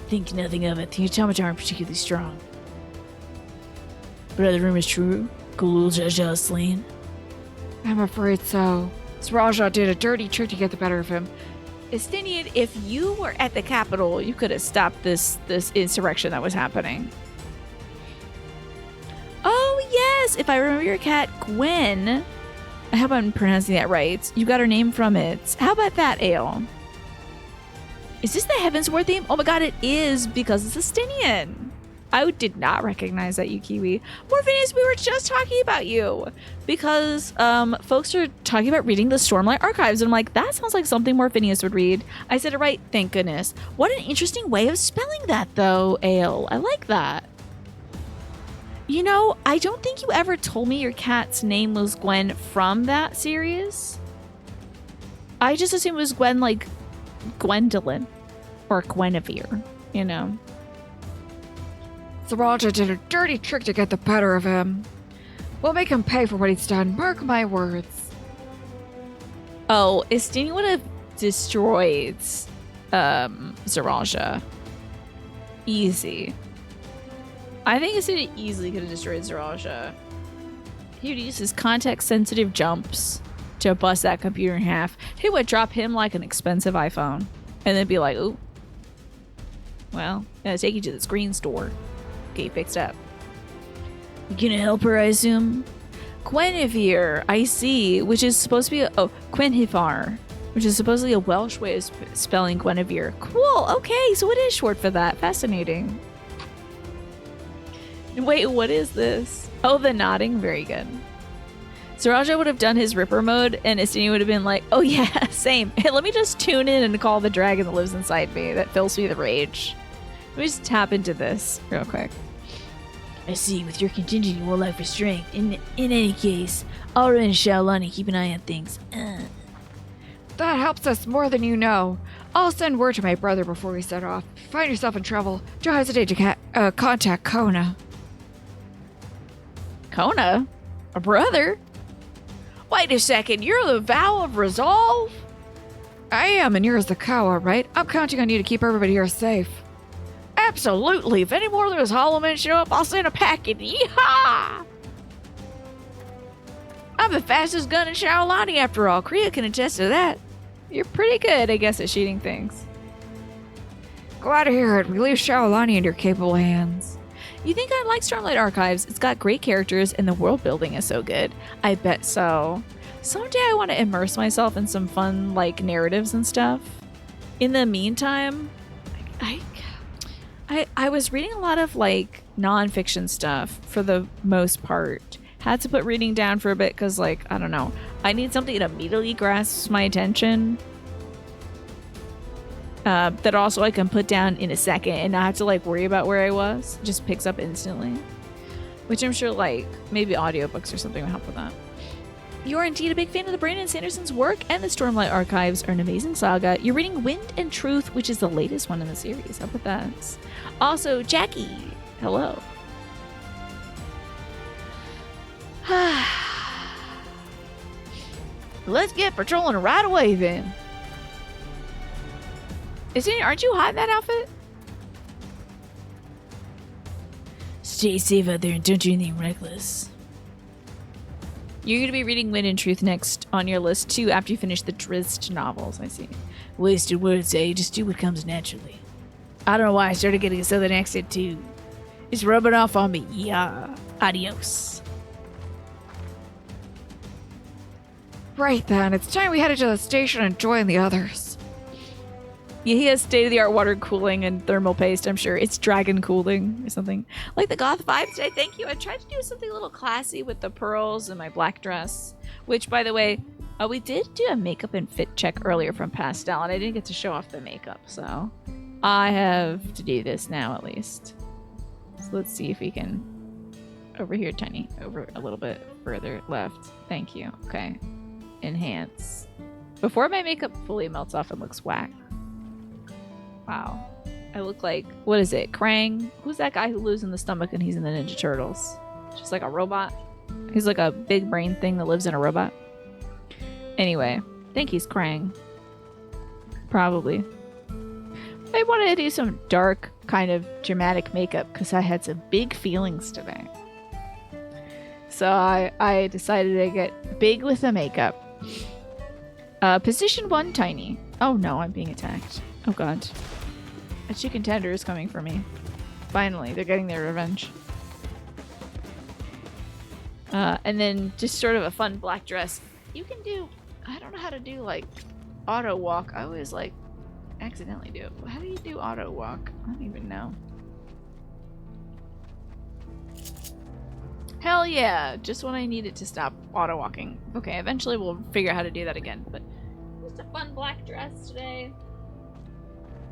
Think nothing of it. The automata aren't particularly strong. But are the rumors true? Gulul Jaja is slain? I'm afraid so. Sraja did a dirty trick to get the better of him. Justinian, if you were at the Capitol, you could have stopped this insurrection that was happening. Oh, yes! If I remember your cat, Gwen. I hope I'm pronouncing that right. You got her name from it. How about that, Ale? Is this the Heavensward theme? Oh my god, it is, because it's Justinian. I did not recognize that, you Kiwi. Morpheus, we were just talking about you. Because folks are talking about reading the Stormlight Archives, and I'm like, that sounds like something Morpheus would read. I said it right, thank goodness. What an interesting way of spelling that, though, Ale. I like that. You know, I don't think you ever told me your cat's name was Gwen from that series. I just assumed it was Gwen, like Gwendolyn or Guinevere, you know. Sraja did a dirty trick to get the better of him. We'll make him pay for what he's done, mark my words. Oh, Istini would have destroyed Sraja. Easy. I think Istini easily could have destroyed Sraja. He would use his context-sensitive jumps to bust that computer in half. He would drop him like an expensive iPhone. And then be like, ooh. Well, gonna take you to the screen store. Get you fixed up. You gonna help her, I assume? Guinevere, I see, which is supposed to be Quenhifar, which is supposedly a Welsh way of spelling Guinevere. Cool, okay, so it is short for that. Fascinating. Wait, what is this? Oh, the nodding? Very good. Sraja would have done his Ripper mode, and Istini would have been like, oh yeah, same. Hey, let me just tune in and call the dragon that lives inside me that fills me with rage. Let me just tap into this real quick. I see, with your contingent, you will lack for strength. In any case, I'll run Shaolani and keep an eye on things. That helps us more than you know. I'll send word to my brother before we set off. If you find yourself in trouble, don't hesitate to contact Kona. Kona? A brother? Wait a second, you're the Vow of Resolve? I am, and you're the Kawa, right? I'm counting on you to keep everybody here safe. Absolutely. If any more of those hollow men show up, I'll send a packet. Yeehaw! I'm the fastest gun in Shaolani after all. Kriya can attest to that. You're pretty good, I guess, at shooting things. Glad to hear it. We leave Shaolani in your capable hands. You think I like Stormlight Archives? It's got great characters and the world building is so good. I bet so. Someday I want to immerse myself in some fun, like, narratives and stuff. In the meantime, I was reading a lot of, like, nonfiction stuff for the most part. Had to put reading down for a bit because, like, I don't know. I need something that immediately grasps my attention. That also I can put down in a second and not have to, like, worry about where I was. It just picks up instantly. Which I'm sure, like, maybe audiobooks or something will help with that. You're indeed a big fan of the Brandon Sanderson's work, and the Stormlight Archives are an amazing saga. You're reading Wind and Truth, which is the latest one in the series. How about that? Also, Jackie, hello. Let's get patrolling right away, then. Aren't you hot in that outfit? Stay safe out there and don't do anything reckless. You're going to be reading Wind and Truth next on your list, too, after you finish the Drizzt novels, I see. Wasted words, eh? Just do what comes naturally. I don't know why I started getting a southern accent, too. It's rubbing off on me. Yeah. Adios. Right then, it's time we headed to the station and join the others. he has state-of-the-art water cooling and thermal paste, I'm sure. It's dragon cooling or something. Like the goth vibe today, thank you. I tried to do something a little classy with the pearls and my black dress. Which, by the way, we did do a makeup and fit check earlier from Pastel, and I didn't get to show off the makeup, so I have to do this now at least. So let's see if we can... Over here, Tiny. Over a little bit further left. Thank you. Okay. Enhance. Before my makeup fully melts off and looks whack. Wow. I look like... What is it? Krang? Who's that guy who lives in the stomach and he's in the Ninja Turtles? Just like a robot? He's like a big brain thing that lives in a robot. Anyway. I think he's Krang. Probably. I wanted to do some dark, kind of dramatic makeup because I had some big feelings today. So I decided to get big with the makeup. Position 1, Tiny. Oh no, I'm being attacked. Oh god. A chicken tender is coming for me. Finally, they're getting their revenge. And then just sort of a fun black dress. You can do... I don't know how to do, like, auto walk. I always, like, accidentally do it. How do you do auto walk? I don't even know. Hell yeah! Just when I needed to stop auto walking. Okay, eventually we'll figure out how to do that again, but just a fun black dress today.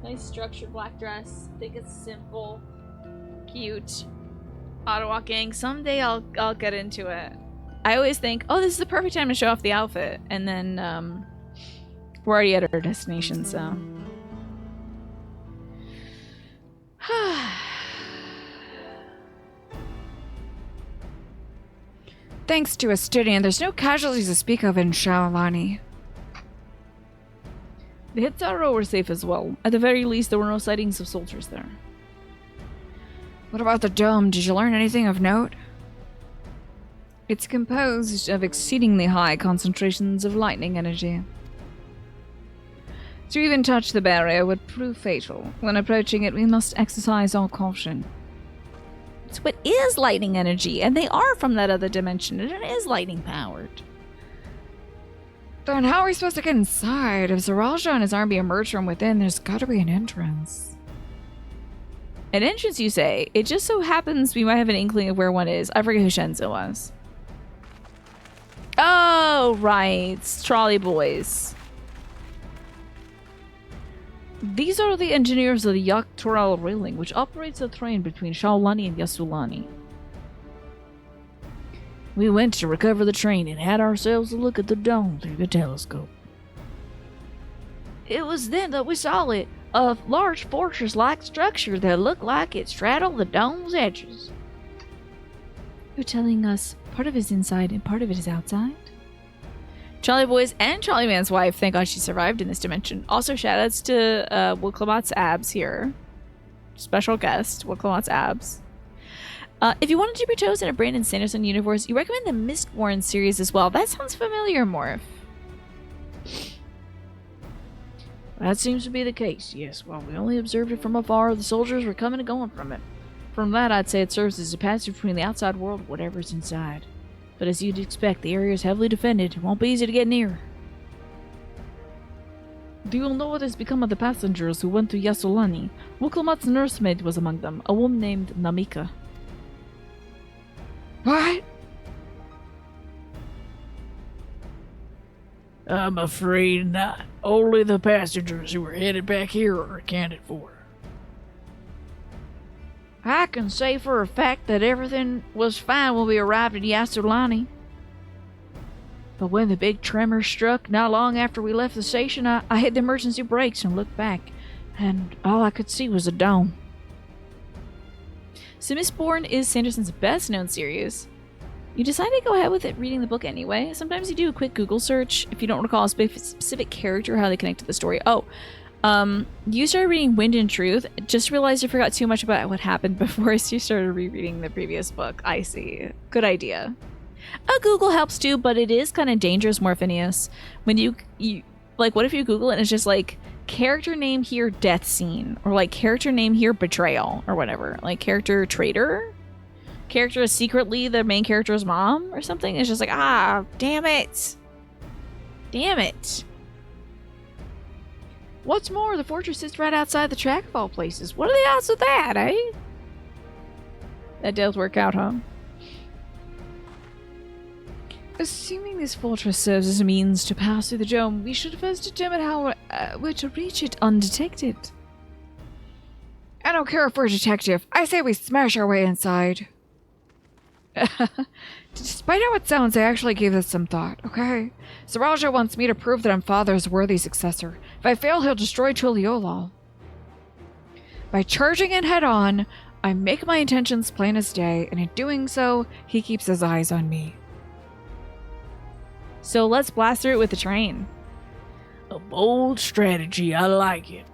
Nice structured black dress. I think it's simple, cute. Auto walking. Someday I'll get into it. I always think, oh, this is the perfect time to show off the outfit, and then we're already at our destination, so. Thanks to Asturian, there's no casualties to speak of in Shaolani. The Hitaro were safe as well. At the very least, there were no sightings of soldiers there. What about the dome? Did you learn anything of note? It's composed of exceedingly high concentrations of lightning energy. To even touch the barrier would prove fatal. When approaching it, we must exercise all caution. So it is lightning energy, and they are from that other dimension, and it is lightning powered. Then how are we supposed to get inside? If Zeralja and his army emerge from within, there's gotta be an entrance. An entrance, you say? It just so happens we might have an inkling of where one is. I forget who Shenzo was. Oh, right. It's Trolley Boys. These are the engineers of the Yaktoral railing, which operates the train between Shaolani and Yasulani. We went to recover the train and had ourselves a look at the dome through the telescope. It was then that we saw it, a large fortress-like structure that looked like it straddled the dome's edges. You're telling us part of it is inside and part of it is outside? Charlie Boys and Charlie Man's wife, thank God she survived in this dimension. Also, shoutouts to Wiklamat's abs here. Special guest, Wiklamat's abs. If you want to dip your toes in a Brandon Sanderson universe, you recommend the Mistborn series as well. That sounds familiar, Morph. That seems to be the case, yes. While we only observed it from afar, the soldiers were coming and going from it. From that, I'd say it serves as a passage between the outside world and whatever's inside. But as you'd expect, the area is heavily defended. It won't be easy to get near. Do you know what has become of the passengers who went to Yasulani? Wuklamat's nursemaid was among them, a woman named Namika. What? I'm afraid not. Only the passengers who were headed back here are accounted for. I can say for a fact that everything was fine when we arrived at Yasulani. But when the big tremor struck not long after we left the station, I hit the emergency brakes and looked back, and all I could see was a dome. So Mistborn is Sanderson's best-known series. You decided to go ahead with it reading the book anyway. Sometimes you do a quick Google search if you don't recall a specific character or how they connect to the story. You started reading Wind and Truth. Just realized you forgot too much about what happened before you started rereading the previous book. I see. Good idea. Google helps too, but it is kind of dangerous, Morphinius. When you like, what if you Google it and it's just like, character name here, death scene. Or like, character name here, betrayal. Or whatever. Like, character traitor? Character is secretly the main character's mom? Or something? It's just like, damn it. Damn it. What's more, the fortress sits right outside the track of all places. What are the odds of that, eh? That does work out, huh? Assuming this fortress serves as a means to pass through the dome, we should first determine how we're to reach it undetected. I don't care if we're a detective. I say we smash our way inside. Despite how it sounds, I actually gave this some thought, okay? Saraja wants me to prove that I'm Father's worthy successor. If I fail, he'll destroy Tuliolal. By charging in head-on, I make my intentions plain as day, and in doing so, he keeps his eyes on me. So let's blast through it with the train. A bold strategy. I like it.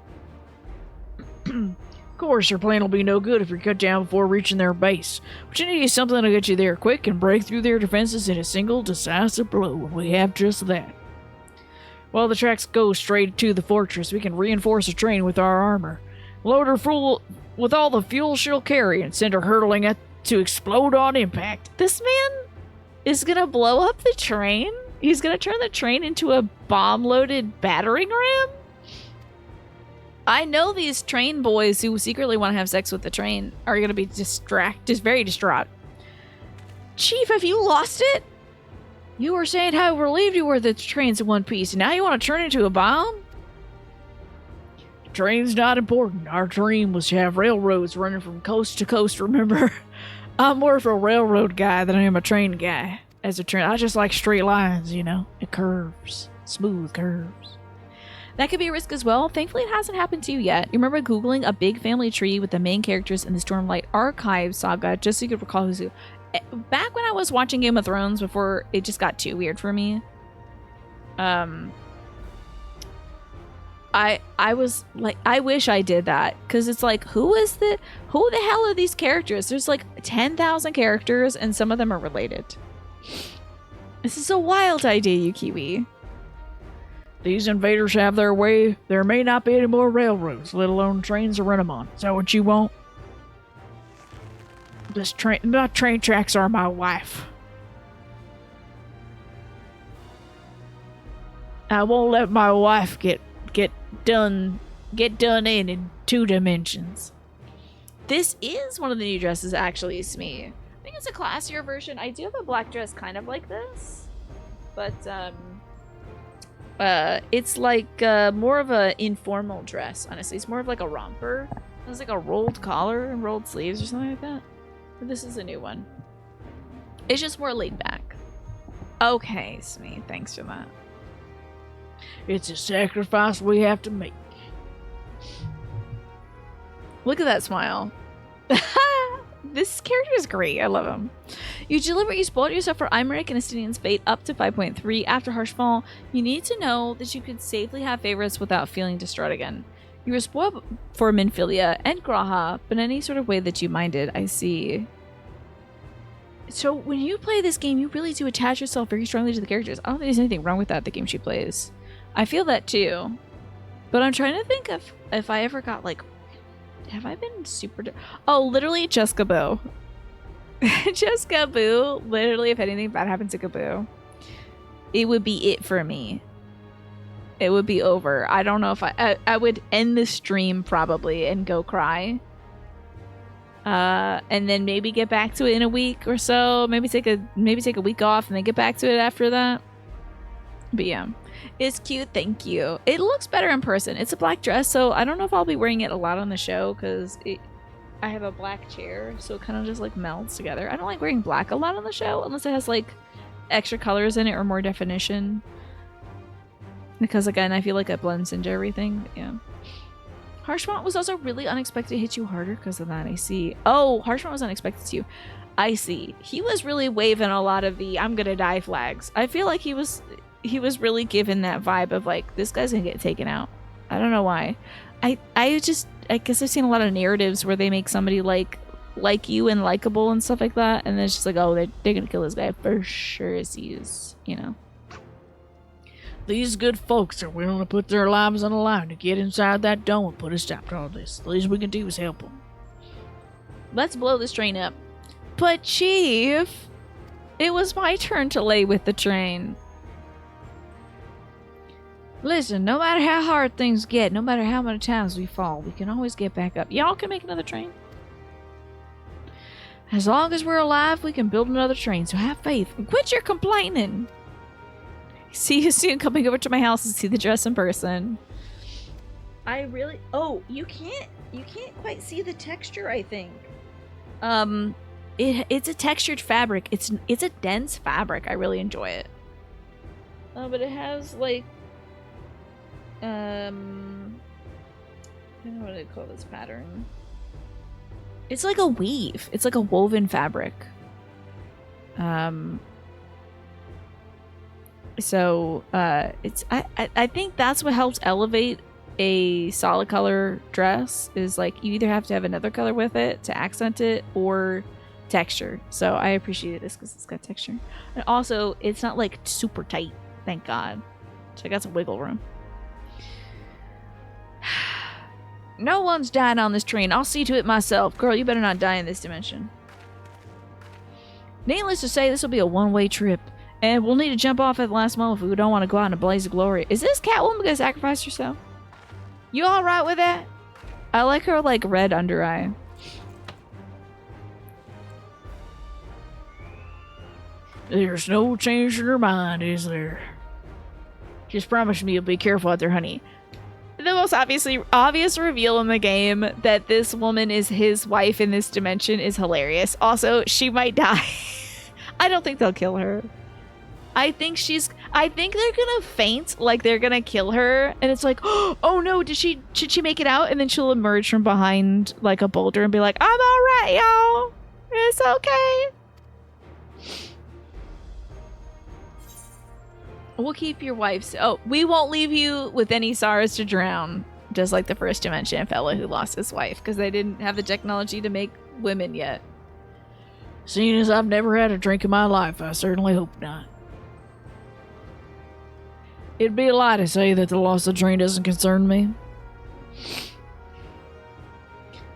Of course, your plan will be no good if you're cut down before reaching their base. But you need something to get you there quick and break through their defenses in a single decisive blow, and we have just that. While the tracks go straight to the fortress, we can reinforce the train with our armor. Load her full with all the fuel she'll carry and send her hurtling to explode on impact. This man is gonna blow up the train? He's gonna turn the train into a bomb-loaded battering ram? I know these train boys who secretly want to have sex with the train are gonna be just very distraught. Chief, have you lost it? You were saying how relieved you were that the train's in one piece, and now you want to turn it into a bomb? The train's not important. Our dream was to have railroads running from coast to coast, remember? I'm more of a railroad guy than I am a train guy. As a train, I just like straight lines, you know? It curves. Smooth curves. That could be a risk as well. Thankfully, it hasn't happened to you yet. You remember Googling a big family tree with the main characters in the Stormlight Archive saga, just so you could recall who's who. Back when I was watching Game of Thrones, before it just got too weird for me, I was like, I wish I did that, because it's like, who the hell are these characters? There's like 10,000 characters, and some of them are related. This is a wild idea, Yukiwi. These invaders have their way. There may not be any more railroads, let alone trains to run them on. Is that what you want? My train tracks are my wife. I won't let my wife get done in 2 dimensions. This is one of the new dresses, actually, Smee. I think it's a classier version. I do have a black dress kind of like this, but it's like more of a informal dress, honestly. It's more of like a romper. It's like a rolled collar and rolled sleeves or something like that. But this is a new one. It's just more laid back. Okay, Smee, thanks for that. It's a sacrifice we have to make. Look at that smile. This character is great. I love him. You deliberately spoiled yourself for Imeric and Estinian's fate up to 5.3. After Harsh Fall, you need to know that you could safely have favorites without feeling distraught again. You were spoiled for Minfilia and Graha, but in any sort of way that you minded, I see. So when you play this game, you really do attach yourself very strongly to the characters. I don't think there's anything wrong with that, the game she plays. I feel that too. But I'm trying to think of if I ever got like... Have I been super... Oh, literally just Gaboo. Just Gaboo. Literally, if anything bad happens to Gaboo, it would be it for me. It would be over. I don't know if I would end the stream probably and go cry. And then maybe get back to it in a week or so. Maybe take a week off and then get back to it after that. But yeah. It's cute, thank you. It looks better in person. It's a black dress, so I don't know if I'll be wearing it a lot on the show because I have a black chair, so it kind of just like melds together. I don't like wearing black a lot on the show unless it has like extra colors in it or more definition. Because again, I feel like it blends into everything. But yeah. Harshmont was also really unexpected to hit you harder because of that, I see. Oh, Harshmont was unexpected to you. I see. He was really waving a lot of the I'm gonna die flags. I feel like he was really given that vibe of like, this guy's gonna get taken out. I don't know why. I guess I've seen a lot of narratives where they make somebody like you and likable and stuff like that, and then it's just like, oh, they're gonna kill this guy for sure as he is, you know. These good folks are willing to put their lives on the line to get inside that dome and put a stop to all this. The least we can do is help them. Let's blow this train up. But Chief, it was my turn to lay with the train. Listen, no matter how hard things get, no matter how many times we fall, we can always get back up. Y'all can make another train. As long as we're alive, we can build another train, so have faith. And quit your complaining. See you soon coming over to my house to see the dress in person. I really... Oh, you can't quite see the texture, I think. It's a textured fabric. It's a dense fabric. I really enjoy it. But it has, like... I don't know what to call this pattern. It's like a weave. It's like a woven fabric. So it's I think that's what helps elevate a solid color dress, is like you either have to have another color with it to accent it or texture. So I appreciate this because it's got texture. And also it's not like super tight, thank God. So I got some wiggle room. No one's dying on this train. I'll see to it myself. Girl, you better not die in this dimension. Needless to say, this will be a one-way trip. And we'll need to jump off at the last moment if we don't want to go out in a blaze of glory. Is this Catwoman gonna sacrifice herself? You alright with that? I like her, like, red under eye. There's no change in her mind, is there? Just promise me you'll be careful out there, honey. The most obvious reveal in the game that this woman is his wife in this dimension is hilarious. Also, she might die. I don't think they'll kill her. I think they're gonna faint, like they're gonna kill her, and it's like, oh no, should she make it out? And then she'll emerge from behind like a boulder and be like, I'm alright, y'all. It's okay. We'll keep your wife. Oh, we won't leave you with any sorrows to drown. Just like the first dimension fella who lost his wife because they didn't have the technology to make women yet. Seeing as I've never had a drink in my life, I certainly hope not. It'd be a lie to say that the loss of the train doesn't concern me.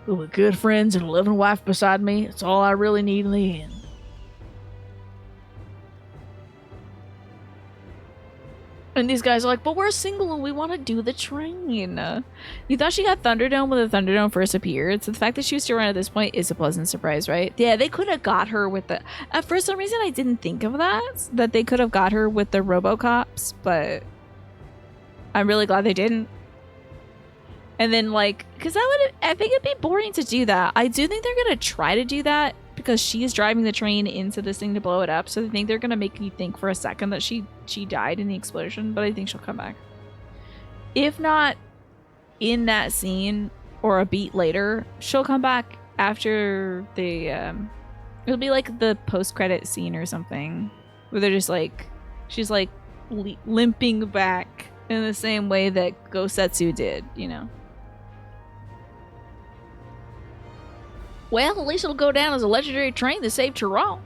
But with good friends and a loving wife beside me, it's all I really need in the end. And these guys are like, but we're single and we want to do the train. You thought she got Thunderdome when the Thunderdome first appeared, so the fact that she was still around at this point is a pleasant surprise, right? Yeah, they could have got her with the... for some reason, I didn't think of that they could have got her with the Robocops, but I'm really glad they didn't. And then, like, because I think it'd be boring to do that. I do think they're going to try to do that because she's driving the train into this thing to blow it up, so I think they're going to make you think for a second that she died in the explosion, but I think she'll come back. If not in that scene or a beat later, she'll come back after the it'll be like the post-credit scene or something where they're just like she's like limping back in the same way that Gosetsu did, you know. Well, at least it'll go down as a legendary train that saved Tyrone.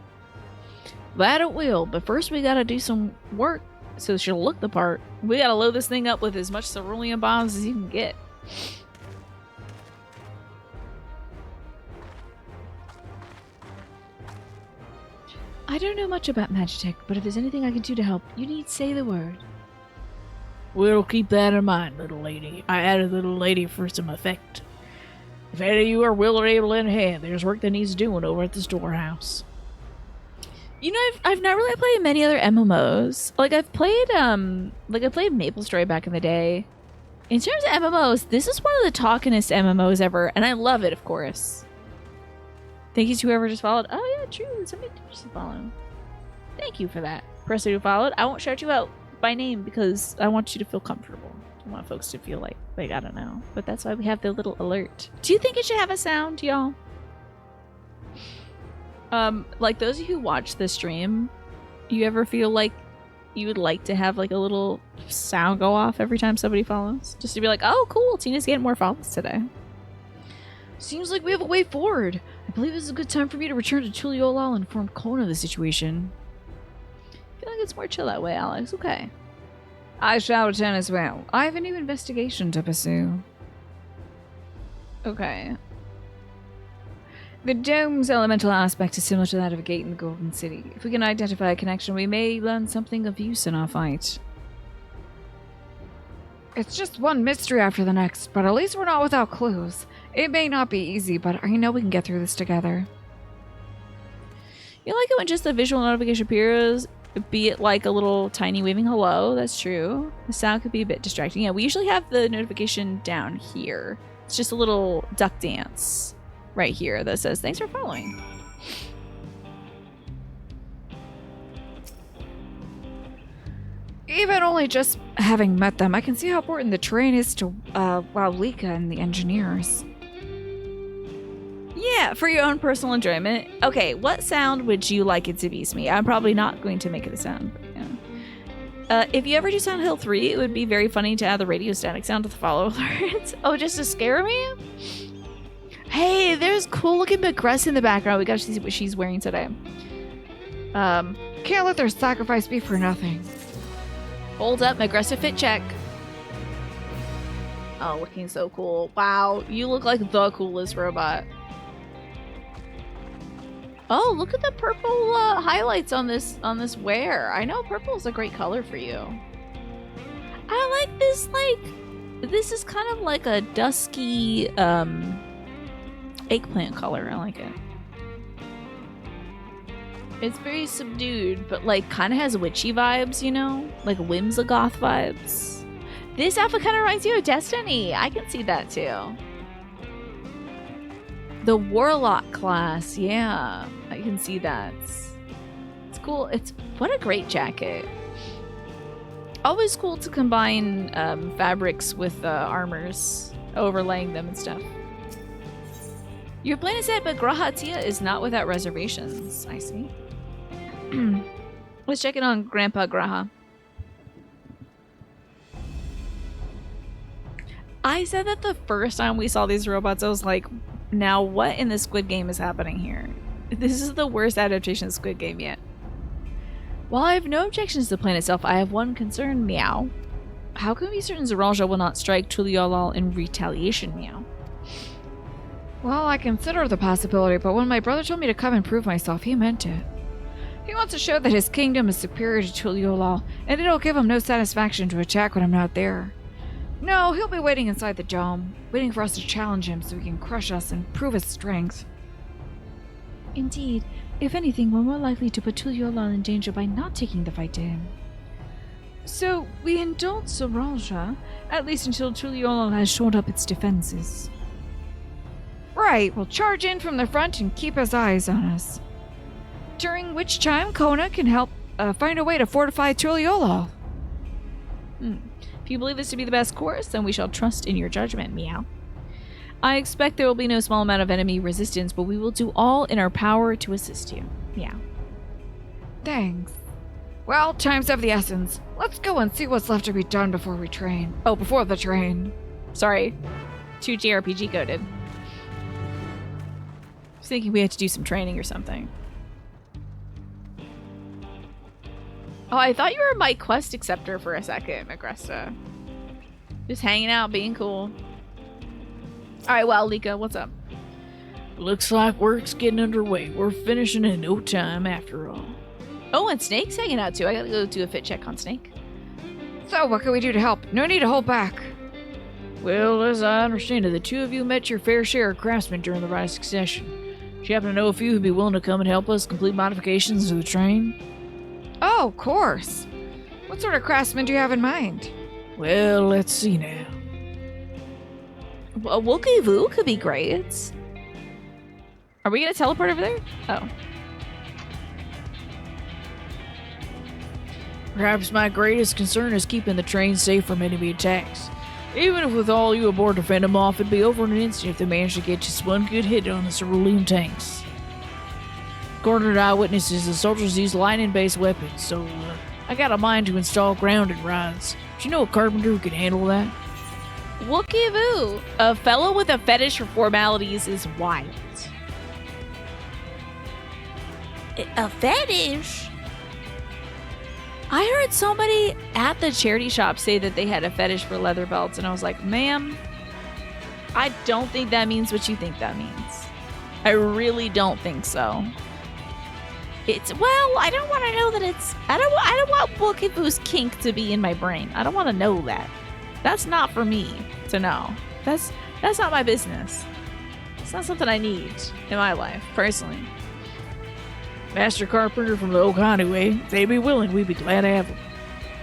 That it will, but first we gotta do some work so she'll look the part. We gotta load this thing up with as much cerulean bombs as you can get. I don't know much about Magitech, but if there's anything I can do to help, you need to say the word. We'll keep that in mind, little lady. I added little lady for some effect. If any of you are willing or able to lend a hand, there's work that needs doing over at the storehouse. You know, I've not really played many other MMOs. Like I've played Maple Story back in the day. In terms of MMOs, this is one of the talkingest MMOs ever, and I love it, of course. Thank you to whoever just followed. Oh yeah, true. Somebody just followed. Thank you for that. Person who followed. I won't shout you out by name because I want you to feel comfortable. I want folks to feel like I don't know. But that's why we have the little alert. Do you think it should have a sound, y'all? Like those of you who watch the stream, you ever feel like you would like to have like a little sound go off every time somebody follows? Just to be like, oh cool, Tina's getting more follows today. Seems like we have a way forward. I believe this is a good time for me to return to Tuliolal and inform Kona of the situation. I feel like it's more chill that way, Alex. Okay. I shall return as well. I have a new investigation to pursue. Okay. The dome's elemental aspect is similar to that of a gate in the Golden City. If we can identify a connection, we may learn something of use in our fight. It's just one mystery after the next, but at least we're not without clues. It may not be easy, but I know we can get through this together. You like it when just the visual notification appears, be it like a little tiny waving hello. That's true. The sound could be a bit distracting. Yeah, we usually have the notification down here. It's just a little duck dance right here that says, thanks for following. Even only just having met them, I can see how important the terrain is to Lika and the engineers. Yeah, for your own personal enjoyment. Okay, what sound would you like it to be, Smee? I'm probably not going to make it a sound. But yeah. If you ever do Sound Hill 3, it would be very funny to add the radio static sound to the follow alerts. Oh, just to scare me? Hey, there's cool looking Magressa in the background. We gotta see what she's wearing today. Can't let their sacrifice be for nothing. Hold up, Magressa fit check. Oh, looking so cool. Wow, you look like the coolest robot. Oh, look at the purple highlights on this wear. I know purple is a great color for you. I like this, this is kind of like a dusky eggplant color. I like it. It's very subdued, but like kind of has witchy vibes, you know? Like Whimsigoth vibes. This outfit kind of reminds you of Destiny. I can see that too. The Warlock class, yeah. I can see that. It's cool. What a great jacket. Always cool to combine fabrics with armors, overlaying them and stuff. Your plan is set, but Graha Tia is not without reservations. I see. Let's check in on Grandpa Graha. I said that the first time we saw these robots, I was like, now what in the Squid Game is happening here? This is the worst adaptation of Squid Game yet. While I have no objections to the plan itself, I have one concern, Meow. How can we be certain Zoralja will not strike Tuliolal in retaliation, Meow? Well, I consider the possibility, but when my brother told me to come and prove myself, he meant it. He wants to show that his kingdom is superior to Tuliolal, and it'll give him no satisfaction to attack when I'm not there. No, he'll be waiting inside the dome, waiting for us to challenge him so he can crush us and prove his strength. Indeed. If anything, we're more likely to put Tuliolal in danger by not taking the fight to him. So, we indulge Zoralja, at least until Tuliolal has shored up its defenses. Right, we'll charge in from the front and keep his eyes on us. During which time Kona can help find a way to fortify Tuliolal. If you believe this to be the best course, then we shall trust in your judgment, Meow. I expect there will be no small amount of enemy resistance, but we will do all in our power to assist you. Meow. Thanks. Well, time's of the essence. Let's go and see what's left to be done before we train. Oh, before the train. Sorry. Too JRPG coded. I was thinking we had to do some training or something. Oh, I thought you were my quest acceptor for a second, Magressa. Just hanging out, being cool. Alright, well, Lika, what's up? Looks like work's getting underway. We're finishing in no time after all. Oh, and Snake's hanging out too. I gotta go do a fit check on Snake. So, what can we do to help? No need to hold back. Well, as I understand it, the two of you met your fair share of craftsmen during the rite of succession. Do you happen to know a few who'd be willing to come and help us complete modifications to the train? Oh, of course. What sort of craftsman do you have in mind? Well, let's see now. A Wookie Voo could be great. Are we gonna teleport over there? Oh. Perhaps my greatest concern is keeping the train safe from enemy attacks. Even if with all you aboard to fend them off, it'd be over in an instant if they managed to get just one good hit on the cerulean tanks. According to eyewitnesses, the soldiers use lightning-based weapons, so I got a mind to install grounded rods. Do you know a carpenter who could handle that? Wookie Voo! A fellow with a fetish for formalities is wild. A fetish? I heard somebody at the charity shop say that they had a fetish for leather belts, and I was like, ma'am, I don't think that means what you think that means. I really don't think so. I don't want to know that it's... I don't want Wookie Voo's kink to be in my brain. I don't want to know that. That's not for me to know. That's not my business. It's not something I need in my life, personally. Master Carpenter from the Oak Highway. If they'd be willing, we'd be glad to have them.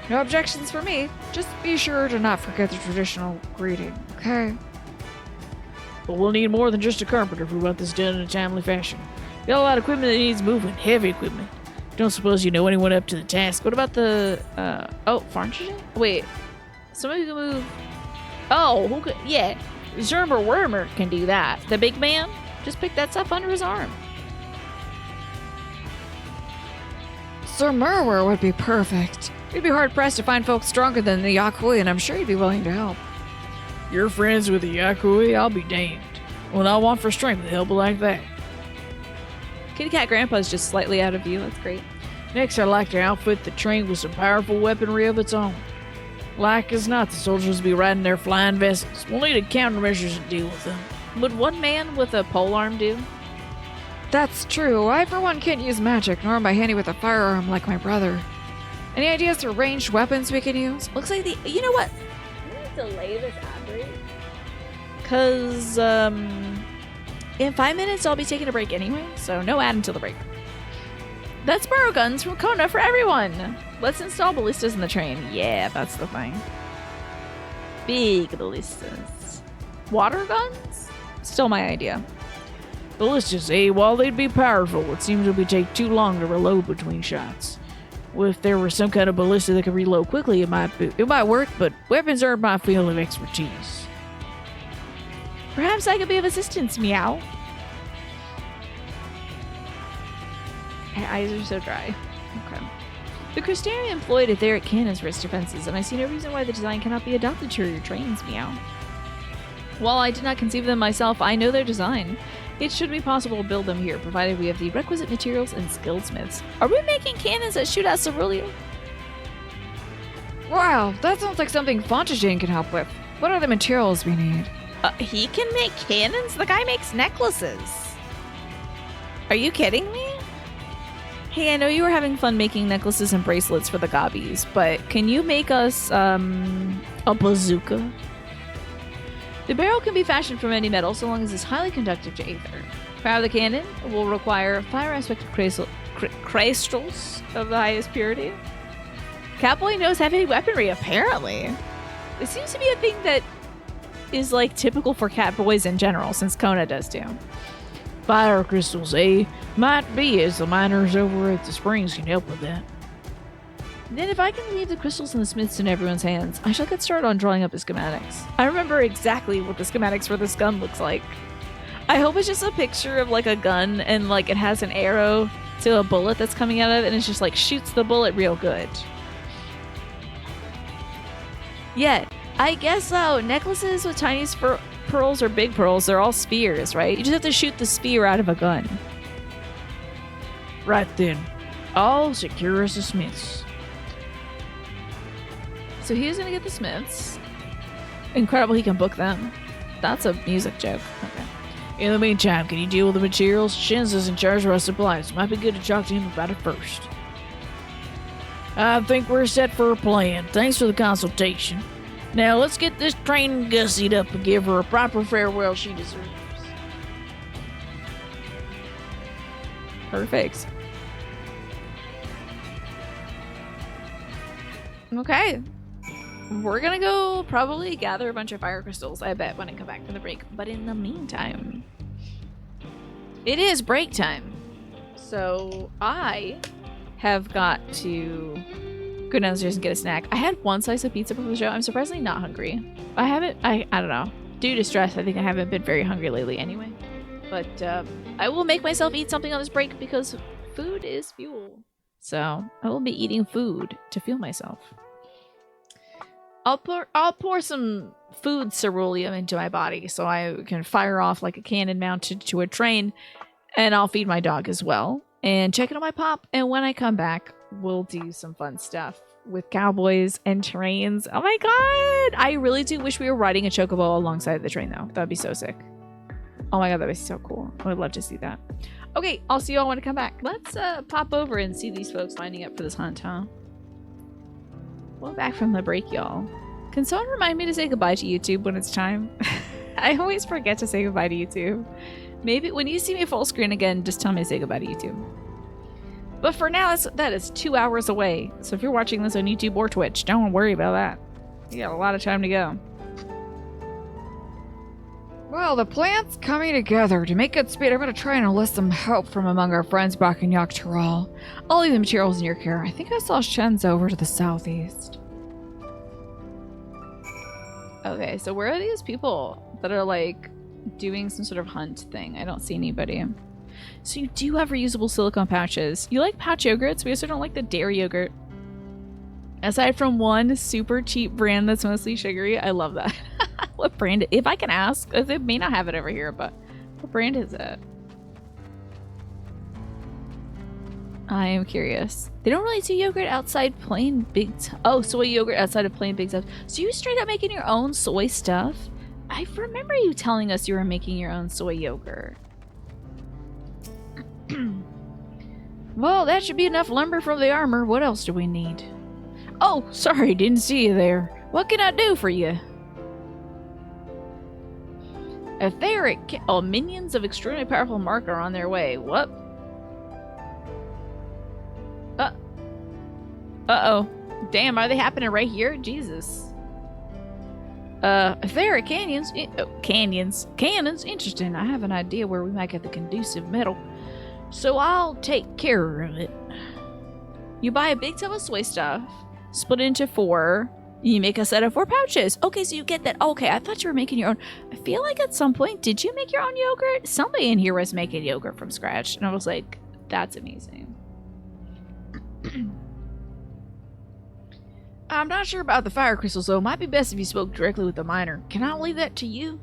No objections for me. Just be sure to not forget the traditional greeting, okay? But we'll need more than just a carpenter if we want this done in a timely fashion. Got a lot of equipment that needs moving, heavy equipment. Don't suppose you know anyone up to the task. What about the, pharmacy? Wait, somebody can move. Oh, who could, yeah. Zermer Wormer can do that. The big man, just pick that stuff under his arm. Sir Murwer would be perfect. You'd be hard-pressed to find folks stronger than the Yakui, and I'm sure he'd be willing to help. You're friends with the Yakui? I'll be damned. What I want for strength to help like that. Kitty Cat Grandpa's just slightly out of view. That's great. Next, I'd like to outfit the train with some powerful weaponry of its own. Like as not, the soldiers will be riding their flying vessels. We'll need a countermeasures to deal with them. Would one man with a polearm do? That's true. I, for one, can't use magic, nor am I handy with a firearm like my brother. Any ideas for ranged weapons we can use? Looks like you know what? I'm gonna delay this ad break. Cause, in 5 minutes I'll be taking a break anyway, so no ad until the break. Let's borrow guns from Kona for everyone! Let's install ballistas in the train. Yeah, that's the thing. Big ballistas. Water guns? Still my idea. Ballistas, while they'd be powerful, it seems it would take too long to reload between shots. Well, if there were some kind of ballista that could reload quickly, it might work, but weapons aren't my field of expertise. Perhaps I could be of assistance, meow. My eyes are so dry. Okay. The Crystarian employed etheric cannons for its defenses, and I see no reason why the design cannot be adopted to your trains, meow. While I did not conceive them myself, I know their design. It should be possible to build them here, provided we have the requisite materials and skilled smiths. Are we making cannons that shoot out cerulean? Wow, that sounds like something Fontaine can help with. What are the materials we need? He can make cannons? The guy makes necklaces. Are you kidding me? Hey, I know you were having fun making necklaces and bracelets for the gobbies, but can you make us, a bazooka? The barrel can be fashioned from any metal so long as it's highly conductive to aether. Power the cannon will require fire-aspected crystals of the highest purity. Cowboy knows heavy weaponry, apparently. It seems to be a thing that is, like, typical for cat boys in general, since Kona does too. Fire crystals, Might be, as the miners over at the springs can help with that. Then if I can leave the crystals and the smiths in everyone's hands, I shall get started on drawing up the schematics. I remember exactly what the schematics for this gun looks like. I hope it's just a picture of like a gun and like it has an arrow to a bullet that's coming out of it and it's just like shoots the bullet real good. Yeah, I guess so. Necklaces with tiny pearls or big pearls, they're all spheres, right? You just have to shoot the sphere out of a gun. Right then. All secure as the smiths. So he's gonna get the smiths. Incredible he can book them. That's a music joke. Okay. In the meantime, can you deal with the materials? Shinza's in charge of our supplies. Might be good to talk to him about it first. I think we're set for a plan. Thanks for the consultation. Now let's get this train gussied up and give her a proper farewell she deserves. Perfect. Okay. We're gonna go probably gather a bunch of fire crystals, I bet, when I come back from the break. But in the meantime, it is break time. So I have got to go downstairs and get a snack. I had one slice of pizza before the show. I'm surprisingly not hungry. I don't know. Due to stress, I think I haven't been very hungry lately anyway. But I will make myself eat something on this break because food is fuel. So I will be eating food to fuel myself. I'll pour some food ceruleum into my body so I can fire off like a cannon mounted to a train, and I'll feed my dog as well and check in on my pop. And when I come back, we'll do some fun stuff with cowboys and trains. Oh my god! I really do wish we were riding a chocobo alongside the train though. That'd be so sick. Oh my god, that'd be so cool. I would love to see that. Okay, I'll see you all when I come back. Let's pop over and see these folks lining up for this hunt, huh? Well, back from the break, y'all. Can someone remind me to say goodbye to YouTube when it's time? I always forget to say goodbye to YouTube. Maybe when you see me full screen again, just tell me to say goodbye to YouTube. But for now, that is 2 hours away. So if you're watching this on YouTube or Twitch, don't worry about that. You got a lot of time to go. Well, the plan's coming together. To make good speed, I'm going to try and enlist some help from among our friends back in Yaktaral. I'll leave the materials in your care. I think I saw Shen's over to the southeast. Okay, so where are these people that are like doing some sort of hunt thing? I don't see anybody. So you do have reusable silicone pouches. You like pouch yogurts? We also don't like the dairy yogurt. Aside from one super cheap brand that's mostly sugary, I love that. What brand? If I can ask, they may not have it over here, but what brand is it? I am curious. They don't really do yogurt outside plain big oh, soy yogurt outside of plain big stuff. So you straight up making your own soy stuff? I remember you telling us you were making your own soy yogurt. Well, that should be enough lumber from the armor. What else do we need? Oh, sorry, didn't see you there. What can I do for you? Etheric. Oh, minions of extremely powerful mark are on their way. What? Uh-oh. Damn, are they happening right here? Jesus. Etheric canyons. Cannons. Interesting. I have an idea where we might get the conducive metal. So I'll take care of it. You buy a big tub of soy stuff, split it into 4. You make a set of 4 pouches. Okay, so you get that. Okay, I thought you were making your own. I feel like at some point, did you make your own yogurt? Somebody in here was making yogurt from scratch. And I was like, that's amazing. I'm not sure about the fire crystals, though. Might be best if you spoke directly with the miner. Can I leave that to you?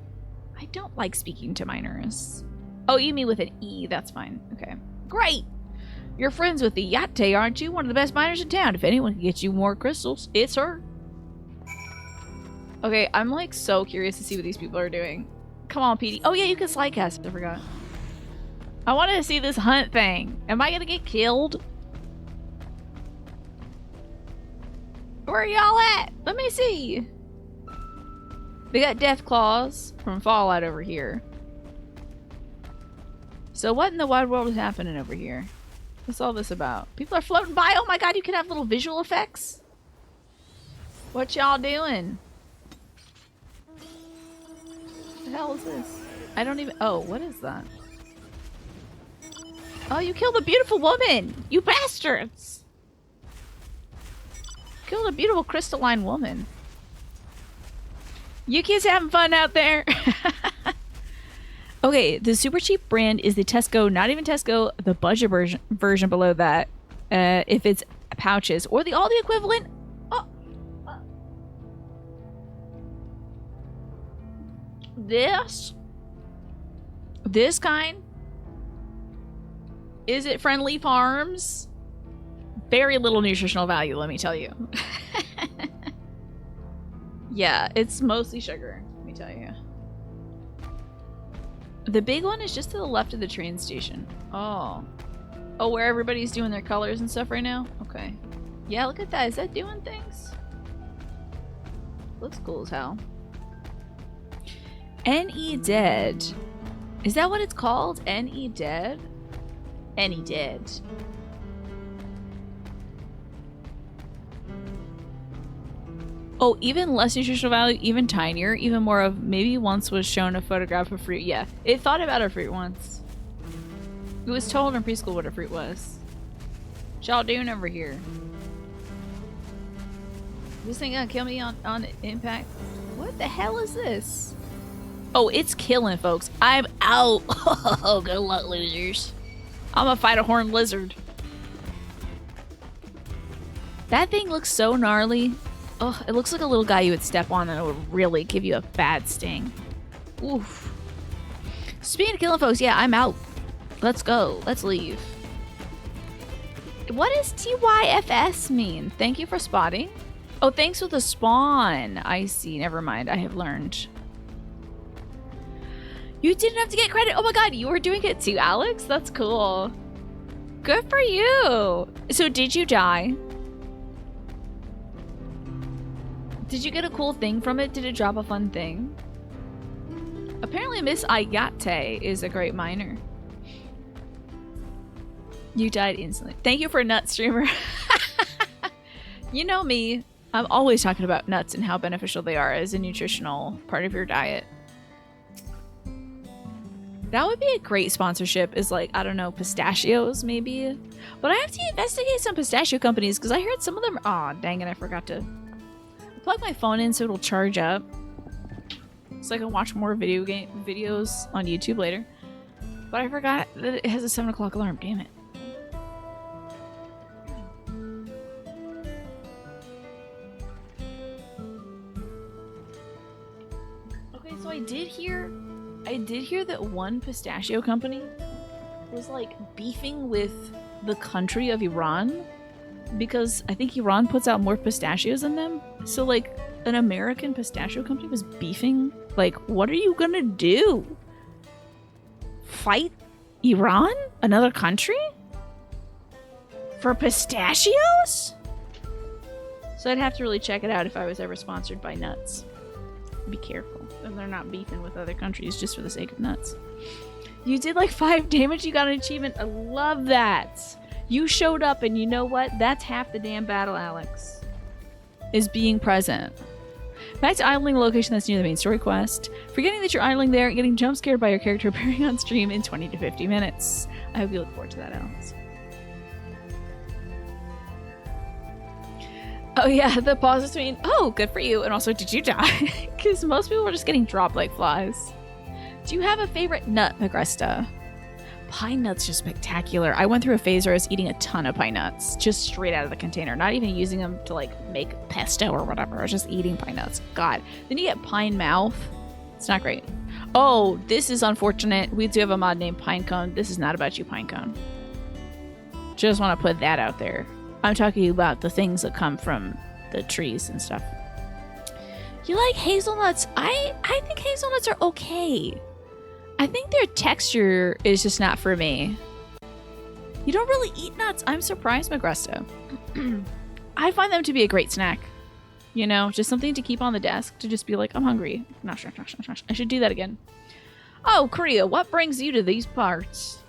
I don't like speaking to miners. Oh, you mean with an E. That's fine. Okay. Great! You're friends with the Yatte, aren't you? One of the best miners in town. If anyone can get you more crystals, it's her. Okay, I'm like so curious to see what these people are doing. Come on, Petey. Oh yeah, you can slide cast. I forgot. I wanted to see this hunt thing. Am I gonna get killed? Where are y'all at? Let me see. They got death claws from Fallout over here. So what in the wide world is happening over here? What's all this about? People are floating by. Oh my god, you can have little visual effects. What y'all doing? What the hell is this? I don't even... Oh, what is that? Oh, you killed a beautiful woman! You bastards! Killed a beautiful crystalline woman. You kids having fun out there? Okay, the super cheap brand is the Tesco, not even Tesco, the budget version below that. If it's pouches or the Aldi equivalent. Oh. This kind. Is it Friendly Farms? Very little nutritional value, let me tell you. Yeah, it's mostly sugar, let me tell you. The big one is just to the left of the train station. Oh. Oh, where everybody's doing their colors and stuff right now? Okay. Yeah, look at that. Is that doing things? Looks cool as hell. NE Dead. Is that what it's called? NE Dead? NE Dead. Oh, even less nutritional value, even tinier, even more of, maybe once was shown a photograph of fruit. Yeah, it thought about a fruit once. It was told in preschool what a fruit was. What y'all doing over here? This thing gonna kill me on impact? What the hell is this? Oh, it's killing, folks. I'm out. Oh, good luck, losers. I'm gonna fight a horned lizard. That thing looks so gnarly. Oh, it looks like a little guy you would step on and it would really give you a bad sting. Oof. Speaking of killing folks, yeah, I'm out. Let's go. Let's leave. What does TYFS mean? Thank you for spotting. Oh, thanks for the spawn. I see. Never mind. I have learned. You didn't have to get credit. Oh my god, you were doing it too, Alex? That's cool. Good for you. So did you die? Did you get a cool thing from it? Did it drop a fun thing? Apparently Miss Ayate is a great miner. You died instantly. Thank you for nut streamer. You know me. I'm always talking about nuts and how beneficial they are as a nutritional part of your diet. That would be a great sponsorship, is like, I don't know, pistachios maybe? But I have to investigate some pistachio companies because I heard some of them... Aw, dang it, I forgot to plug my phone in so it'll charge up. So I can watch more videos on YouTube later. But I forgot that it has a 7 o'clock alarm, damn it. Okay, so I did hear that one pistachio company was like beefing with the country of Iran because I think Iran puts out more pistachios than them. So like an American pistachio company was beefing. Like, what are you gonna do? Fight Iran? Another country? For pistachios? So I'd have to really check it out if I was ever sponsored by nuts. Be careful. And they're not beefing with other countries just for the sake of nuts. You did like 5 damage, you got an achievement. I love that. You showed up and you know what? That's half the damn battle, Alex. Is being present. Back to idling, location that's near the main story quest. Forgetting that you're idling there and getting jump scared by your character appearing on stream in 20 to 50 minutes. I hope you look forward to that, Alex. Oh yeah, the pause between, oh, good for you, and also, did you die? Because most people were just getting dropped like flies. Do you have a favorite nut, Magresta? Pine nuts are spectacular. I went through a phase where I was eating a ton of pine nuts, just straight out of the container, not even using them to like make pesto or whatever. I was just eating pine nuts. God. Then you get pine mouth. It's not great. Oh, this is unfortunate. We do have a mod named Pinecone. This is not about you, Pinecone. Just want to put that out there. I'm talking about the things that come from the trees and stuff. You like hazelnuts? I think hazelnuts are okay. I think their texture is just not for me. You don't really eat nuts. I'm surprised, Magresto. I find them to be a great snack. You know, just something to keep on the desk to just be like, I'm hungry. Nosh. I should do that again. Oh, Korea, what brings you to these parts?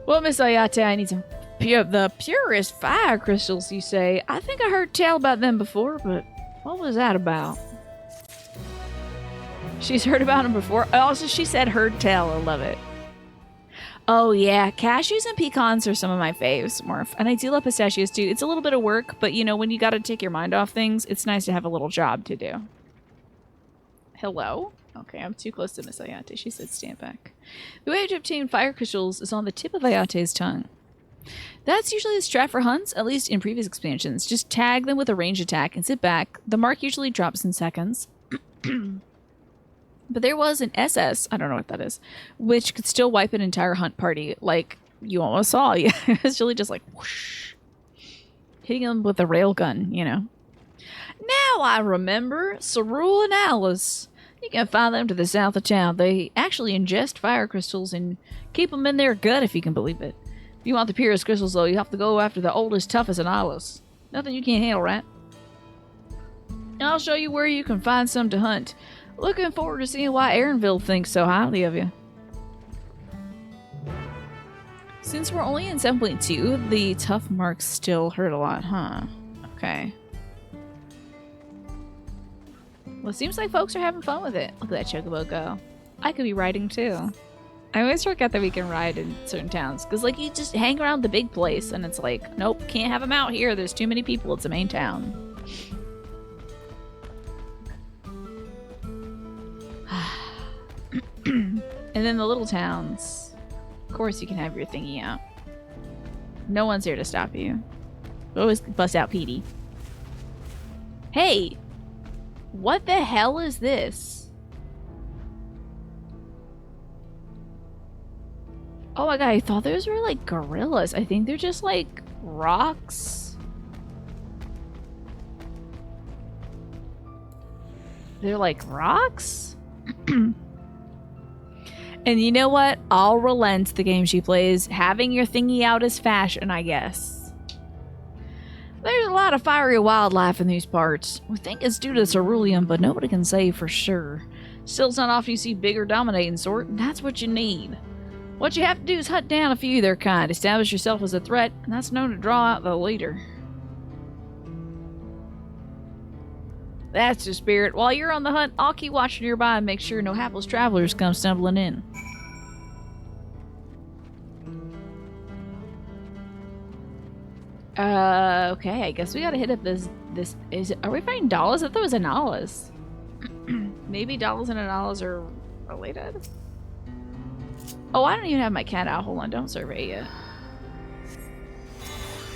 Well, Miss Ayate, I need some the purest fire crystals, you say. I think I heard tell about them before, but what was that about? She's heard about them before. Also, she said heard tell. I love it. Oh, yeah. Cashews and pecans are some of my faves, Morph. And I do love pistachios, too. It's a little bit of work, but, you know, when you gotta take your mind off things, it's nice to have a little job to do. Hello? Okay, I'm too close to Miss Ayate. She said stand back. The way to obtain fire crystals is on the tip of Ayate's tongue. That's usually the strat for hunts, at least in previous expansions. Just tag them with a ranged attack and sit back. The mark usually drops in seconds. But there was an SS, I don't know what that is, which could still wipe an entire hunt party, like you almost saw. Yeah, it's really just like whoosh, hitting them with a railgun, you know. Now I remember Cerule and Alice. You can find them to the south of town. They actually ingest fire crystals and keep them in their gut, if you can believe it. If you want the purest crystals, though, you have to go after the oldest, toughest in Alice. Nothing you can't handle, right? I'll show you where you can find some to hunt. Looking forward to seeing why Aaronville thinks so highly of you. Since we're only in 7.2, the tough marks still hurt a lot, huh? Okay. Well, it seems like folks are having fun with it. Look at that chocobo go. I could be riding too. I always forget that we can ride in certain towns. Because, like, you just hang around the big place and it's like, nope, can't have them out here. There's too many people. It's a main town. And then the little towns, of course you can have your thingy out. No one's here to stop you. Always bust out Petey. Hey! What the hell is this? Oh my god, I thought those were like gorillas. I think they're just like rocks. They're like rocks? And you know what? I'll relent the game she plays. Having your thingy out is fashion, I guess. There's There's a lot of fiery wildlife in these parts. We think it's due to ceruleum, but nobody can say for sure. Still, it's not often you see bigger dominating sort, and that's what you need. What you have to do is hunt down a few of their kind, establish yourself as a threat, and that's known to draw out the leader. That's the spirit. While you're on the hunt, I'll keep watching nearby and make sure no hapless travelers come stumbling in. Okay, I guess we gotta hit up this are we finding dollars? I thought it was Analas. Maybe dollars and Analas are related? Oh, I don't even have my cat out. Hold on, don't survey yet.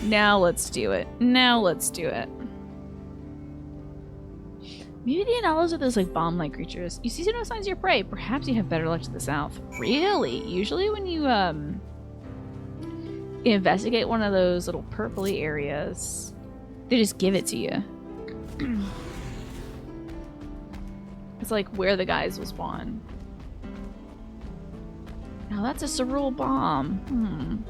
Now let's do it. Now let's do it. Maybe the Analas are those like bomb-like creatures. You see no signs of your prey. Perhaps you have better luck to the south. Really? Usually when you investigate one of those little purpley areas, they just give it to you. It's like where the guys will spawn. Now that's a cerule bomb.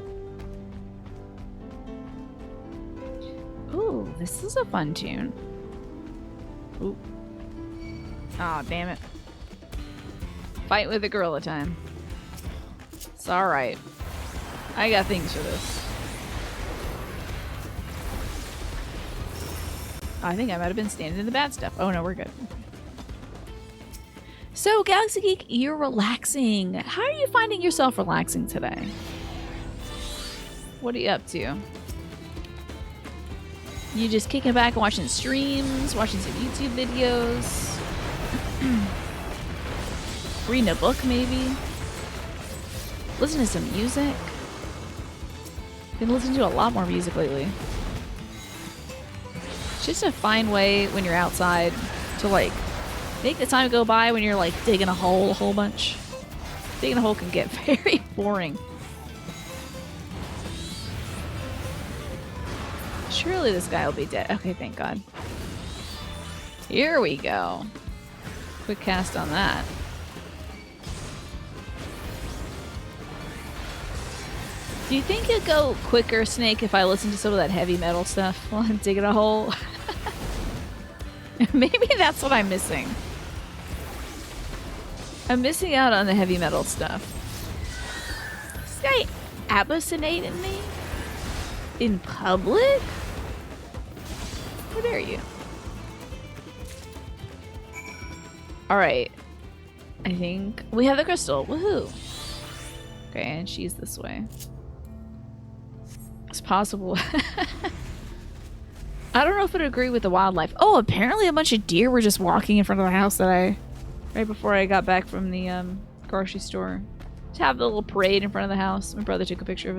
Ooh, this is a fun tune. Ooh. Aw, oh, damn it. Fight with a gorilla time. It's alright. I got things for this. I think I might have been standing in the bad stuff. Oh no, we're good. So, Galaxy Geek, you're relaxing. How are you finding yourself relaxing today? What are you up to? You just kicking back and watching streams, watching some YouTube videos, reading a book maybe, listening to some music. Been listening to a lot more music lately. It's just a fine way when you're outside to like make the time go by when you're like digging a hole a whole bunch. Digging a hole can get very boring. Surely this guy will be dead. Okay, thank God. Here we go. Quick cast on that. Do you think it'd go quicker, Snake, if I listen to some of that heavy metal stuff while I'm digging a hole? Maybe that's what I'm missing. I'm missing out on the heavy metal stuff. This guy abyssinated me? In public? How dare you? Alright. I think we have the crystal. Woohoo! Okay, and she's this way. It's possible. I don't know if it would agree with the wildlife. Oh, apparently a bunch of deer were just walking in front of the house that right before I got back from the grocery store. To have the little parade in front of the house. My brother took a picture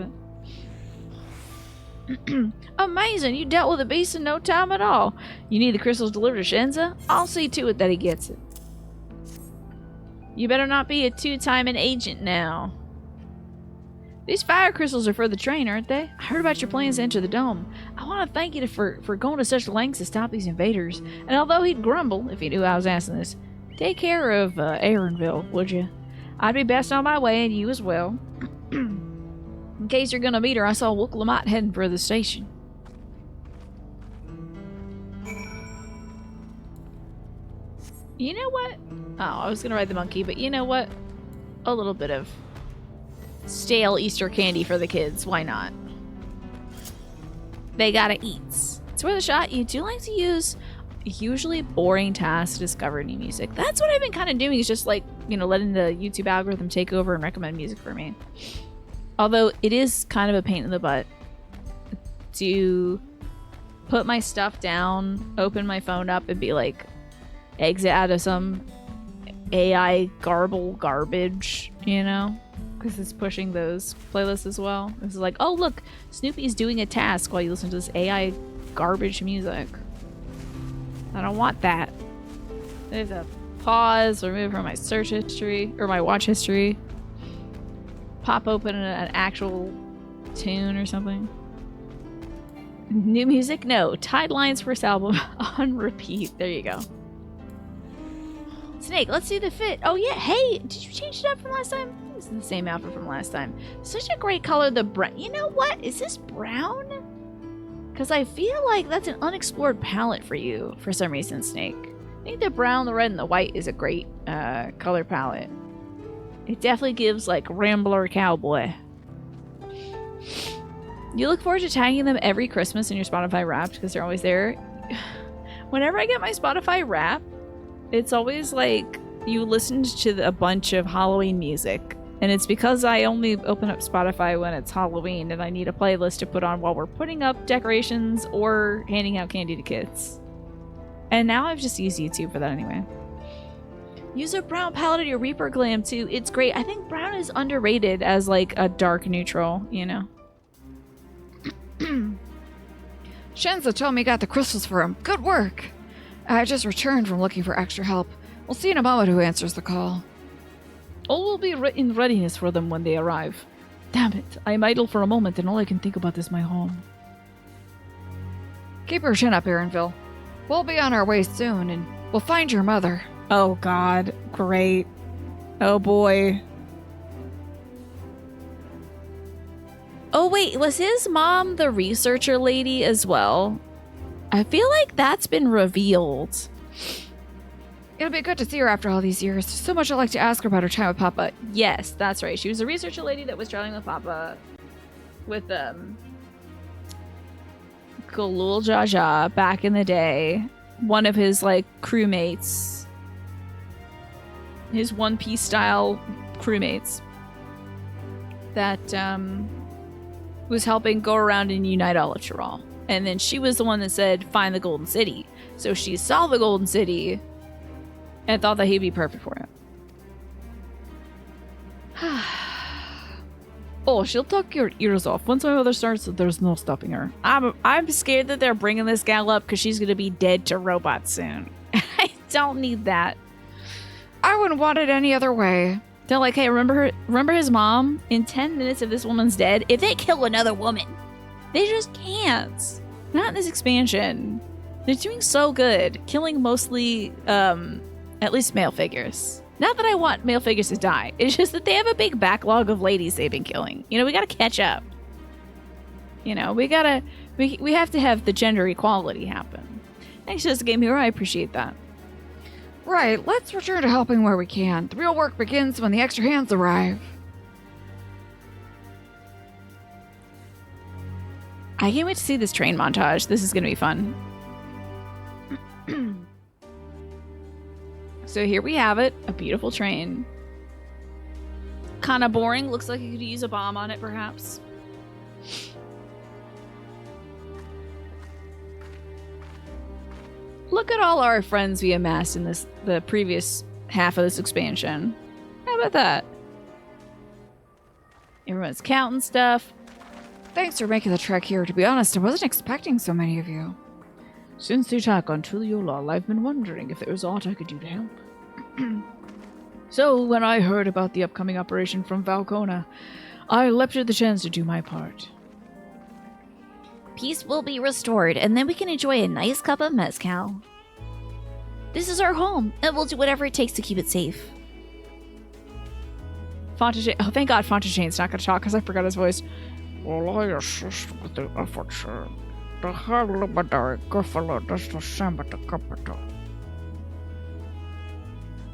of it. Amazing! You dealt with a beast in no time at all. You need the crystals delivered to Shenza? I'll see to it that he gets it. You better not be a two-timing agent now. These fire crystals are for the train, aren't they? I heard about your plans to enter the dome. I want to thank you for going to such lengths to stop these invaders. And although he'd grumble if he knew I was asking this, take care of Aaronville, would you? I'd be best on my way, and you as well. In case you're gonna meet her, I saw Wook Lamont heading for the station. You know what? Oh, I was gonna ride the monkey, but you know what? A little bit of stale Easter candy for the kids. Why not? They gotta eat. It's worth a shot. You do like to use usually boring tasks to discover new music. That's what I've been kind of doing, is just like, you know, letting the YouTube algorithm take over and recommend music for me. Although it is kind of a pain in the butt to put my stuff down, open my phone up, and be like, exit out of some AI garbage, you know? Because it's pushing those playlists as well. This is like, oh look, Snoopy's doing a task while you listen to this AI garbage music. I don't want that. I have to pause, remove from my search history, or my watch history. Pop open an actual tune or something. New music? No. Tide Line's first album on repeat. There you go. Snake, let's see the fit. Oh yeah, hey, did you change it up from last time? It was the same outfit from last time. Such a great color, the brown. You know what? Is this brown? Because I feel like that's an unexplored palette for you for some reason, Snake. I think the brown, the red, and the white is a great color palette. It definitely gives like Rambler Cowboy. You look forward to tagging them every Christmas in your Spotify Wrapped because they're always there. Whenever I get my Spotify Wrapped, it's always like you listened to a bunch of Halloween music. And it's because I only open up Spotify when it's Halloween and I need a playlist to put on while we're putting up decorations or handing out candy to kids. And now I've just used YouTube for that anyway. Use a brown palette of your Reaper Glam too. It's great. I think brown is underrated as like a dark neutral, you know? Shenza told me you got the crystals for him. Good work. I just returned from looking for extra help. We'll see in a moment who answers the call. All will be in readiness for them when they arrive. Damn it, I'm idle for a moment and all I can think about is my home. Keep your chin up, Aaronville. We'll be on our way soon, and we'll find your mother. Oh god, great. Oh boy. Oh wait, was his mom the researcher lady as well? I feel like that's been revealed. It'll be good to see her after all these years. There's so much I'd like to ask her about her time with Papa. Yes, that's right. She was a researcher lady that was traveling with Papa with Galul Jaja back in the day. One of his like crewmates. His One Piece style crewmates. That was helping go around and unite all of Chiral. And then she was the one that said, find the Golden City. So she saw the Golden City and thought that he'd be perfect for him. Oh, she'll talk your ears off. Once my mother starts, there's no stopping her. I'm scared that they're bringing this gal up because she's going to be dead to robots soon. I don't need that. I wouldn't want it any other way. They're like, hey, remember his mom? In 10 minutes if this woman's dead, if they kill another woman, they just can't. Not in this expansion. They're doing so good. Killing mostly, at least male figures. Not that I want male figures to die. It's just that they have a big backlog of ladies they've been killing. You know, we gotta catch up. You know, we have to have the gender equality happen. Thanks, Just a Game Hero. I appreciate that. Right, let's return to helping where we can. The real work begins when the extra hands arrive. I can't wait to see this train montage. This is gonna be fun. So here we have it, a beautiful train. Kind of boring, looks like you could use a bomb on it perhaps. Look at all our friends we amassed in the previous half of this expansion. How about that? Everyone's counting stuff. Thanks for making the trek here. To be honest, I wasn't expecting so many of you. Since the attack on Tuliolal, I've been wondering if there was aught I could do to help. So, when I heard about the upcoming operation from Valcona, I leapt at the chance to do my part. Peace will be restored, and then we can enjoy a nice cup of mezcal. This is our home, and we'll do whatever it takes to keep it safe. Fontaine, oh thank God Fontaine's not going to talk because I forgot his voice. Well, I assist with the efforts, sir. The High Luminary Gruffalo does the same at the capital.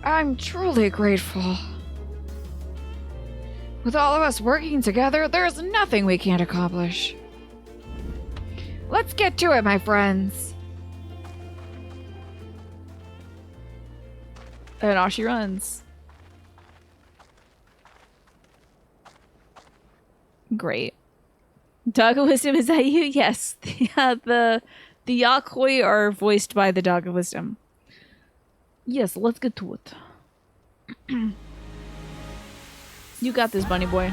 I'm truly grateful. With all of us working together, there's nothing we can't accomplish. Let's get to it, my friends. And off she runs. Great. Dog of Wisdom, is that you? Yes. The Yakoi are voiced by the Dog of Wisdom. Yes, let's get to it. You got this, bunny boy.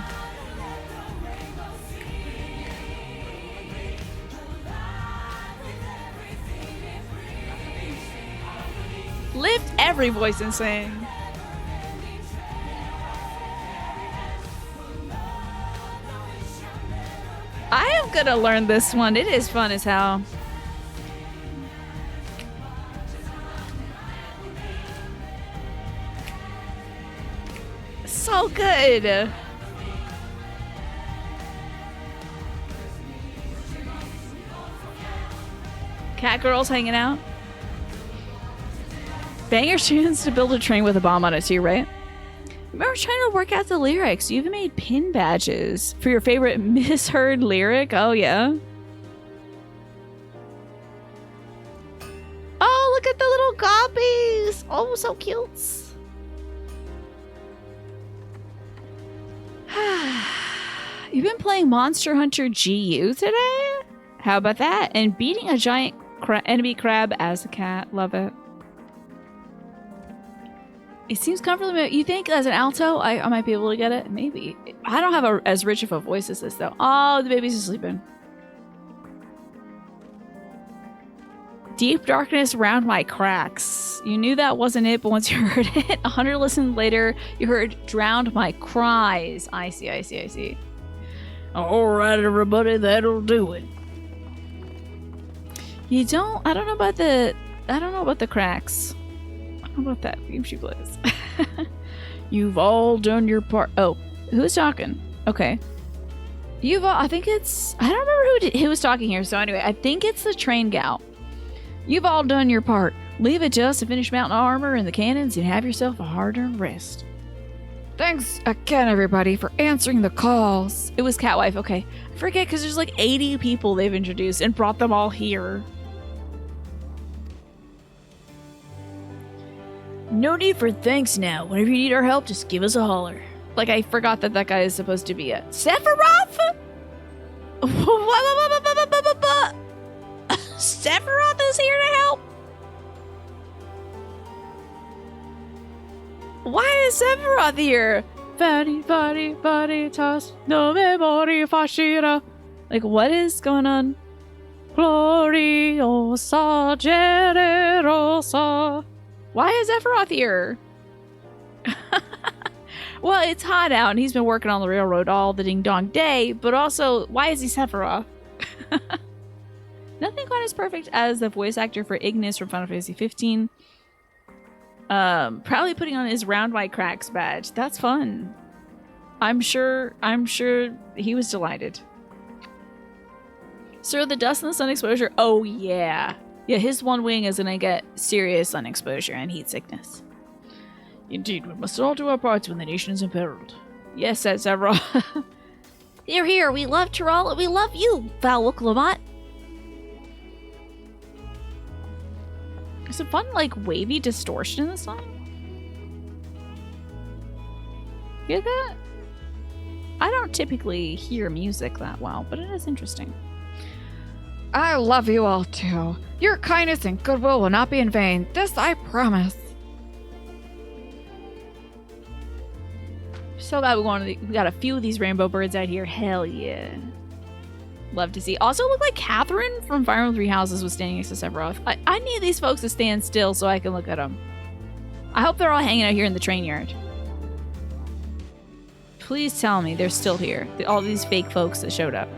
Lift every voice and sing. I am gonna learn this one. It is fun as hell. So good. Cat girls hanging out. Banger chance to build a train with a bomb on it too, right? Remember trying to work out the lyrics. You even made pin badges for your favorite misheard lyric. Oh, yeah. Oh, look at the little gobbies. Oh, so cute. You've been playing Monster Hunter GU today? How about that? And beating a giant enemy crab as a cat. Love it. It seems comfortable. You think as an alto, I might be able to get it? Maybe. I don't have as rich of a voice as this, though. Oh, the baby's sleeping. Deep darkness around my cracks. You knew that wasn't it, but once you heard it, 100 listened later, you heard drowned my cries. I see. Alright, everybody, that'll do it. I don't know about the cracks. I don't know about that game she plays. You've all done your part. Oh, who's talking? Okay. I think it's, I don't remember who was talking here. So anyway, I think it's the train gal. You've all done your part. Leave it to us to finish mounting armor and the cannons and have yourself a hard-earned rest. Thanks again, everybody, for answering the calls. It was Catwife. Okay. I forget because there's like 80 people they've introduced and brought them all here. No need for thanks now. Whenever you need our help, just give us a holler. Like, I forgot that guy is supposed to be a Sephiroth? Sephiroth is here to help? Why is Sephiroth here? Veritas, no memory fascina. Like, what is going on? Gloriosa, generosa. Why is Sephiroth here? Well, it's hot out and he's been working on the railroad all the ding-dong day, but also, why is he Sephiroth? Nothing quite as perfect as the voice actor for Ignis from Final Fantasy XV. Proudly putting on his Round My Cracks badge. That's fun. I'm sure he was delighted. Sir, the dust and the sun exposure. Oh, yeah. Yeah, his one wing is gonna get serious sun exposure and heat sickness. Indeed, we must all do our parts when the nation is imperiled. Yes, said several. Here. We love Tyrell and we love you, Valwuk Lamont. There's some fun, like, wavy distortion in the song. Hear that? I don't typically hear music that well, but it is interesting. I love you all too. Your kindness and goodwill will not be in vain. This I promise. So glad we got a few of these rainbow birds out here. Hell yeah. Love to see. Also look like Catherine from Fire Emblem Three Houses was standing next to Sephiroth. I need these folks to stand still so I can look at them. I hope they're all hanging out here in the train yard. Please tell me they're still here. All these fake folks that showed up.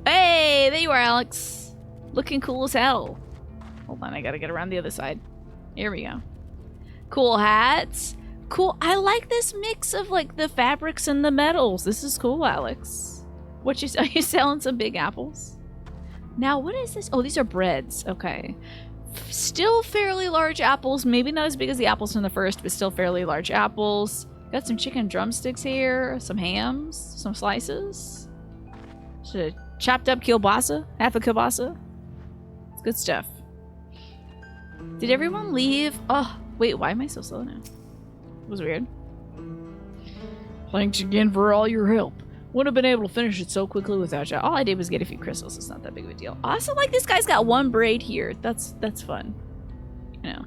Hey, there you are, Alex. Looking cool as hell. Hold on, I gotta get around the other side. Here we go. Cool hats. Cool. I like this mix of like the fabrics and the metals. This is cool, Alex. Are you selling some big apples? Now, what is this? Oh, these are breads. Okay. Still fairly large apples. Maybe not as big as the apples from the first, but still fairly large apples. Got some chicken drumsticks here. Some hams. Some slices. Should have chopped up kielbasa. Half a kielbasa. It's good stuff. Did everyone leave? Oh, wait. Why am I so slow now? It was weird. Thanks again for all your help. Wouldn't have been able to finish it so quickly without you. All I did was get a few crystals. It's not that big of a deal. Also, like, this guy's got one braid here. That's fun. You know.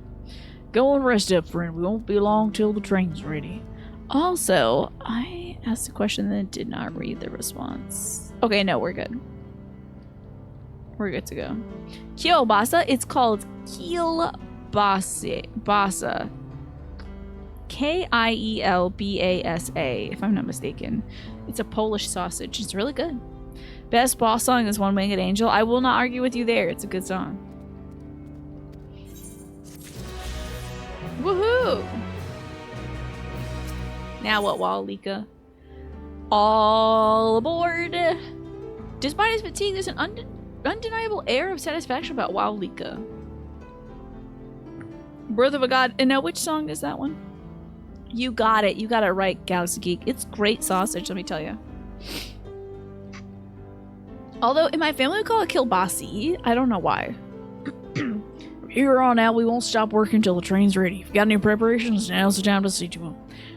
Go and rest up, friend. We won't be long till the train's ready. Also, I asked a question that did not read the response. Okay, no, we're good. We're good to go. Kielbasa. It's called kielbasa. Kielbasa, if I'm not mistaken. It's a Polish sausage. It's really good. Best boss song is One Winged Angel. I will not argue with you there. It's a good song. Woohoo! Now what, Walika? All aboard! Despite his fatigue, there's an undeniable air of satisfaction about Wowlika. Birth of a God. And now, which song is that one? You got it. You got it right, Galaxy Geek. It's great sausage, let me tell you. Although, in my family, we call it kielbasi. I don't know why. From here on out, we won't stop working until the train's ready. If you got any preparations, now's the time to see to them.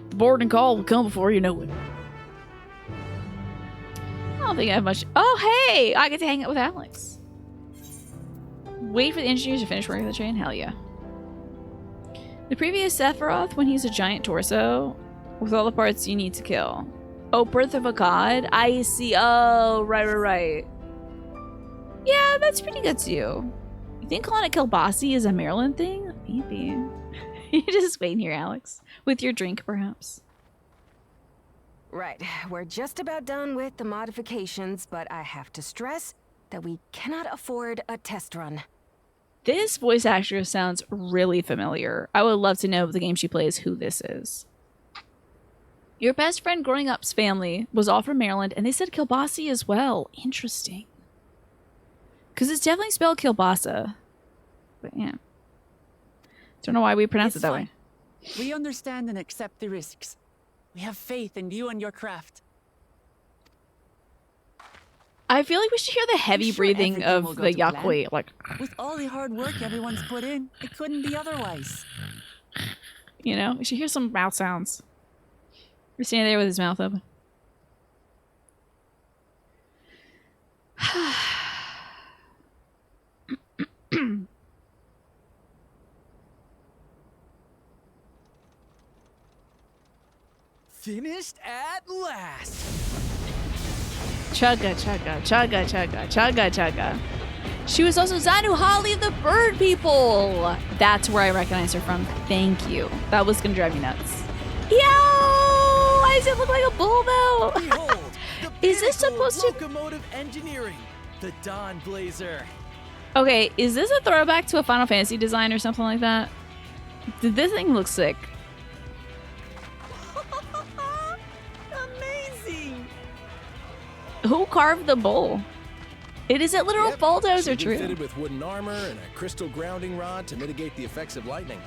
The boarding call will come before you know it. I don't think I have much. Oh, hey! I get to hang out with Alex. Wait for the engineers to finish working the train? Hell yeah. The previous Sephiroth, when he's a giant torso, with all the parts you need to kill. Oh, Birth of a God? I see. Oh, right. Yeah, that's pretty good too. You think calling it kielbasi is a Maryland thing? Maybe. You're just waiting here, Alex. With your drink, perhaps. Right, we're just about done with the modifications, but I have to stress that we cannot afford a test run. This voice actress sounds really familiar. I would love to know if the game she plays who this is. Your best friend growing up's family was all from Maryland, and they said kielbasi as well. Interesting. Because it's definitely spelled kielbasa. But yeah. Don't know why we pronounce it that way. We understand and accept the risks. We have faith in you and your craft. I feel like we should hear the heavy breathing of the Yakui. Like, with all the hard work everyone's put in, it couldn't be otherwise. You know, we should hear some mouth sounds. He's standing there with his mouth open. Finished at last. Chugga, chugga, chugga, chugga, chugga, chugga. She was also Zanu Holly of the Bird People. That's where I recognize her from. Thank you. That was gonna drive me nuts. Yo! Why does it look like a bull though? Behold, the Is this supposed to? locomotive engineering, the Dawn Blazer. Okay, is this a throwback to a Final Fantasy design or something like that? This thing looks sick. Amazing. Who carved the bull? Is it literal bulldozer She'd be true? fitted with wooden armor and a crystal grounding rod to mitigate the effects of lightning.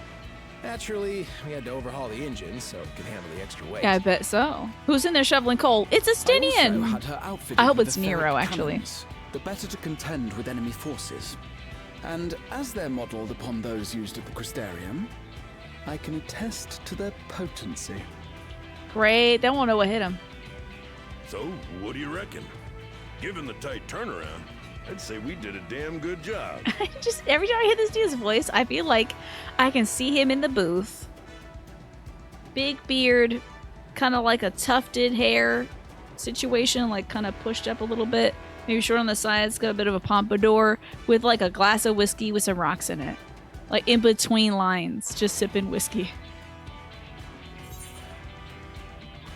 Naturally, we had to overhaul the engine so it could handle the extra weight. Yeah, I bet so. Who's in there shoveling coal? It's a Stinian! I hope it's Nero, actually. The better to contend with enemy forces. And as they're modelled upon those used at the Crystarium, I can attest to their potency. Great, they won't know what hit him. So, what do you reckon? Given the tight turnaround, I'd say we did a damn good job. Just every time I hear this dude's voice, I feel like I can see him in the booth. Big beard, kind of like a tufted hair situation, like kind of pushed up a little bit. Maybe short on the sides, got a bit of a pompadour with like a glass of whiskey with some rocks in it. Like in between lines, just sipping whiskey.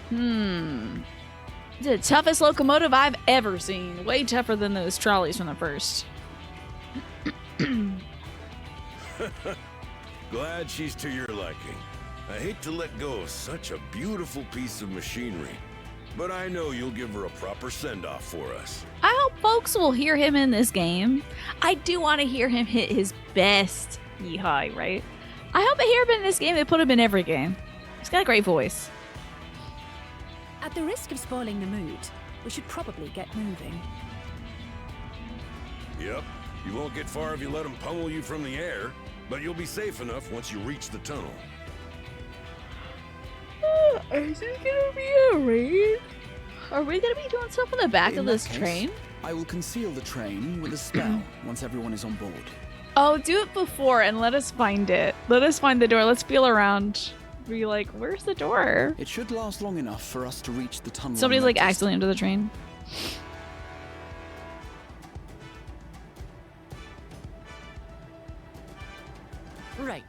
It's the toughest locomotive I've ever seen. Way tougher than those trolleys from the first. Glad she's to your liking. I hate to let go of such a beautiful piece of machinery, but I know you'll give her a proper send-off for us. I hope folks will hear him in this game. I do want to hear him hit his best yeehaw, right? I hope I hear him in this game. They put him in every game. He's got a great voice. At the risk of spoiling the mood, we should probably get moving. Yep, you won't get far if you let them pummel you from the air, but you'll be safe enough once you reach the tunnel. Is it gonna be a raid? Are we gonna be doing stuff on the back of this train? I will conceal the train with a spell once everyone is on board. Oh, do it before and let us find it. Let us find the door. Let's feel around. Be like, where's the door? It should last long enough for us to reach the tunnel. Somebody's like accidentally under the train. Right.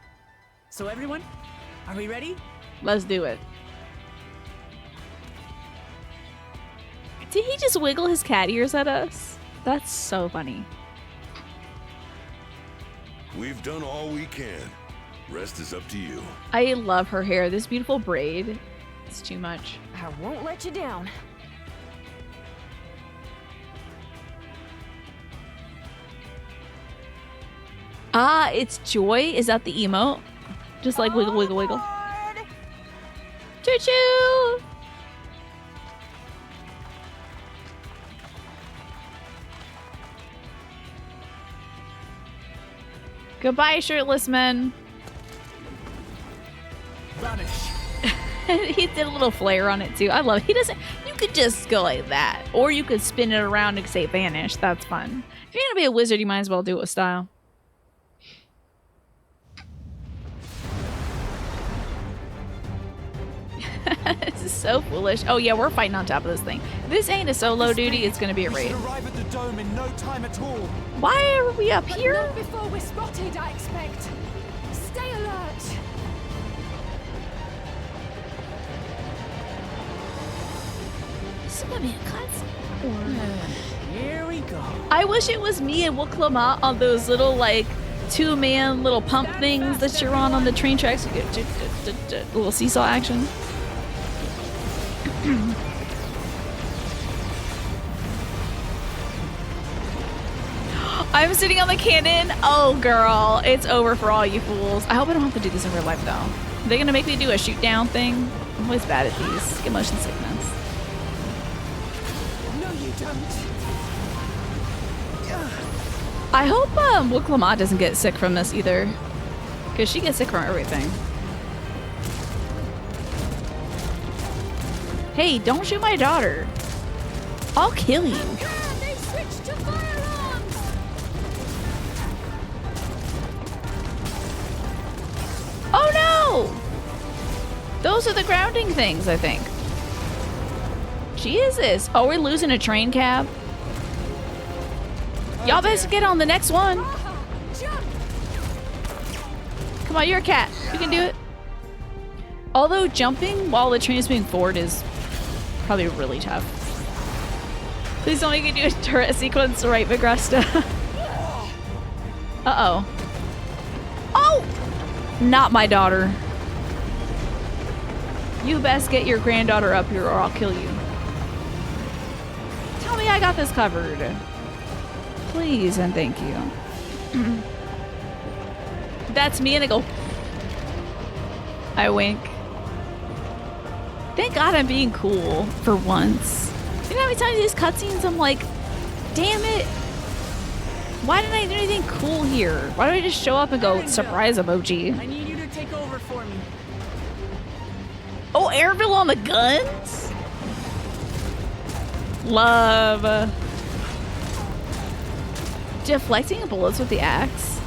So everyone, are we ready? Let's do it. Did he just wiggle his cat ears at us? That's so funny. We've done all we can. Rest is up to you. I love her hair. This beautiful braid. It's too much. I won't let you down. Ah, it's Joy. Is that the emote? Just like wiggle, wiggle, wiggle. Choo choo! Goodbye, shirtless men. Vanish. He did a little flare on it too. I love it. He doesn't. You could just go like that, or you could spin it around and say vanish. That's fun. If you're gonna be a wizard, you might as well do it with style. This is so foolish. Oh yeah, we're fighting on top of this thing. This ain't a solo duty. It's gonna be a raid. Arrive at the dome in no time at all. Why are we up But here? not before we're spotted, I expect. Stay alert. This is gonna be a cutscene. Here we go. I wish it was me and Woklama on those little like two-man little pump things that you're on the train tracks. You get a little seesaw action. I'm sitting on the cannon. Oh, girl, it's over for all you fools. I hope I don't have to do this in real life though. Are they gonna make me do a shoot down thing? I'm always bad at these. Get motion sickness. No, you don't. I hope Woklama doesn't get sick from this either, because she gets sick from everything. Hey, don't shoot my daughter. I'll kill you. They switched to firearms. Oh no! Those are the grounding things, I think. Jesus. Oh, we're losing a train cab. Y'all best get on the next one. Come on, you're a cat. You can do it. Although jumping while the train is moving forward is probably really tough. Please don't make me do a turret sequence right, Migresta. Uh-oh. Oh! Not my daughter. You best get your granddaughter up here or I'll kill you. Tell me I got this covered. Please and thank you. That's me and I go. I wink. Thank God I'm being cool for once. You know how many times these cutscenes I'm like, damn it. Why didn't I do anything cool here? Why don't I just show up and go surprise emoji? I need you to take over for me. Oh, Airville on the guns? Love. Deflecting bullets with the axe.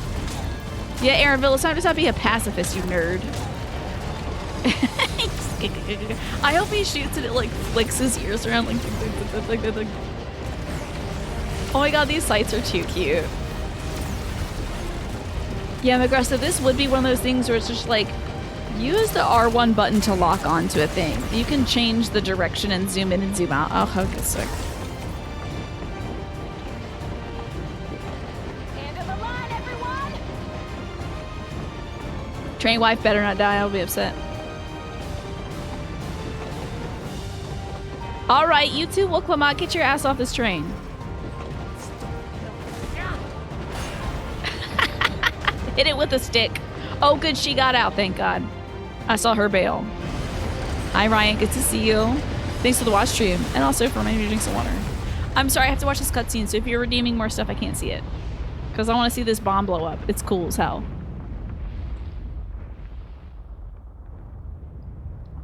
Yeah, Airville, it's time to stop being a pacifist, you nerd. I hope he shoots and it like flicks his ears around like. Oh my god, these sights are too cute. Yeah, Migresta, this would be one of those things where it's just like, use the R1 button to lock onto a thing. You can change the direction and zoom in and zoom out. Oh, how good sick. End of the line, everyone. Train wife better not die, I'll be upset. Alright, you two, Woklama, get your ass off this train. Hit it with a stick. Oh, good, she got out, thank God. I saw her bail. Hi, Ryan, good to see you. Thanks for the watch stream, and also for reminding me to drink some water. I'm sorry, I have to watch this cutscene, so if you're redeeming more stuff, I can't see it. Because I want to see this bomb blow up. It's cool as hell.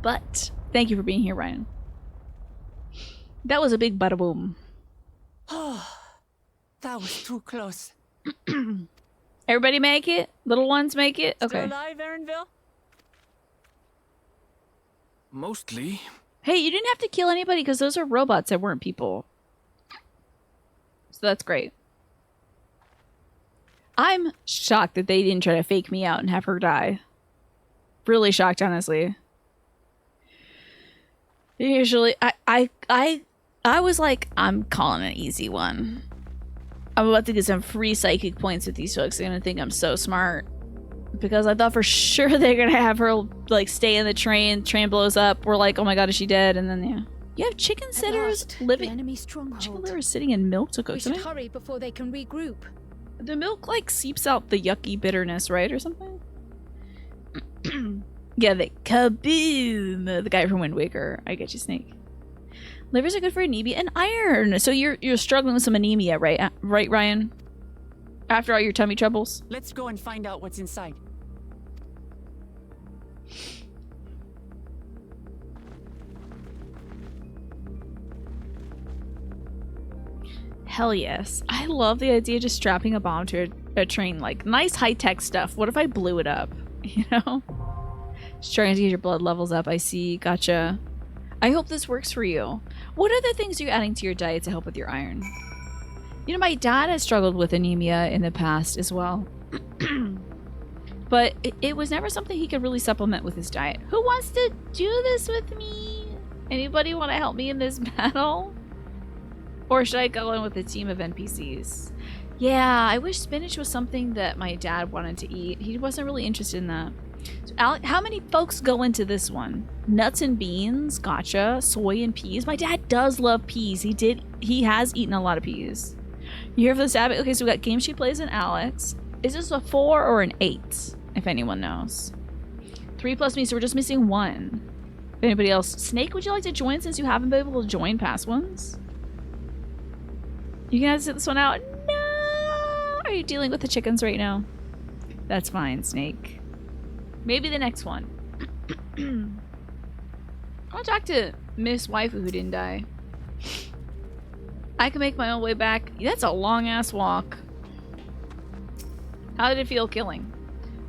But, thank you for being here, Ryan. That was a big bada boom. That was too close. Everybody make it? Little ones make it? Okay. Still alive, Erinville? Mostly. Hey, you didn't have to kill anybody because those are robots that weren't people. So that's great. I'm shocked that they didn't try to fake me out and have her die. Really shocked, honestly. Usually, I was like, I'm calling an easy one. I'm about to get some free psychic points with these folks. They're gonna think I'm so smart. Because I thought for sure they're gonna have her, like, stay in the train blows up. We're like, oh my god, is she dead? And then, yeah. You have chicken sitters living... enemy stronghold. Chicken litter sitting in milk to cook We should tonight? hurry before they can regroup. The milk, like, seeps out the yucky bitterness, right? Or something? Yeah, the kaboom! The guy from Wind Waker. I get you, Snake. Livers are good for anemia and iron! So you're struggling with some anemia, right? Right, Ryan? After all your tummy troubles? Let's go and find out what's inside. Hell yes. I love the idea of just strapping a bomb to a train. Like, nice high-tech stuff. What if I blew it up? You know? Just trying to get your blood levels up. I see. Gotcha. I hope this works for you. What other things are you adding to your diet to help with your iron? You know, my dad has struggled with anemia in the past as well. But it was never something he could really supplement with his diet. Who wants to do this with me? Anybody want to help me in this battle? Or should I go in with a team of NPCs? Yeah, I wish spinach was something that my dad wanted to eat. He wasn't really interested in that. So, how many folks go into this one? Nuts and beans, gotcha. Soy and peas. My dad does love peas. He has eaten a lot of peas. You here for the Sabbath? Okay, so we got Game She Plays and Alex. Is this a 4 or an 8? If anyone knows. 3 plus me, so we're just missing 1. If anybody else. Snake, would you like to join since you haven't been able to join past ones? You can have to sit this one out. No! Are you dealing with the chickens right now? That's fine, Snake. Maybe the next one. I'll talk to Miss Waifu who didn't die. I can make my own way back. That's a long-ass walk. How did it feel killing?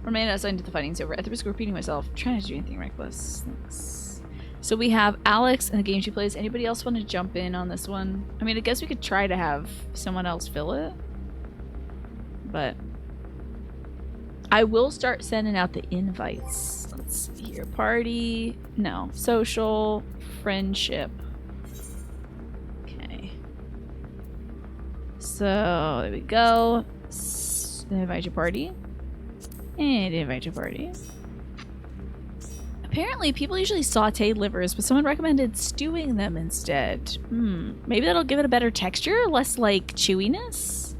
Remain outside until the fighting's over. At the risk of repeating myself, try not to do anything reckless. Thanks. So we have Alex and the Game She Plays. Anybody else want to jump in on this one? I mean, I guess we could try to have someone else fill it. But I will start sending out the invites. Let's see here. Party. No. Social. Friendship. Okay. So, there we go. Invite your party. And invite your party. Apparently, people usually saute livers, but someone recommended stewing them instead. Maybe that'll give it a better texture? Less, like, chewiness?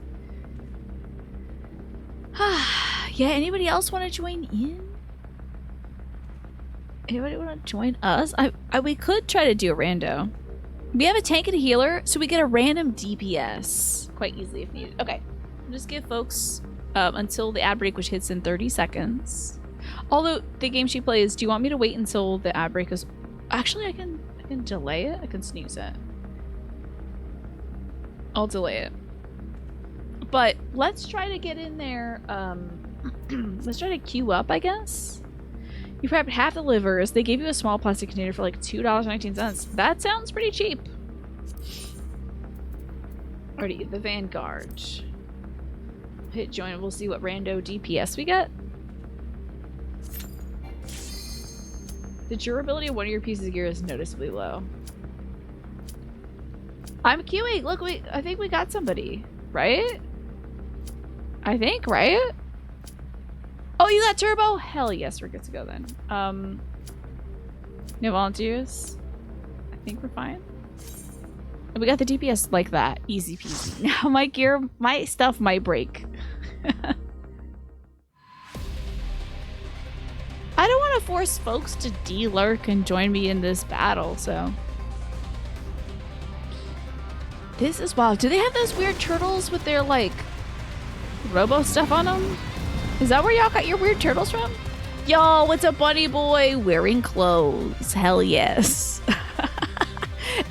Yeah, anybody else want to join in? Anybody want to join us? We could try to do a rando. We have a tank and a healer, so we get a random DPS. Quite easily if needed. Okay. I'll just give folks until the ad break, which hits in 30 seconds. Although, the Game She Plays, do you want me to wait until the ad break is... Actually, I can delay it. I can snooze it. I'll delay it. But let's try to get in there. Let's try to queue up, I guess. You prepped half the livers. They gave you a small plastic container for like $2.19. That sounds pretty cheap. Already, the Vanguard. Hit join. We'll see what rando DPS we get. The durability of one of your pieces of gear is noticeably low. I'm queuing. Look, I think we got somebody, right? I think, right? Oh, you got turbo? Hell yes, we're good to go then. No volunteers? I think we're fine. We got the DPS like that. Easy peasy. Now my gear, my stuff might break. I don't want to force folks to de-lurk and join me in this battle, so... This is wild. Do they have those weird turtles with their, like, robo stuff on them? Is that where y'all got your weird turtles from? Yo, what's a bunny boy wearing clothes? Hell yes.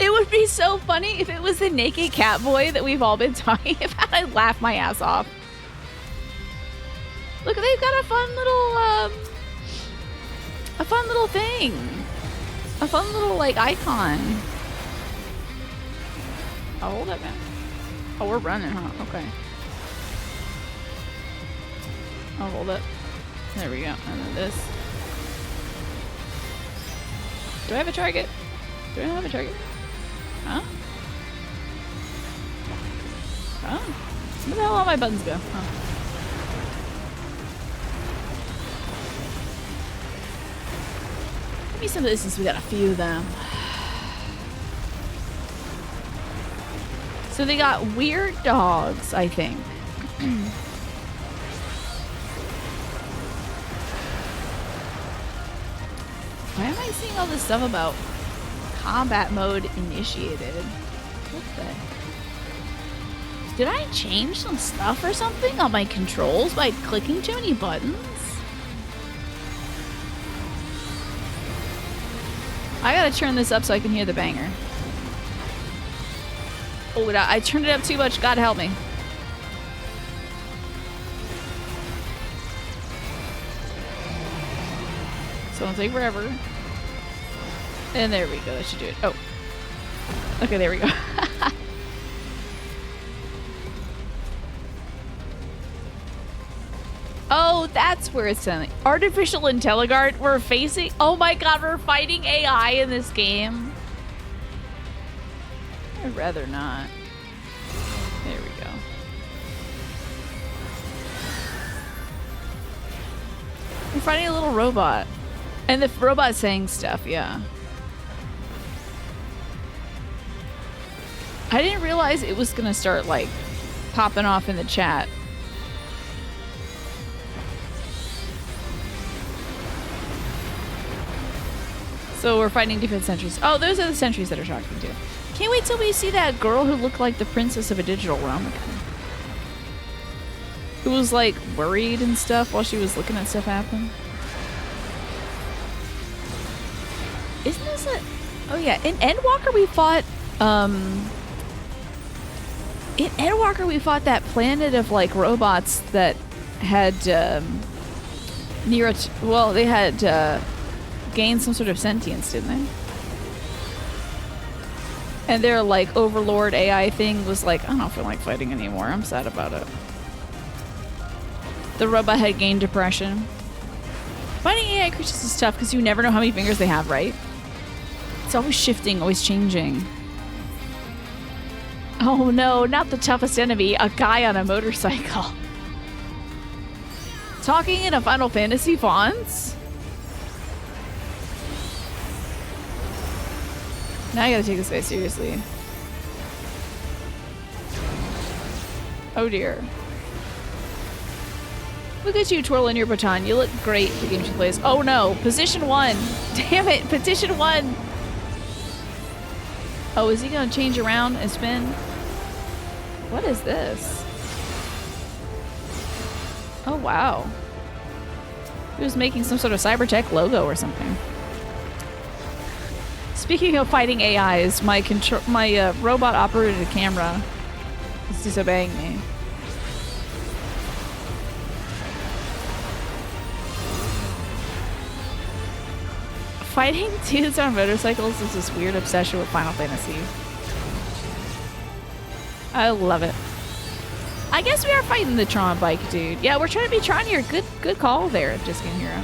It would be so funny if it was the naked cat boy that we've all been talking about. I'd laugh my ass off. Look, they've got a fun little thing. A fun little, like, icon. Oh, hold up, man. Oh, we're running, huh? Okay. Oh, hold up. There we go. And then this. Do I have a target? Do I have a target? Huh? Oh. Where the hell all my buttons go? Oh. Give me some of this since we got a few of them. So they got weird dogs, I think. Why am I seeing all this stuff about combat mode initiated? What the? Did I change some stuff or something on my controls by clicking too many buttons? I gotta turn this up so I can hear the banger. Oh, I turned it up too much. God help me. So it'll take forever. And there we go. That should do it. Oh. Okay, there we go. Oh, that's where it's sending. Artificial Intelligard. We're facing. Oh my god, we're fighting AI in this game. I'd rather not. There we go. We're fighting a little robot. And the robot's saying stuff, yeah. I didn't realize it was gonna start, like, popping off in the chat. So we're fighting different sentries. Oh, those are the sentries that are talking to. Can't wait till we see that girl who looked like the princess of a digital realm again. Who was, like, worried and stuff while she was looking at stuff happen. Isn't this a... Oh, yeah. In Endwalker, we fought... In Endwalker, we fought that planet of, like, robots that had, well, they had, gained some sort of sentience, didn't they? And their, like, overlord AI thing was like, I don't feel like fighting anymore. I'm sad about it. The robot had gained depression. Fighting AI creatures is tough because you never know how many fingers they have, right? It's always shifting, always changing. Oh no, not the toughest enemy, a guy on a motorcycle. Talking in a Final Fantasy fonts? Now I gotta take this guy seriously. Oh dear. Look at you twirling your baton. You look great for games you play. Oh no, position 1. Damn it, position 1. Oh, is he gonna change around and spin? What is this? Oh wow. He was making some sort of cybertech logo or something. Speaking of fighting AIs, my robot operated camera is disobeying me. Fighting dudes on motorcycles is this weird obsession with Final Fantasy. I love it. I guess we are fighting the Tron bike, dude. Yeah, we're trying to be Tron here. Good call there, Just Game Hero.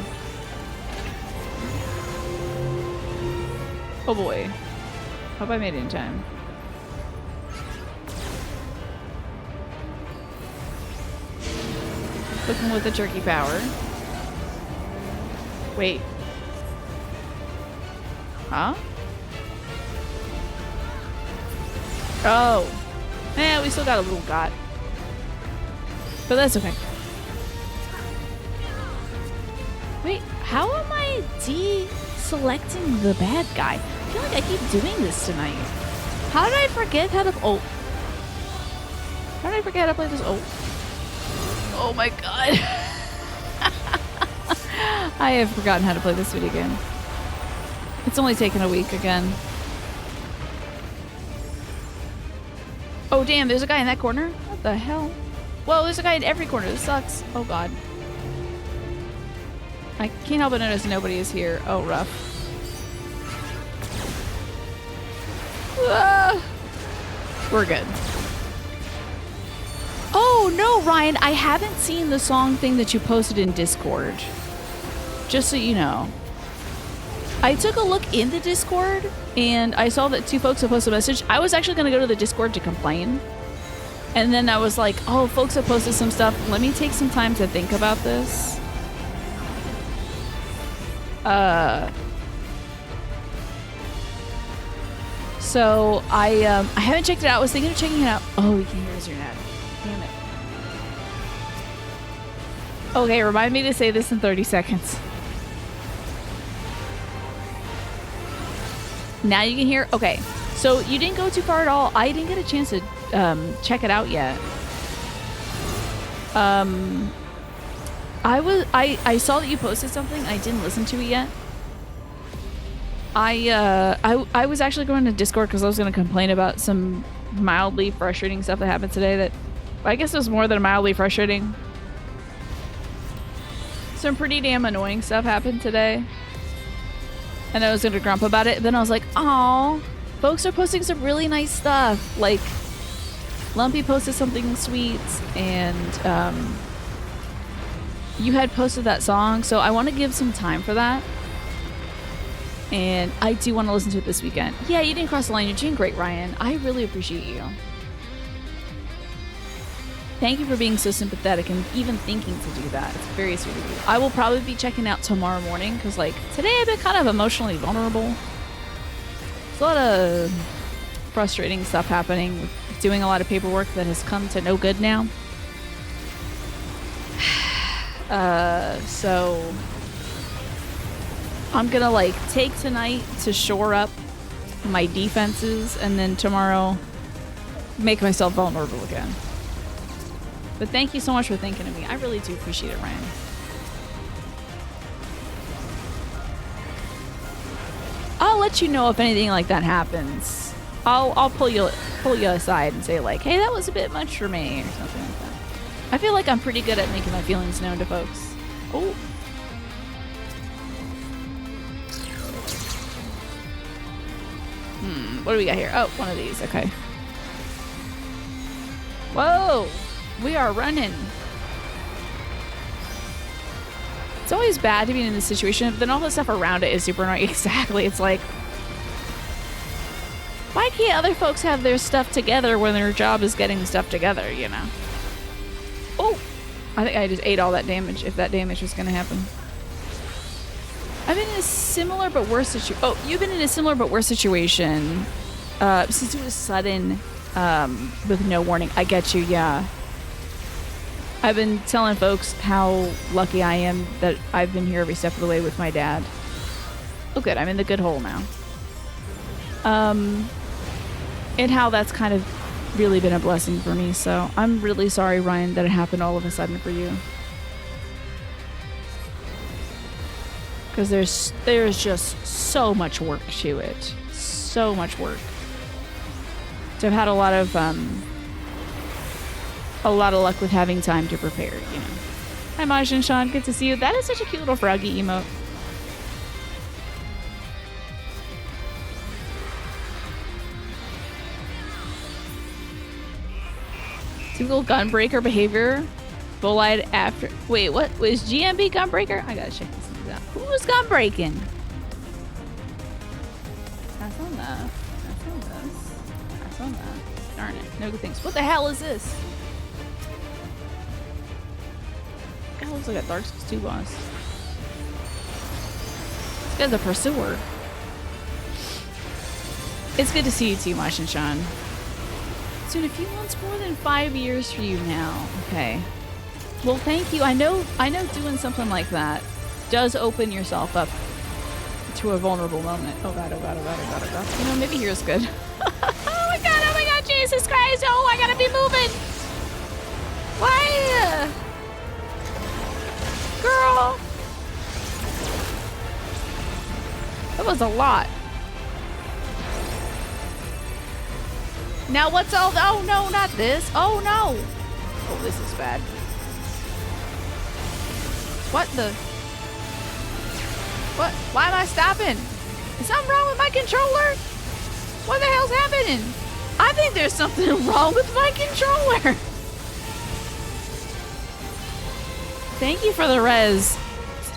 Oh boy. Hope I made it in time. Looking with the jerky power. Wait. Huh? Oh. Eh, we still got a little got. But that's okay. Wait, how am I deselecting the bad guy? I feel like I keep doing this tonight. How did I forget how to... Oh. How did I forget how to play this? Oh. Oh my god. I have forgotten how to play this video game. It's only taken a week again. Oh damn, there's a guy in that corner? What the hell? Whoa, there's a guy in every corner. This sucks. Oh god. I can't help but notice nobody is here. Oh, rough. Ah! We're good. Oh no, Ryan, I haven't seen the song thing that you posted in Discord. Just so you know. I took a look in the Discord and I saw that 2 folks have posted a message. I was actually going to go to the Discord to complain. And then I was like, oh, folks have posted some stuff. Let me take some time to think about this. So I haven't checked it out. I was thinking of checking it out. Oh, you can hear us, your ad. Damn it. Okay, remind me to say this in 30 seconds. Now you can hear. Okay, so you didn't go too far at all. I didn't get a chance to check it out yet. I saw that you posted something. I didn't listen to it yet. I was actually going to Discord because I was going to complain about some mildly frustrating stuff that happened today. That I guess it was more than mildly frustrating. Some pretty damn annoying stuff happened today. And I was gonna grump about it. Then I was like, "Aw, folks are posting some really nice stuff." Like, Lumpy posted something sweet, and you had posted that song, so I want to give some time for that. And I do want to listen to it this weekend. Yeah, you didn't cross the line. You're doing great, Ryan. I really appreciate you. Thank you for being so sympathetic and even thinking to do that. It's very sweet of you. I will probably be checking out tomorrow morning because, like, today I've been kind of emotionally vulnerable. There's a lot of frustrating stuff happening. Doing a lot of paperwork that has come to no good now. So I'm gonna, like, take tonight to shore up my defenses and then tomorrow make myself vulnerable again. But thank you so much for thinking of me. I really do appreciate it, Ryan. I'll let you know if anything like that happens. I'll pull you aside and say, like, hey, that was a bit much for me, or something like that. I feel like I'm pretty good at making my feelings known to folks. Oh. What do we got here? Oh, one of these. Okay. Whoa. We are running. It's always bad to be in this situation, but then all the stuff around it is super annoying. Exactly. It's like, why can't other folks have their stuff together when their job is getting stuff together, you know? Oh! I think I just ate all that damage, if that damage was going to happen. I've been in a similar but worse situation. Oh, you've been in a similar but worse situation. Since it was sudden, with no warning. I get you, yeah. I've been telling folks how lucky I am that I've been here every step of the way with my dad. Oh good, I'm in the good hole now. And how that's kind of really been a blessing for me, so I'm really sorry, Ryan, that it happened all of a sudden for you. Because there's just so much work to it. So much work. So I've had a lot of luck with having time to prepare, you know. Hi, Maj and Sean. Good to see you. That is such a cute little froggy emote. Typical gunbreaker behavior. Bull-eyed after... Wait, what? Was GMB gunbreaker? I gotta check this thing out. Who was gunbreaking? That's on that. That's on this. That's on that. Darn it. No good things. What the hell is this? Guy looks like a Dark Souls 2 boss. This guy's a pursuer. It's good to see you too, Mash and Sean. Soon a few months more than 5 years for you now. Okay. Well, thank you. I know doing something like that does open yourself up to a vulnerable moment. Oh god, oh god, oh god, oh god, oh god. You know, maybe here's good. Oh my god, Jesus Christ! Oh, I gotta be moving! Why? Girl! That was a lot. Now what's all... Oh no, not this. Oh no! Oh, this is bad. What the... What? Why am I stopping? Is something wrong with my controller? What the hell's happening? I think there's something wrong with my controller. Thank you for the res.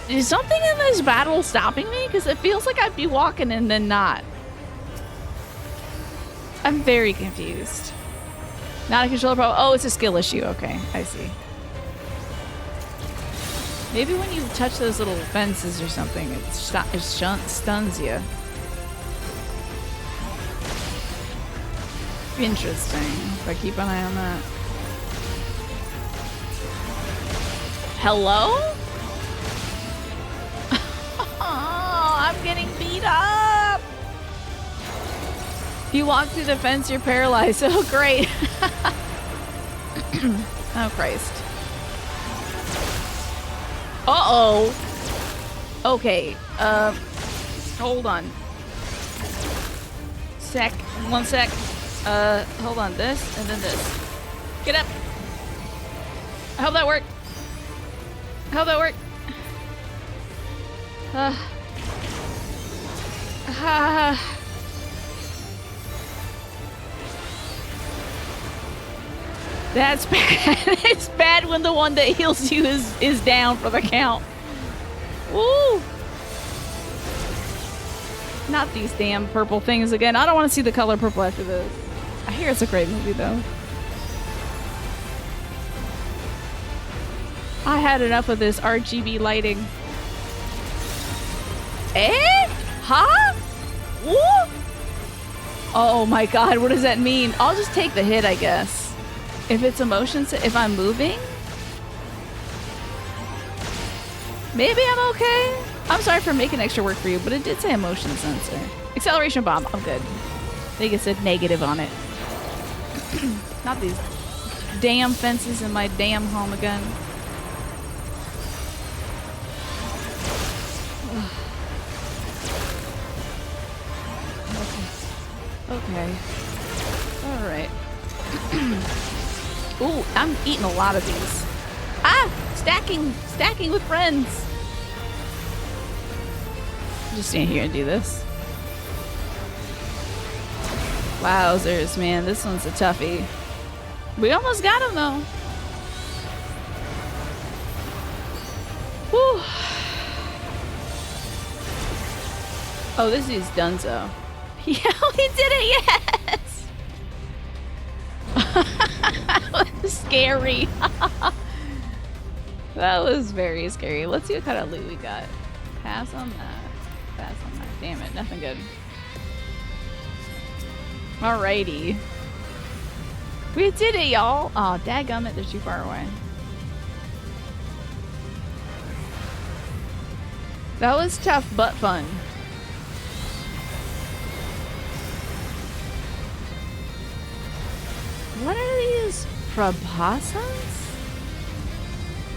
Is something in this battle stopping me? Because it feels like I'd be walking and then not. I'm very confused. Not a controller problem. Oh, it's a skill issue. Okay, I see. Maybe when you touch those little fences or something, it stuns you. Interesting. If I keep an eye on that. Hello? Oh, I'm getting beat up. You walk through the fence, you're paralyzed. Oh, great. Oh, Christ. Uh-oh. Okay, hold on. One sec. Hold on, this, and then this. Get up. I hope that worked. I hope that worked. That's bad. It's bad when the one that heals you is down for the count. Woo! Not these damn purple things again. I don't want to see the color purple after this. I hear it's a great movie though. I had enough of this RGB lighting. Eh? Huh? Woo! Oh my god, what does that mean? I'll just take the hit, I guess. If it's if I'm moving? Maybe I'm okay. I'm sorry for making extra work for you, but it did say emotion sensor. Acceleration bomb, I'm good. I think it said negative on it. Not these damn fences in my damn home again. Okay. Alright. Ooh, I'm eating a lot of these. Ah! Stacking with friends! Just stand here and do this. Wowzers, man. This one's a toughie. We almost got him, though. Whew. Oh, this is Dunzo. Yeah, we did it, yes! That was scary. That was very scary. Let's see what kind of loot we got. Pass on that. Pass on that. Damn it, nothing good. Alrighty. We did it, y'all! Oh, dadgummit, they're too far away. That was tough, but fun. What are these proboscis?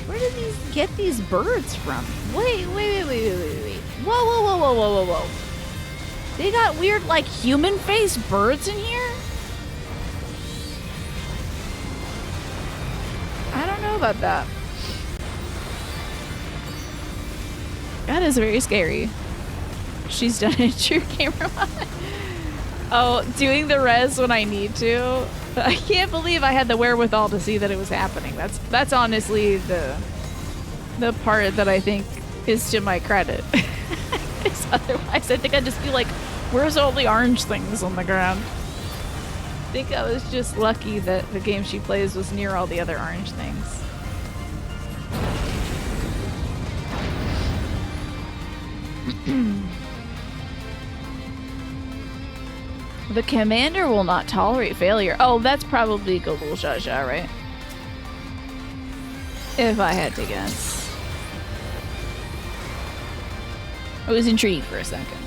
Where did these get these birds from? Wait. Whoa. They got weird, like, human-faced birds in here? I don't know about that. That is very scary. She's done it, true camera. Oh, doing the res when I need to. I can't believe I had the wherewithal to see that it was happening. That's honestly the part that I think is to my credit. Because otherwise I think I'd just be like, where's all the orange things on the ground? I think I was just lucky that the game she plays was near all the other orange things. The commander will not tolerate failure. Oh, that's probably Gogol Jaja, right? If I had to guess. I was intrigued for a second.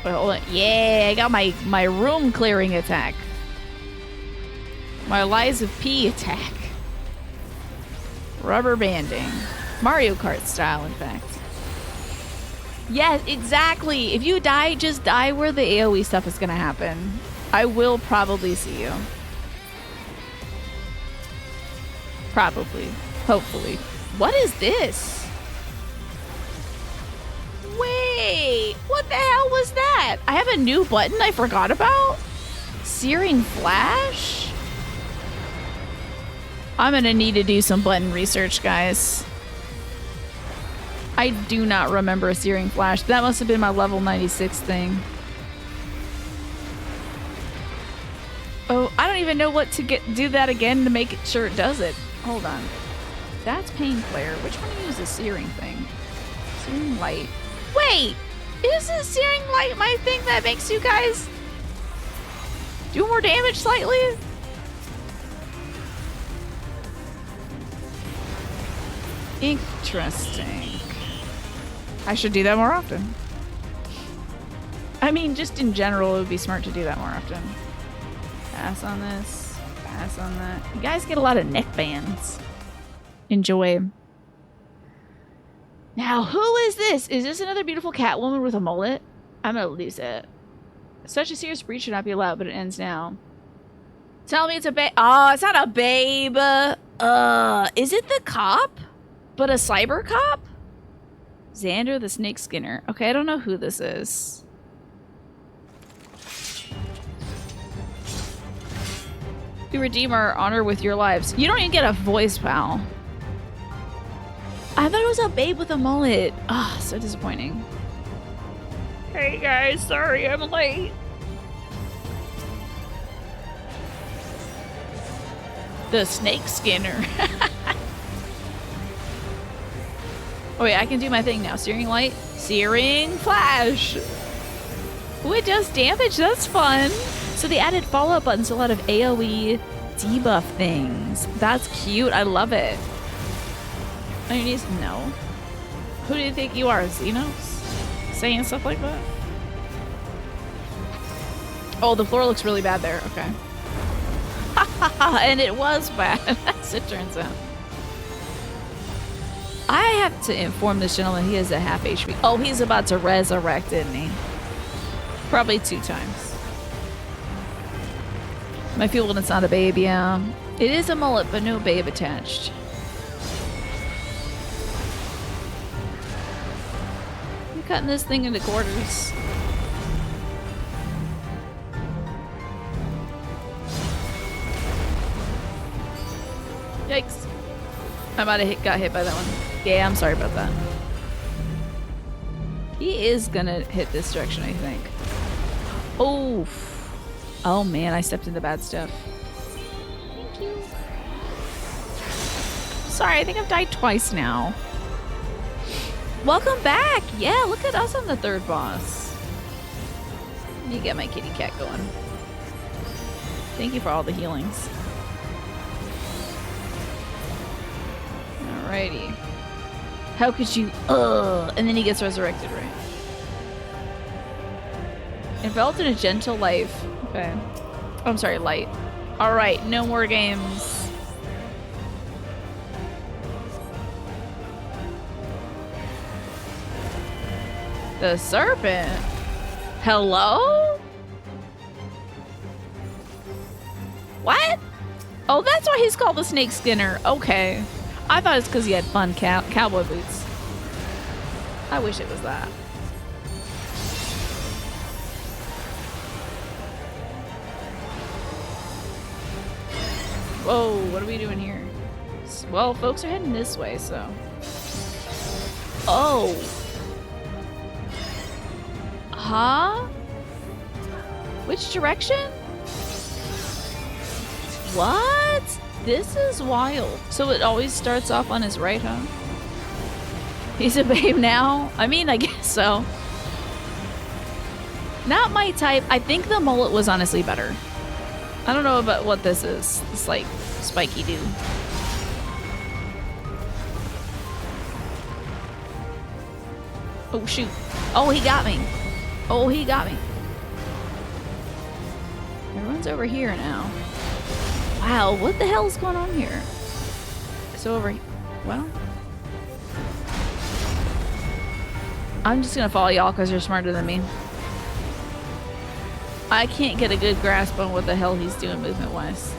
Wait, hold on. Yeah, I got my room clearing attack. My Lies of P attack. Rubber banding. Mario Kart style, in fact. Yes, exactly. If you die, just die where the AoE stuff is gonna happen. I will probably see you. Probably. Hopefully. What is this? Wait, what the hell was that? I have a new button I forgot about? Searing Flash? I'm gonna need to do some button research, guys. I do not remember a Searing Flash. That must have been my level 96 thing. Oh, I don't even know what to do that again to make sure it does it. Hold on. That's Pain Player. Which one uses Searing thing? Searing Light. Wait! Isn't Searing Light my thing that makes you guys do more damage slightly? Interesting. I should do that more often. I mean, just in general, it would be smart to do that more often. Pass on this. Pass on that. You guys get a lot of neck bands. Enjoy. Now, who is this? Is this another beautiful cat woman with a mullet? I'm gonna lose it. Such a serious breach should not be allowed, but it ends now. Tell me it's a babe. Oh, it's not a babe. Is it the cop? But a cyber cop? Xander the Snake Skinner. Okay, I don't know who this is. You redeem our honor with your lives. You don't even get a voice, pal. I thought it was a babe with a mullet. Ah, oh, so disappointing. Hey guys, sorry I'm late. The Snake Skinner. Oh wait, I can do my thing now. Searing light, searing flash. Ooh, it does damage. That's fun. So they added follow-up buttons to a lot of AoE debuff things. That's cute. I love it. Oh, you need no. Who do you think you are, Xenos? Saying stuff like that? Oh, the floor looks really bad there. Okay. And it was bad, as it turns out. I have to inform this gentleman he has a half HP. Oh, he's about to resurrect, isn't he? Probably 2 times. My feeling it's not a babe, yeah. It is a mullet, but no babe attached. I'm cutting this thing into quarters. Yikes. I might have got hit by that one. Yeah, I'm sorry about that. He is gonna hit this direction, I think. Oh. Oh man, I stepped into bad stuff. Thank you. Sorry, I think I've died twice now. Welcome back! Yeah, look at us on the 3rd boss. Let me get my kitty cat going. Thank you for all the healings. Alrighty. How could you, and then he gets resurrected, right? Enveloped in a gentle life. Okay. Oh, I'm sorry, light. Alright, no more games. The serpent? Hello? What? Oh, that's why he's called the Snake Skinner. Okay. I thought it's because he had fun cowboy boots. I wish it was that. Whoa, what are we doing here? Well, folks are heading this way, so. Oh. Huh? Which direction? What? This is wild. So it always starts off on his right, huh? He's a babe now? I mean, I guess so. Not my type. I think the mullet was honestly better. I don't know about what this is. It's like spiky dude. Oh, shoot. Oh, he got me. Oh, he got me. Everyone's over here now. Wow, what the hell is going on here? So over here. Well. I'm just gonna follow y'all because you're smarter than me. I can't get a good grasp on what the hell he's doing movement-wise.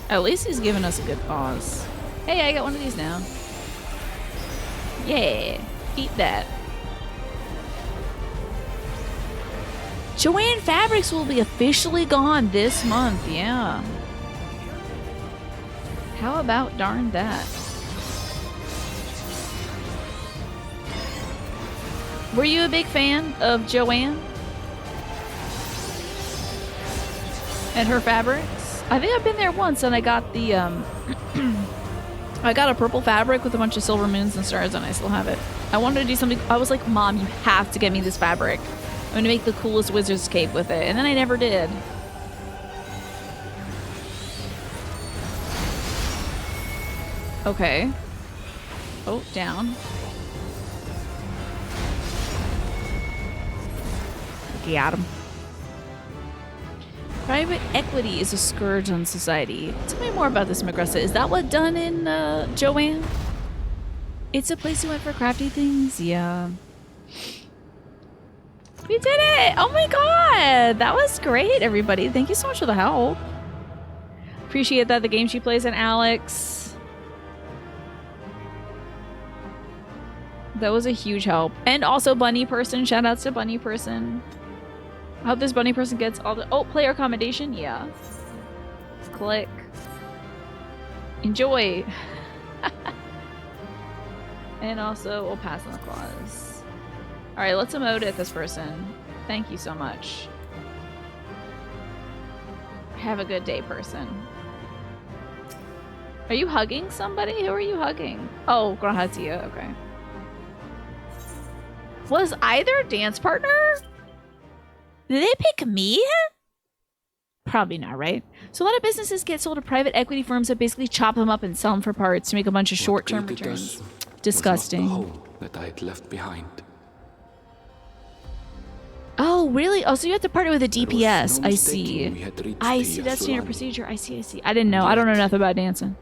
At least he's giving us a good pause. Hey, I got one of these now. Yeah, eat that. Joanne Fabrics will be officially gone this month, yeah. How about darn that? Were you a big fan of Joanne? And her fabrics? I think I've been there once and I got the, I got a purple fabric with a bunch of silver moons and stars and I still have it. I wanted to do something, I was like, Mom, you have to get me this fabric. I'm gonna make the coolest wizard's cape with it. And then I never did. Okay. Oh, down. Got him. Private equity is a scourge on society. Tell me more about this, Magressa. Is that what done in Joanne? It's a place you went for crafty things? Yeah. We did it! Oh my god! That was great, everybody. Thank you so much for the help. Appreciate that. The game she plays in Alex. That was a huge help. And also Bunny Person. Shout outs to Bunny Person. I hope this Bunny Person gets all the... Oh, player accommodation? Yeah. Click. Enjoy. And also, we'll pass on the clause. Alright, let's emote at this person. Thank you so much. Have a good day, person. Are you hugging somebody? Who are you hugging? Oh, Grahatia. Okay. Was I their dance partner? Did they pick me? Probably not, right? So a lot of businesses get sold to private equity firms that basically chop them up and sell them for parts to make a bunch of short-term returns. Disgusting. Was not the home that I had left behind. Oh, really? Oh, so you have to partner with a DPS. No I see. I see. That's standard Yasulani. procedure. I see. I see. I didn't know. I don't know nothing about dancing.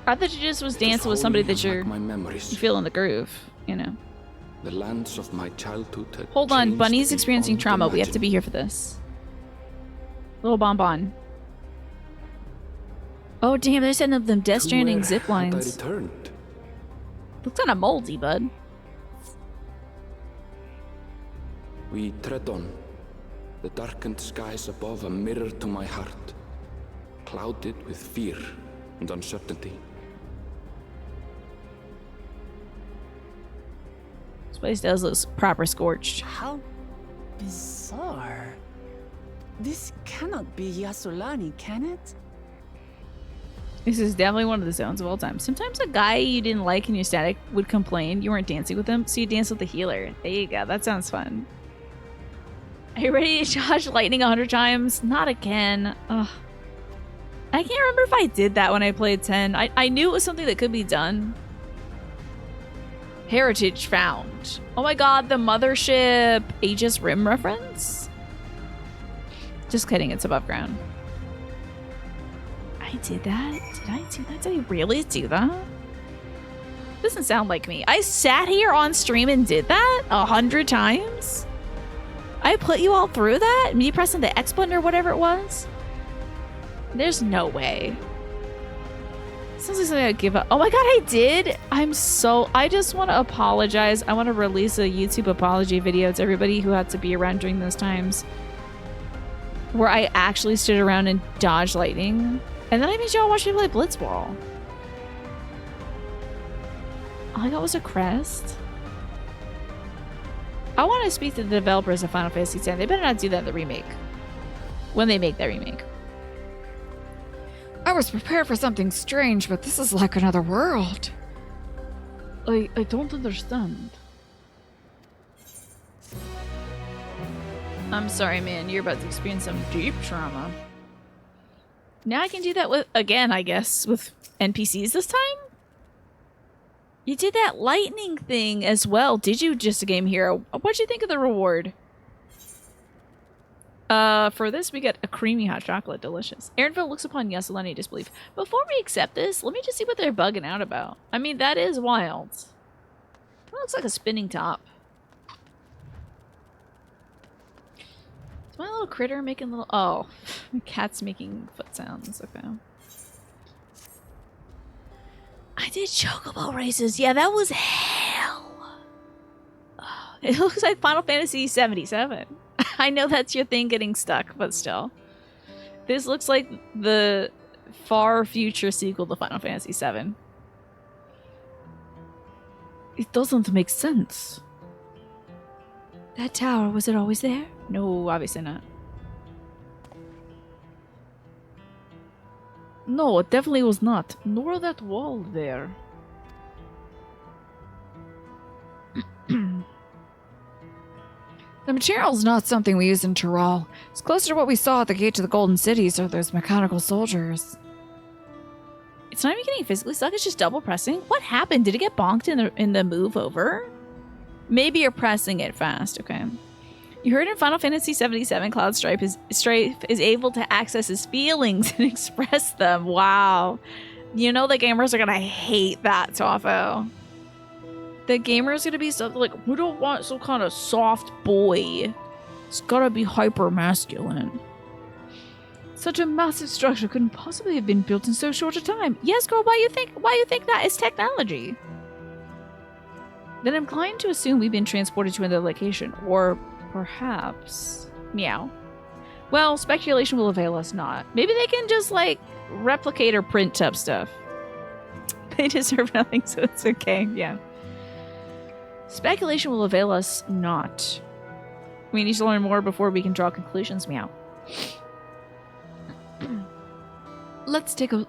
I thought you just was dancing with somebody that you're you feel in the groove, you know. The lands of my childhood had Hold on, changed Bunny's experiencing beyond trauma. We have to imagine. be here for this. Little bonbon. Oh damn, they're setting up them Death To Stranding where zip had I lines. returned? Looks kinda moldy, bud. We tread on. The darkened skies above a mirror to my heart, clouded with fear and uncertainty. This place does look proper scorched. How bizarre. This cannot be Yasulani, can it? This is definitely one of the zones of all time. Sometimes a guy you didn't like in your static would complain you weren't dancing with him, so you dance with the healer. There you go. That sounds fun. Are you ready to charge lightning 100 times? Not again. Ugh. I can't remember if I did that when I played 10. I knew it was something that could be done. Heritage found. Oh my god, the Mothership Aegis Rim reference? Just kidding, it's above ground. I did that? Did I do that? Did I really do that? Doesn't sound like me. I sat here on stream and did that 100 times? I put you all through that? Me pressing the X button or whatever it was? There's no way. Sounds like something I'd give up. Oh my god, I did! I just want to apologize. I want to release a YouTube apology video to everybody who had to be around during those times. Where I actually stood around and dodged lightning. And then I made y'all watch me play Blitzball. All I got was a crest. I want to speak to the developers of Final Fantasy X. They better not do that in the remake. When they make that remake. I was prepared for something strange, but this is like another world. I don't understand. I'm sorry, man. You're about to experience some deep trauma. Now I can do that with, again, I guess, with NPCs this time? You did that lightning thing as well, did you, Just a Game Hero? What'd you think of the reward? For this, we get a creamy hot chocolate. Delicious. Aaronville looks upon Yasulani disbelief. Before we accept this, let me just see what they're bugging out about. I mean, that is wild. That looks like a spinning top. Is my little critter making little... Oh, the cat's making foot sounds. Okay. I did chocobo races. Yeah, that was hell. Oh, it looks like Final Fantasy 77. I know that's your thing getting stuck, but still. This looks like the far future sequel to Final Fantasy 7. It doesn't make sense. That tower, was it always there? No, obviously not. No, it definitely was not. Nor that wall there. The material's not something we use in Tyrol. It's closer to what we saw at the gate to the Golden Cities or those mechanical soldiers. It's not even getting physically stuck. It's just double pressing. What happened? Did it get bonked in the move over? Maybe you're pressing it fast. Okay. You heard in Final Fantasy 77, Cloud Strife is able to access his feelings and express them. Wow. You know the gamers are gonna hate that, Toffo. The gamer's gonna be something like, we don't want some kind of soft boy. It's gotta be hyper masculine. Such a massive structure couldn't possibly have been built in so short a time. Yes, girl, why you think that is technology? Then I'm inclined to assume we've been transported to another location, or perhaps meow. Well, speculation will avail us not. Maybe they can just like replicate or print up stuff. They deserve nothing, so it's okay. Yeah. Speculation will avail us not. We need to learn more before we can draw conclusions. Meow. Let's take a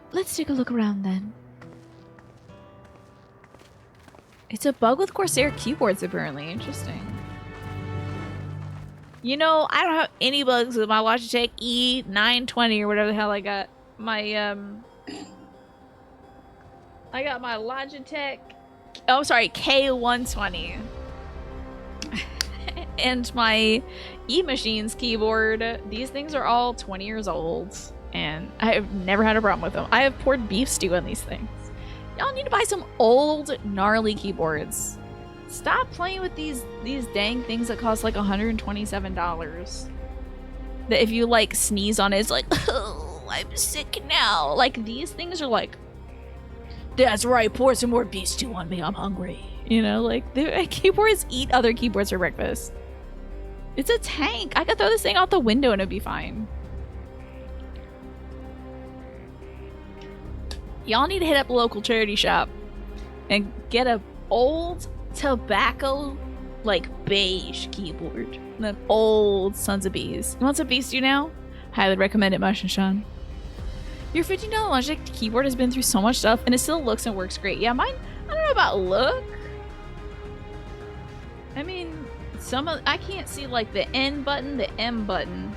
look around then. It's a bug with Corsair keyboards, apparently. Interesting. You know, I don't have any bugs with my Logitech E920 or whatever the hell I got. My I got my Logitech, oh sorry, K120. And my E-Machines keyboard. These things are all 20 years old, and I have never had a problem with them. I have poured beef stew on these things. Y'all need to buy some old, gnarly keyboards. Stop playing with these dang things that cost like $127. That if you like sneeze on it, it's like, oh, I'm sick now. Like these things are like, that's right, pour some more beef stew on me, I'm hungry. You know, like the keyboards eat other keyboards for breakfast. It's a tank. I could throw this thing out the window and it'd be fine. Y'all need to hit up a local charity shop and get a old tobacco, like beige keyboard. The old Sons of Bees. You want some beef stew now? Highly recommend it, Mush and Sean. Your $15 Logitech keyboard has been through so much stuff and it still looks and works great. Yeah, mine, I don't know about look. I mean, I can't see like the N button, the M button,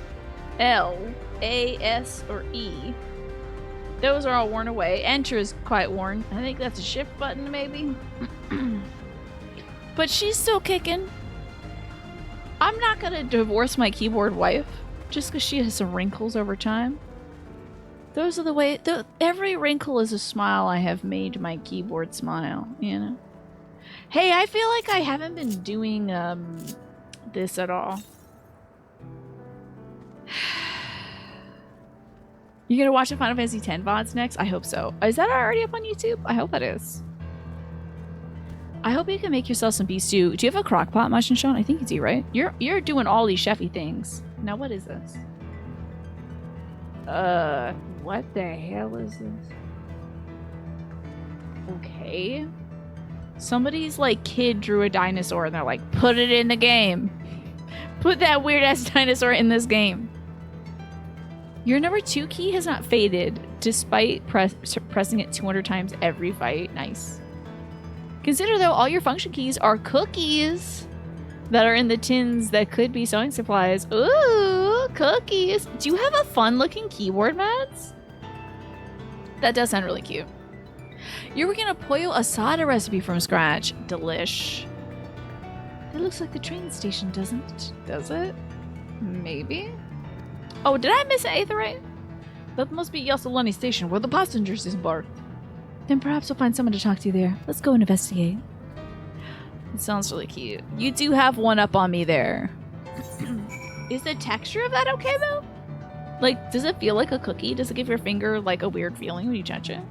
L, A, S, or E. Those are all worn away. Enter is quite worn. I think that's a shift button, maybe. But she's still kicking. I'm not gonna divorce my keyboard wife just because she has some wrinkles over time. Those are the way. Every wrinkle is a smile I have made my keyboard smile, you know? Hey, I feel like I haven't been doing this at all. You gonna watch the Final Fantasy X VODs next? I hope so. Is that already up on YouTube? I hope that is. I hope you can make yourself some beef stew. Do you have a crock pot, Mush and Sean? I think you do, right? You're doing all these chefy things. Now what is this? What the hell is this? Okay. Somebody's like kid drew a dinosaur and they're like, put it in the game. Put that weird ass dinosaur in this game. Your number 2 key has not faded despite pressing it 200 times every fight. Nice. Consider though all your function keys are cookies that are in the tins that could be sewing supplies. Ooh, cookies. Do you have a fun looking keyboard, Mads? That does sound really cute. You're working a pollo asada recipe from scratch. Delish. That looks like the train station, doesn't it? Does it? Maybe. Oh, did I miss an aetherite? That must be Yasalani Station where the passengers disembarked. Then perhaps we'll find someone to talk to there. Let's go and investigate. It sounds really cute. You do have one up on me there. Is the texture of that okay though? Like, does it feel like a cookie? Does it give your finger like a weird feeling when you touch it?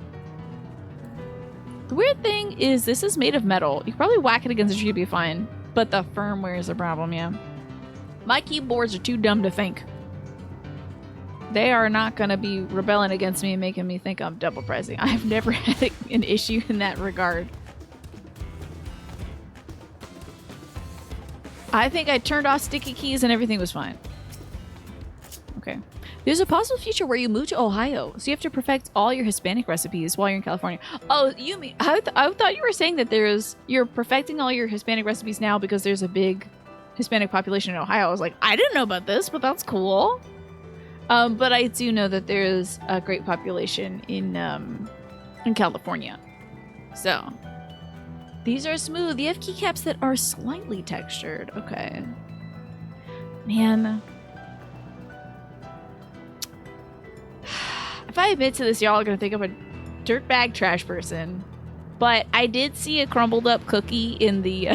The weird thing is this is made of metal. You can probably whack it against a tree, you'd be fine. But the firmware is a problem, yeah. My keyboards are too dumb to think. They are not going to be rebelling against me and making me think I'm double pressing. I've never had an issue in that regard. I think I turned off sticky keys and everything was fine. Okay. There's a possible future where you move to Ohio, so you have to perfect all your Hispanic recipes while you're in California. Oh, you mean I thought you were saying that you're perfecting all your Hispanic recipes now because there's a big Hispanic population in Ohio. I was like, I didn't know about this, but that's cool. But I do know that there's a great population in in California. So, these are smooth. You have keycaps that are slightly textured. Okay. Man. If I admit to this, y'all are going to think I'm a dirtbag trash person. But I did see a crumbled up cookie in the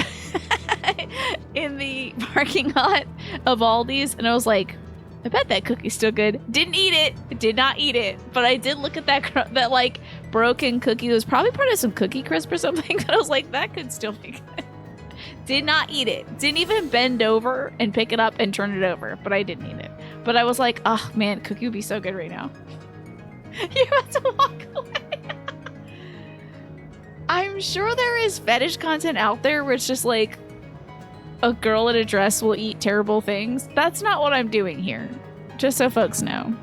in the parking lot of Aldi's, and I was like, I bet that cookie's still good. Didn't eat it. Did not eat it. But I did look at that like broken cookie. It was probably part of some Cookie Crisp or something. But I was like, that could still be good. Did not eat it. Didn't even bend over and pick it up and turn it over. But I didn't eat it. But I was like, oh man, cookie would be so good right now. You have to walk away. I'm sure there is fetish content out there where it's just like a girl in a dress will eat terrible things. That's not what I'm doing here. Just so folks know.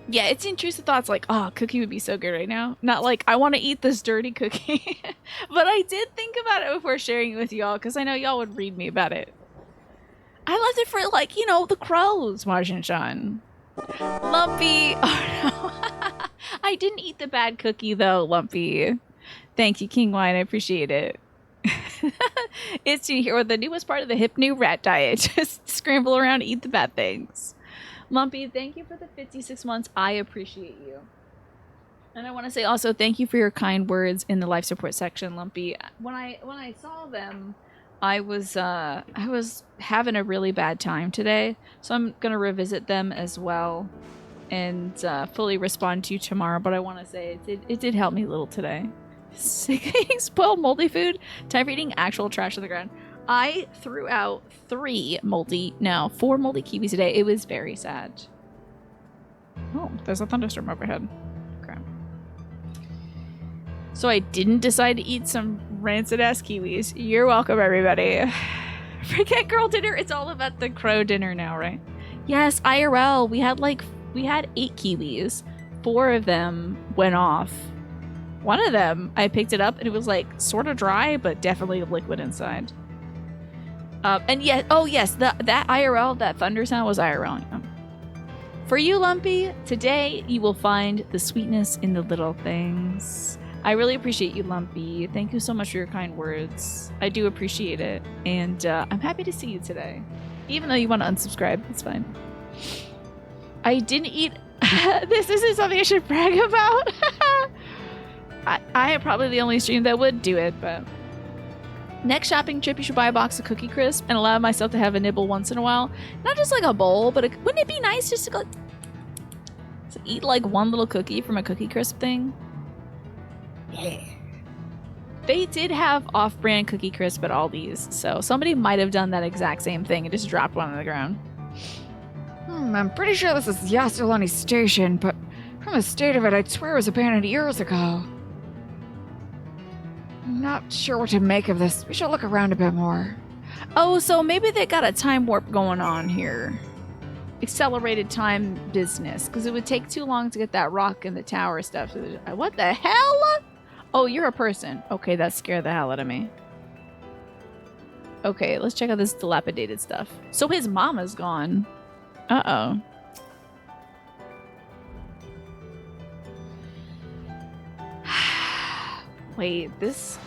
Yeah, it's intrusive thoughts like, oh, cookie would be so good right now. Not like, I want to eat this dirty cookie. But I did think about it before sharing it with y'all because I know y'all would read me about it. I left it for like, you know, the crows, Marsh and Sean. Lumpy. Oh no. I didn't eat the bad cookie though, Lumpy. Thank you, King Wine. I appreciate it. It's here with the newest part of the hip new rat diet. Just scramble around, eat the bad things. Lumpy, thank you for the 56 months. I appreciate you. And I want to say also thank you for your kind words in the life support section, Lumpy. When I saw them, I was having a really bad time today, so I'm gonna revisit them as well and fully respond to you tomorrow. But I want to say it did help me a little today. Sick of eating spoiled moldy food. Time for eating actual trash on the ground. I threw out 4 moldy kiwis today. It was very sad. Oh, there's a thunderstorm overhead. Crap. So I didn't decide to eat some rancid ass kiwis. You're welcome, everybody. Forget girl dinner. It's all about the crow dinner now, right? Yes, IRL. We had 8 kiwis. 4 of them went off. One of them, I picked it up and it was like sort of dry, but definitely liquid inside. And yet, oh yes, that IRL, that thunder sound was IRL. For you, Lumpy, today you will find the sweetness in the little things. I really appreciate you, Lumpy. Thank you so much for your kind words. I do appreciate it. And I'm happy to see you today. Even though you want to unsubscribe, it's fine. I didn't eat... This isn't something I should brag about. I am probably the only stream that would do it, but... Next shopping trip, you should buy a box of Cookie Crisp and allow myself to have a nibble once in a while. Not just like a bowl, but wouldn't it be nice just to go... to eat like one little cookie from a Cookie Crisp thing? Yeah. They did have off-brand Cookie Crisp at Aldi's, so somebody might have done that exact same thing and just dropped one on the ground. I'm pretty sure this is Yasalani Station, but from the state of it, I'd swear it was abandoned years ago. I'm not sure what to make of this. We should look around a bit more. Oh, so maybe they got a time warp going on here. Accelerated time business, because it would take too long to get that rock in the tower stuff. What the hell? Oh, you're a person. Okay, that scared the hell out of me. Okay, let's check out this dilapidated stuff. So his mama's gone. Uh-oh. Wait, this...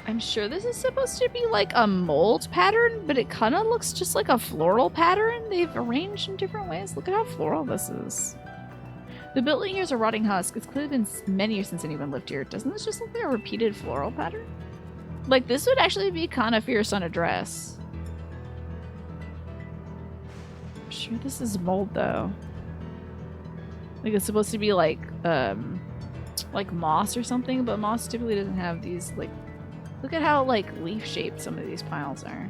I'm sure this is supposed to be like a mold pattern, but it kind of looks just like a floral pattern. They've arranged in different ways. Look at how floral this is. The building here is a rotting husk. It's clearly been many years since anyone lived here. Doesn't this just look like a repeated floral pattern? Like, this would actually be kind of fierce on a dress. I'm sure this is mold, though. Like, it's supposed to be like moss or something, but moss typically doesn't have these, like... Look at how, like, leaf-shaped some of these piles are.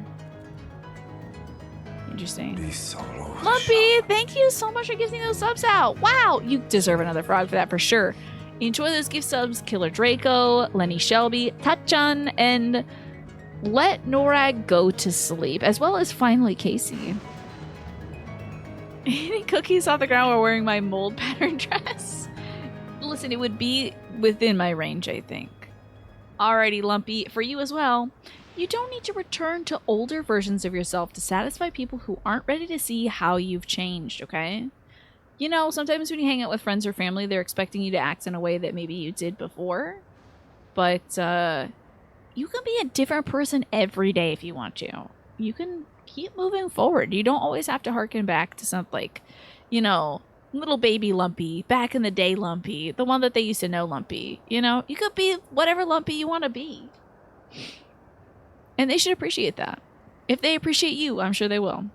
Interesting. Lumpy, thank you so much for giving those subs out. Wow, you deserve another frog for that for sure. Enjoy those gift subs, Killer Draco, Lenny Shelby, Tachan, and Let Norag Go to Sleep, as well as finally Casey. Eating cookies off the ground while wearing my mold pattern dress. Listen, it would be within my range, I think. Alrighty, Lumpy, for you as well. You don't need to return to older versions of yourself to satisfy people who aren't ready to see how you've changed, okay? You know, sometimes when you hang out with friends or family, they're expecting you to act in a way that maybe you did before. But you can be a different person every day if you want to. You can keep moving forward. You don't always have to harken back to something like, you know, little baby Lumpy, back in the day Lumpy, the one that they used to know Lumpy. You know, you could be whatever Lumpy you want to be. And they should appreciate that. If they appreciate you, I'm sure they will.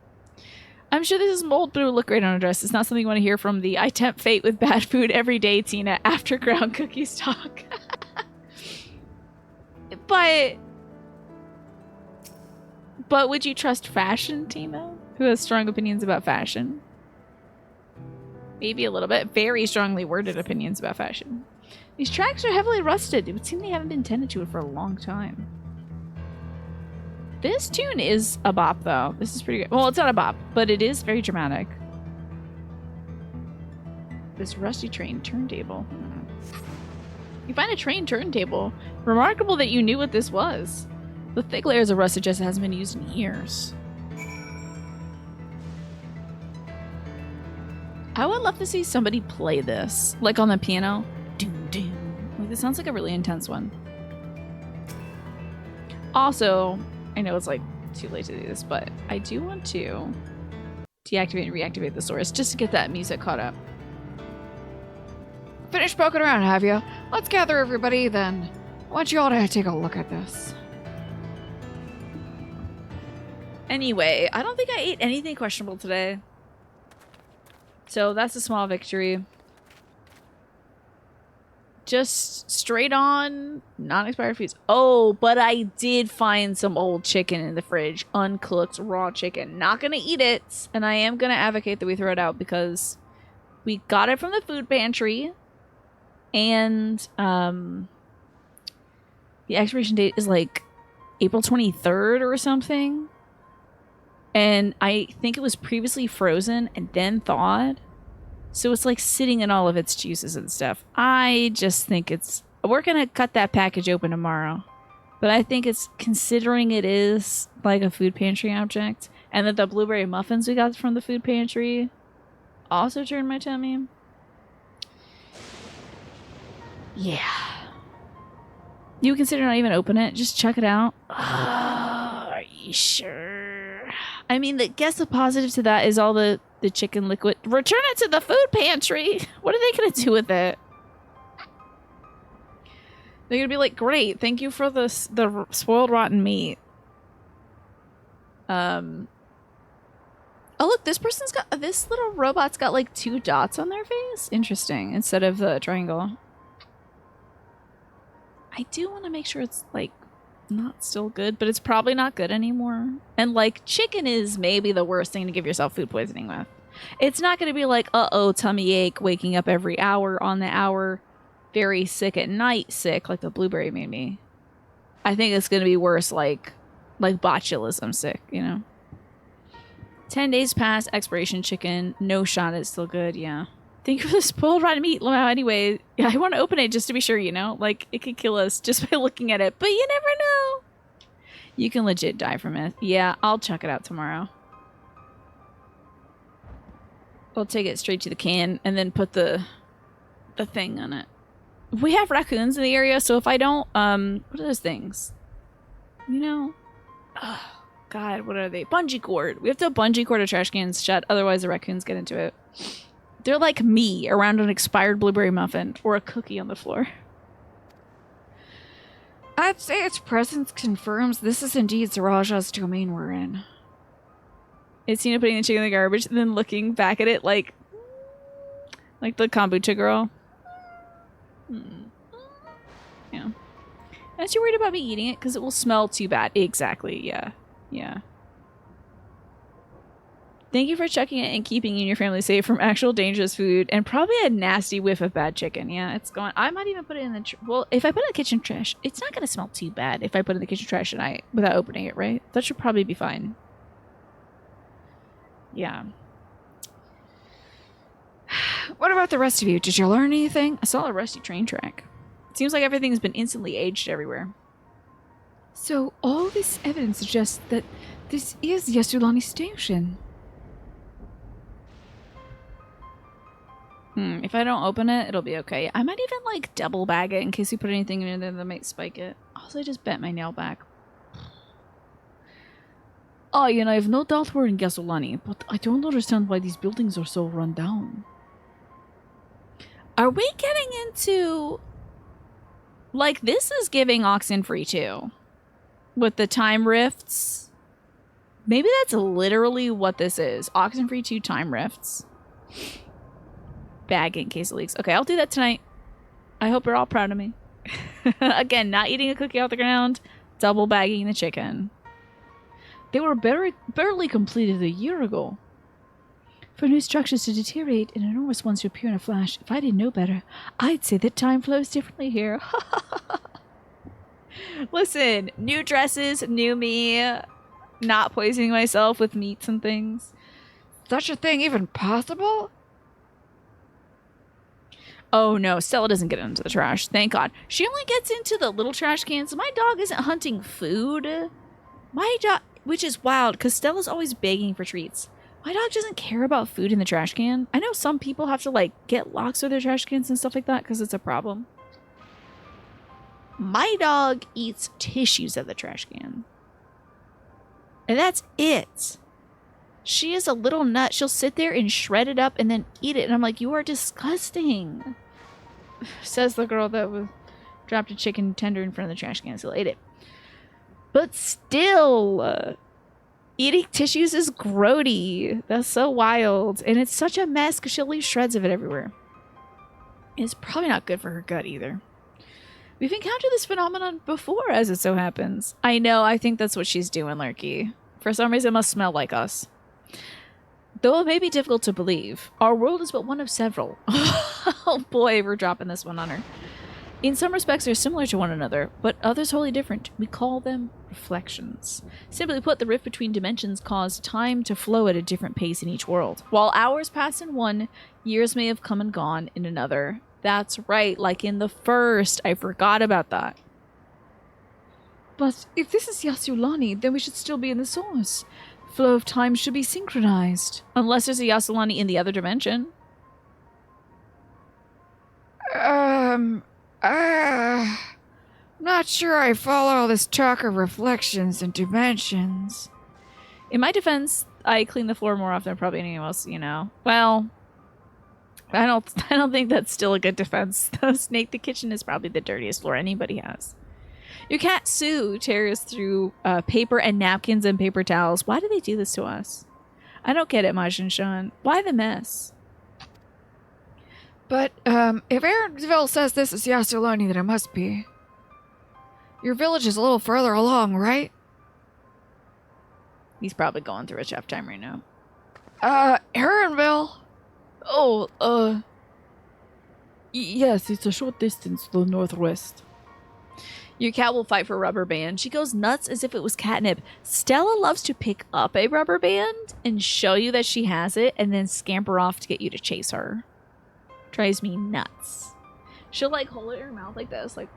I'm sure this is mold, but it would look great on a dress. It's not something you want to hear from the I tempt fate with bad food every day, Tina, after ground cookies talk. But would you trust fashion, Tina? Who has strong opinions about fashion? Maybe a little bit. Very strongly worded opinions about fashion. These tracks are heavily rusted. It would seem they haven't been tended to for a long time. This tune is a bop, though. This is pretty good. Well, it's not a bop, but it is very dramatic. This rusty train turntable. You find a train turntable. Remarkable that you knew what this was. The thick layers of rust suggest it hasn't been used in years. I would love to see somebody play this, like on the piano. Doom, doom. Like, this sounds like a really intense one. Also, I know it's like too late to do this, but I do want to deactivate and reactivate the source just to get that music caught up. Finished poking around, have you? Let's gather everybody then. I want you all to take a look at this. Anyway, I don't think I ate anything questionable today. So that's a small victory. Just straight on non-expired foods. Oh, but I did find some old chicken in the fridge. Uncooked raw chicken. Not gonna eat it. And I am gonna advocate that we throw it out because we got it from the food pantry. And the expiration date is like April 23rd or something. And I think it was previously frozen and then thawed. So it's like sitting in all of its juices and stuff. I just think it's... We're going to cut that package open tomorrow. But I think it's... Considering it is like a food pantry object. And that the blueberry muffins we got from the food pantry also turned my tummy. Yeah. You would consider not even open it? Just check it out? Oh, are you sure? I mean, guess the positive to that is all the chicken liquid. Return it to the food pantry. What are they going to do with it? They're going to be like, great, thank you for the spoiled rotten meat. Oh, look, this little robot's got like 2 dots on their face. Interesting, instead of the triangle. I do want to make sure it's like not still good, but it's probably not good anymore. And like chicken is maybe the worst thing to give yourself food poisoning with. It's not going to be like, uh-oh, tummy ache, waking up every hour on the hour, very sick at night, sick, like the blueberry made me. I think it's going to be worse like botulism sick, you know? 10 days past, expiration chicken, no shot, it's still good, yeah. Thank you for the spoiled rotten meat. Anyway, yeah, I want to open it just to be sure, you know? Like, it could kill us just by looking at it, but you never know. You can legit die from it. Yeah, I'll check it out tomorrow. I'll take it straight to the can and then put the thing on it. We have raccoons in the area, so if I don't, what are those things? You know? Oh, God, what are they? Bungee cord. We have to bungee cord our trash cans shut, otherwise the raccoons get into it. They're like me around an expired blueberry muffin or a cookie on the floor. I'd say its presence confirms this is indeed Saraja's domain we're in. It's Tina putting the chicken in the garbage and then looking back at it like the kombucha girl. Yeah. Aren't you worried about me eating it? Because it will smell too bad. Exactly, yeah. Yeah. Thank you for checking it and keeping you and your family safe from actual dangerous food and probably a nasty whiff of bad chicken. Yeah, it's gone. I might even put it in the... well, if I put it in the kitchen trash, it's not going to smell too bad if I put it in the kitchen trash tonight without opening it, right? That should probably be fine. Yeah. What about the rest of you? Did you learn anything? I saw a rusty train track. It seems like everything's been instantly aged everywhere. So all this evidence suggests that this is Yasulani Station. If I don't open it, it'll be okay. I might even like double bag it in case we put anything in there that might spike it. Also, I just bent my nail back. I have no doubt we're in Gasolani, but I don't understand why these buildings are so run down. Are we getting into... Like, this is giving Oxenfree too. With the time rifts. Maybe that's literally what this is. Oxenfree 2 time rifts. Bag it in case it leaks. Okay, I'll do that tonight. I hope you're all proud of me. Again, not eating a cookie off the ground. Double bagging the chicken. They were barely completed a year ago. For new structures to deteriorate and enormous ones to appear in a flash, if I didn't know better, I'd say that time flows differently here. Listen, new dresses, new me, not poisoning myself with meats and things. Such a thing even possible? Oh no, Stella doesn't get into the trash. Thank God. She only gets into the little trash cans. My dog isn't hunting food. My dog, which is wild because Stella's always begging for treats. My dog doesn't care about food in the trash can. I know some people have to like get locks of their trash cans and stuff like that because it's a problem. My dog eats tissues of the trash can. And that's it. She is a little nut. She'll sit there and shred it up and then eat it. And I'm like, you are disgusting. Says the girl that dropped a chicken tender in front of the trash can. So ate it. But still, eating tissues is grody. That's so wild. And it's such a mess because she'll leave shreds of it everywhere. It's probably not good for her gut either. We've encountered this phenomenon before, as it so happens. I know, I think that's what she's doing, Lurky. For some reason, it must smell like us. Though it may be difficult to believe, our world is but one of several. Oh boy, we're dropping this one on her. In some respects, they're similar to one another, but others wholly different. We call them reflections. Simply put, the rift between dimensions caused time to flow at a different pace in each world. While hours pass in one, years may have come and gone in another. That's right, like in the first. I forgot about that. But if this is Yasulani, then we should still be in the source. Flow of time should be synchronized. Unless there's a Yasulani in the other dimension. Not sure I follow all this talk of reflections and dimensions. In my defense, I clean the floor more often than probably anyone else, you know. Well, I don't think that's still a good defense. Snake, the kitchen is probably the dirtiest floor anybody has. You can't sue tears through paper and napkins and paper towels. Why do they do this to us? I don't get it, Majin Shan. Why the mess? But, if Aaronville says this is Yasulani, then it must be. Your village is a little further along, right? He's probably going through a tough time right now. Aaronville? Oh, yes, it's a short distance to the northwest. Your cat will fight for a rubber band. She goes nuts as if it was catnip. Stella loves to pick up a rubber band and show you that she has it and then scamper off to get you to chase her. Drives me nuts. She'll like hold it in her mouth like this, like,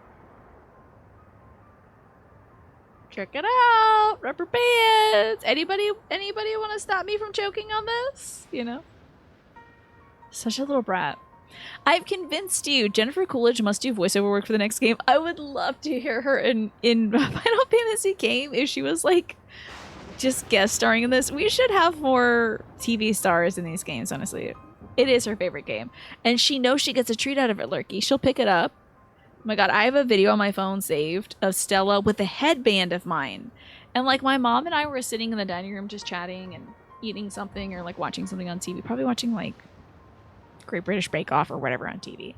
check it out, rubber bands. Anybody want to stop me from choking on this? You know? Such a little brat. I've convinced you. Jennifer Coolidge must do voiceover work for the next game. I would love to hear her in Final Fantasy game if she was like just guest starring in this. We should have more TV stars in these games, honestly. It is her favorite game. And she knows she gets a treat out of it, Lurky. She'll pick it up. Oh my god, I have a video on my phone saved of Stella with a headband of mine. And like my mom and I were sitting in the dining room just chatting and eating something or like watching something on TV. Probably watching like Great British Bake Off or whatever on TV.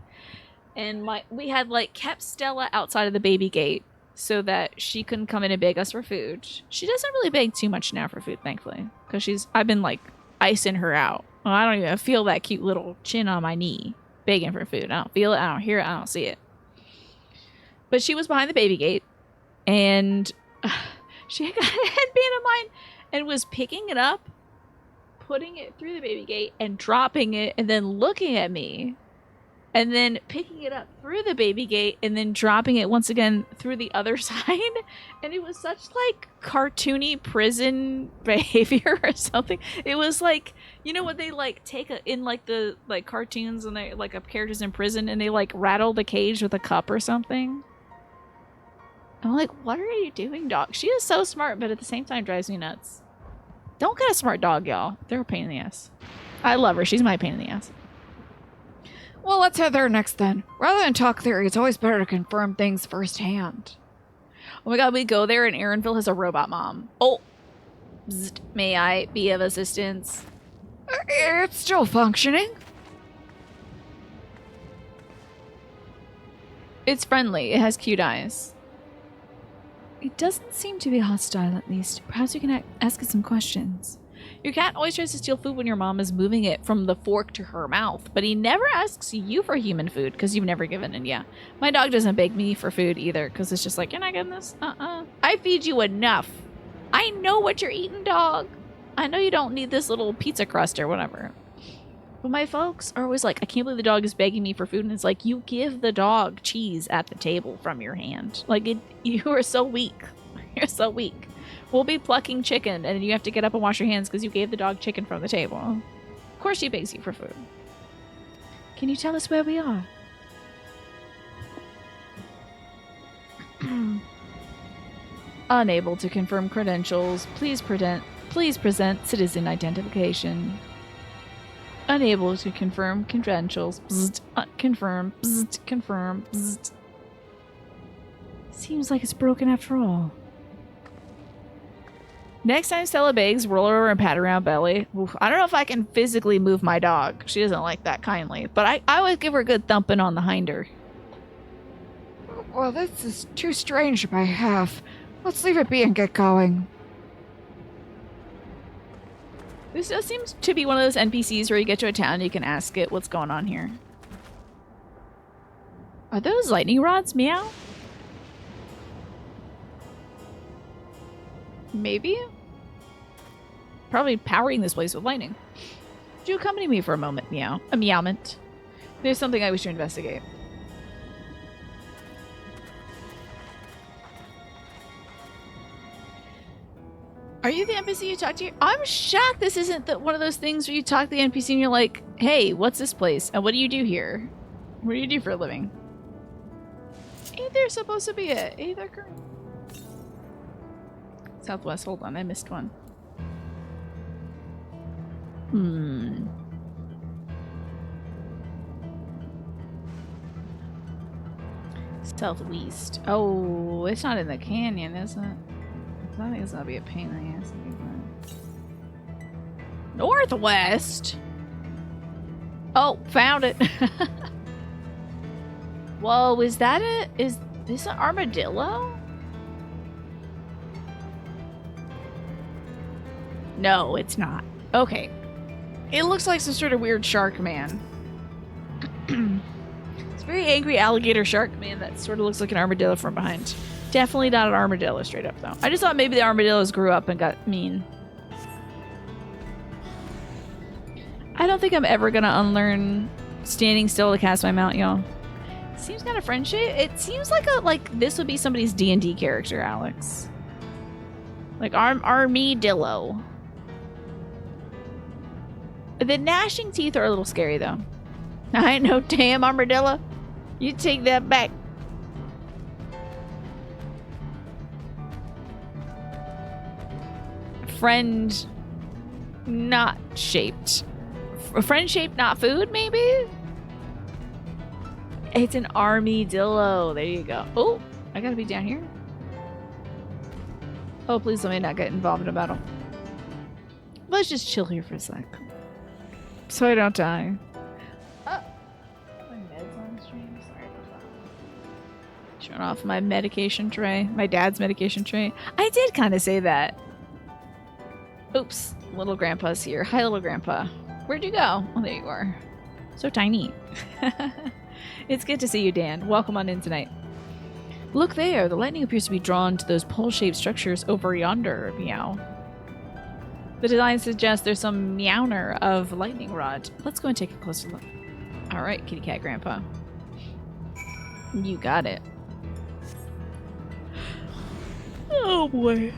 And we had like kept Stella outside of the baby gate so that she couldn't come in and beg us for food. She doesn't really beg too much now for food, thankfully. Because I've been like icing her out. Well, I don't even feel that cute little chin on my knee begging for food. I don't feel it. I don't hear it. I don't see it. But she was behind the baby gate, and she got a headband of mine and was picking it up, putting it through the baby gate, and dropping it, and then looking at me and then picking it up through the baby gate and then dropping it once again through the other side. And it was such like cartoony prison behavior or something. It was like, you know what they like take in like the like cartoons and they like up characters in prison and they like rattle the cage with a cup or something. I'm like, what are you doing, dog? She is so smart, but at the same time drives me nuts. Don't get a smart dog, y'all. They're a pain in the ass. I love her. She's my pain in the ass. Well, let's head there next then. Rather than talk theory, it's always better to confirm things firsthand. Oh my god, we go there and Aaronville has a robot mom. Oh, Bzzzt. May I be of assistance? It's still functioning. It's friendly. It has cute eyes. It doesn't seem to be hostile, at least. Perhaps you can ask it some questions. Your cat always tries to steal food when your mom is moving it from the fork to her mouth, but he never asks you for human food because you've never given it. Yeah, my dog doesn't beg me for food either because it's just like, you're not getting this? I feed you enough. I know what you're eating, dog. I know you don't need this little pizza crust or whatever. But my folks are always like, I can't believe the dog is begging me for food. And it's like, you give the dog cheese at the table from your hand. Like, you are so weak. You're so weak. We'll be plucking chicken, and then you have to get up and wash your hands because you gave the dog chicken from the table. Of course she begs you for food. Can you tell us where we are? Unable to confirm credentials. Please present citizen identification. Unable to confirm credentials. Bzzzt. Confirm. Bzzzt. Confirm. Bzzzt. Seems like it's broken after all. Next time Stella begs, roll her over and pat around belly. Oof, I don't know if I can physically move my dog. She doesn't like that kindly. But I would give her a good thumping on the hinder. Well, this is too strange by half. Let's leave it be and get going. This does seem to be one of those NPCs where you get to a town and you can ask it what's going on here. Are those lightning rods? Meow? Maybe? Probably powering this place with lightning. Would you accompany me for a moment, meow? A meowment. There's something I wish to investigate. Are you the NPC you talk to? I'm shocked this isn't one of those things where you talk to the NPC and you're like, hey, what's this place? And what do you do here? What do you do for a living? Ain't there supposed to be a... Hey there, current. Southwest, hold on, I missed one. Southwest. Oh, it's not in the canyon, is it? I think it's gonna be a pain in the ass. Northwest? Oh, found it. Whoa, is that it? Is this an armadillo? No, it's not. Okay. It looks like some sort of weird shark man. It's a very angry alligator shark man that sort of looks like an armadillo from behind. Definitely not an armadillo straight up, though. I just thought maybe the armadillos grew up and got mean. I don't think I'm ever going to unlearn standing still to cast my mount, y'all. Seems kind of friendship. It seems like this would be somebody's D&D character, Alex. Like Armadillo. The gnashing teeth are a little scary, though. I ain't no damn armadillo. You take that back. Friend not shaped. Friend shaped, not food, maybe? It's an armadillo. There you go. Oh, I gotta be down here. Oh, please let me not get involved in a battle. Let's just chill here for a sec. So I don't die. My med's on stream. Sorry about that. Showing off my medication tray. My dad's medication tray. I did kind of say that. Oops. Little grandpa's here. Hi, little grandpa. Where'd you go? Oh, there you are. So tiny. It's good to see you, Dan. Welcome on in tonight. Look there. The lightning appears to be drawn to those pole-shaped structures over yonder. Meow. The design suggests there's some meowner of lightning rod. Let's go and take a closer look. All right, kitty cat grandpa. You got it. Oh boy.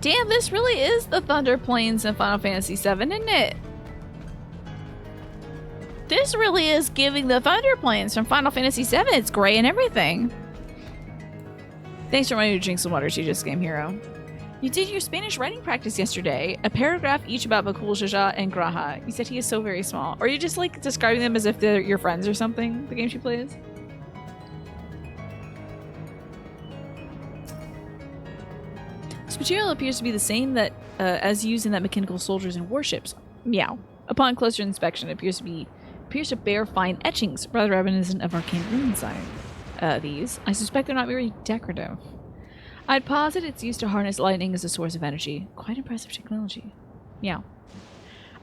Damn, this really is the Thunder Plains in Final Fantasy VII, isn't it? This really is giving the Thunder Plains from Final Fantasy VII. It's gray and everything. Thanks for reminding me to drink some water, she just game hero. You did your Spanish writing practice yesterday. A paragraph each about Bakul, Jaja, and Graha. You said he is so very small. Or are you just like describing them as if they're your friends or something, the game she plays? This material appears to be the same that as used in that mechanical soldiers and warships. Meow. Upon closer inspection, it appears to bear fine etchings, rather reminiscent of arcane rune inside. These. I suspect they're not very decorative. I'd posit it's used to harness lightning as a source of energy. Quite impressive technology. Meow.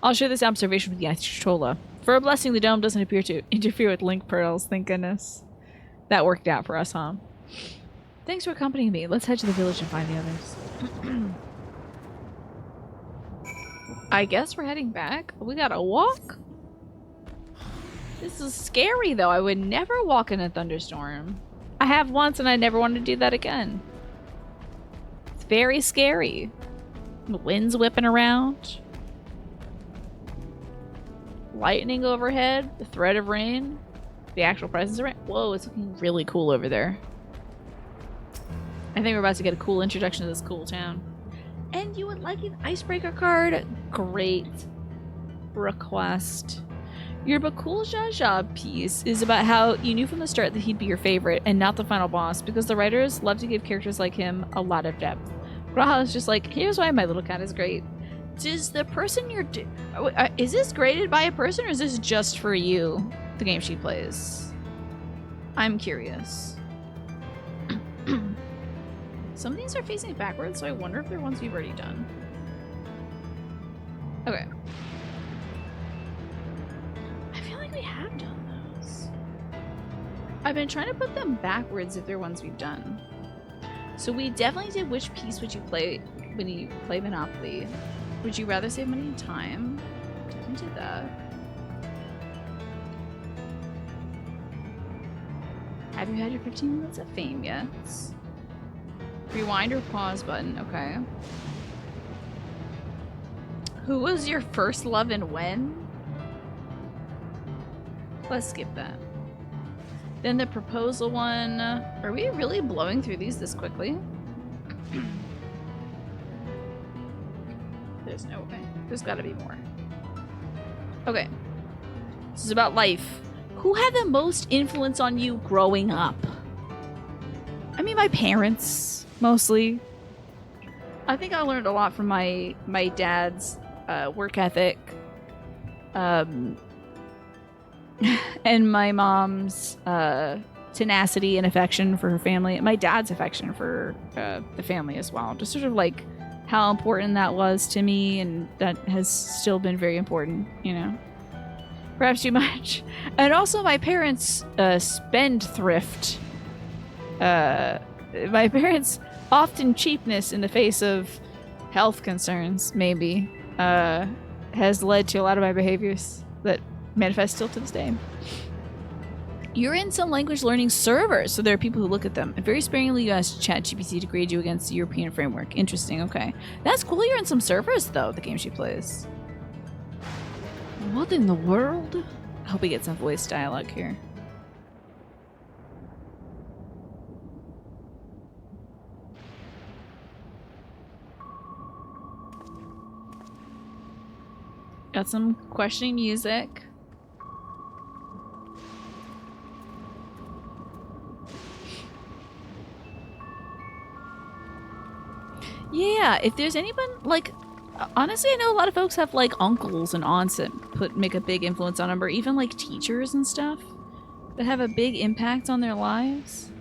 I'll share this observation with the Ayatollah. For a blessing, the dome doesn't appear to interfere with link pearls, thank goodness. That worked out for us, huh? Thanks for accompanying me. Let's head to the village and find the others. I guess we're heading back. We gotta walk? This is scary, though. I would never walk in a thunderstorm. I have once, and I never want to do that again. It's very scary. The wind's whipping around. Lightning overhead. The threat of rain. The actual presence of rain. Whoa, it's looking really cool over there. I think we're about to get a cool introduction to this cool town. And you would like an icebreaker card? Great request. Your Bakul Jaja piece is about how you knew from the start that he'd be your favorite and not the final boss because the writers love to give characters like him a lot of depth. Graha is just like, here's why my little cat is great. Does the person you're... is this graded by a person or is this just for you, the game she plays? I'm curious. Some of these are facing backwards, so I wonder if they're ones we've already done. Okay. I feel like we have done those. I've been trying to put them backwards if they're ones we've done. So we definitely did which piece would you play when you play Monopoly. Would you rather save money and time? Definitely did that. Have you had your 15 minutes of fame yet? Rewind or pause button, okay. Who was your first love and when? Let's skip that. Then the proposal one. Are we really blowing through these this quickly? There's no way. There's gotta be more. Okay. This is about life. Who had the most influence on you growing up? I mean, my parents. Mostly. I think I learned a lot from my dad's work ethic. And my mom's tenacity and affection for her family. My dad's affection for the family as well. Just sort of like how important that was to me, and that has still been very important, you know. Perhaps too much. And also my parents' spendthrift. My parents' often cheapness in the face of health concerns, maybe, has led to a lot of my behaviors that manifest still to this day. You're in some language learning servers, so there are people who look at them. And very sparingly, you ask ChatGPT to grade you against the European framework. Interesting, okay. That's cool you're in some servers, though, the game she plays. What in the world? I hope we get some voice dialogue here. Got some questioning music. Yeah, if there's anyone, like, honestly, I know a lot of folks have, like, uncles and aunts that make a big influence on them, or even, like, teachers and stuff that have a big impact on their lives.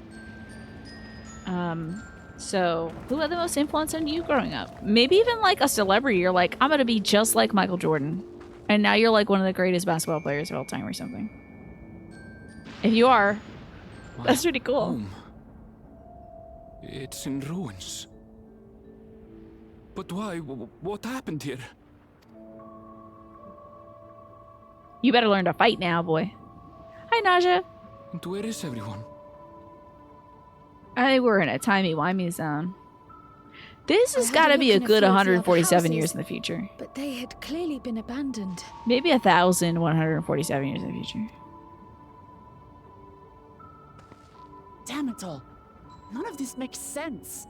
So, who had the most influence on you growing up? Maybe even, like, a celebrity. You're like, I'm gonna be just like Michael Jordan. And now you're, like, one of the greatest basketball players of all time or something. If you are, that's pretty cool. Home. It's in ruins. But why? What happened here? You better learn to fight now, boy. Hi, Naja. And where is everyone? I think we're in a timey-wimey zone. This has I had got to a be a look in a good few of the other 147 years houses, in the future. But they had clearly been abandoned. Maybe 1,147 years in the future. Damn it all. None of this makes sense.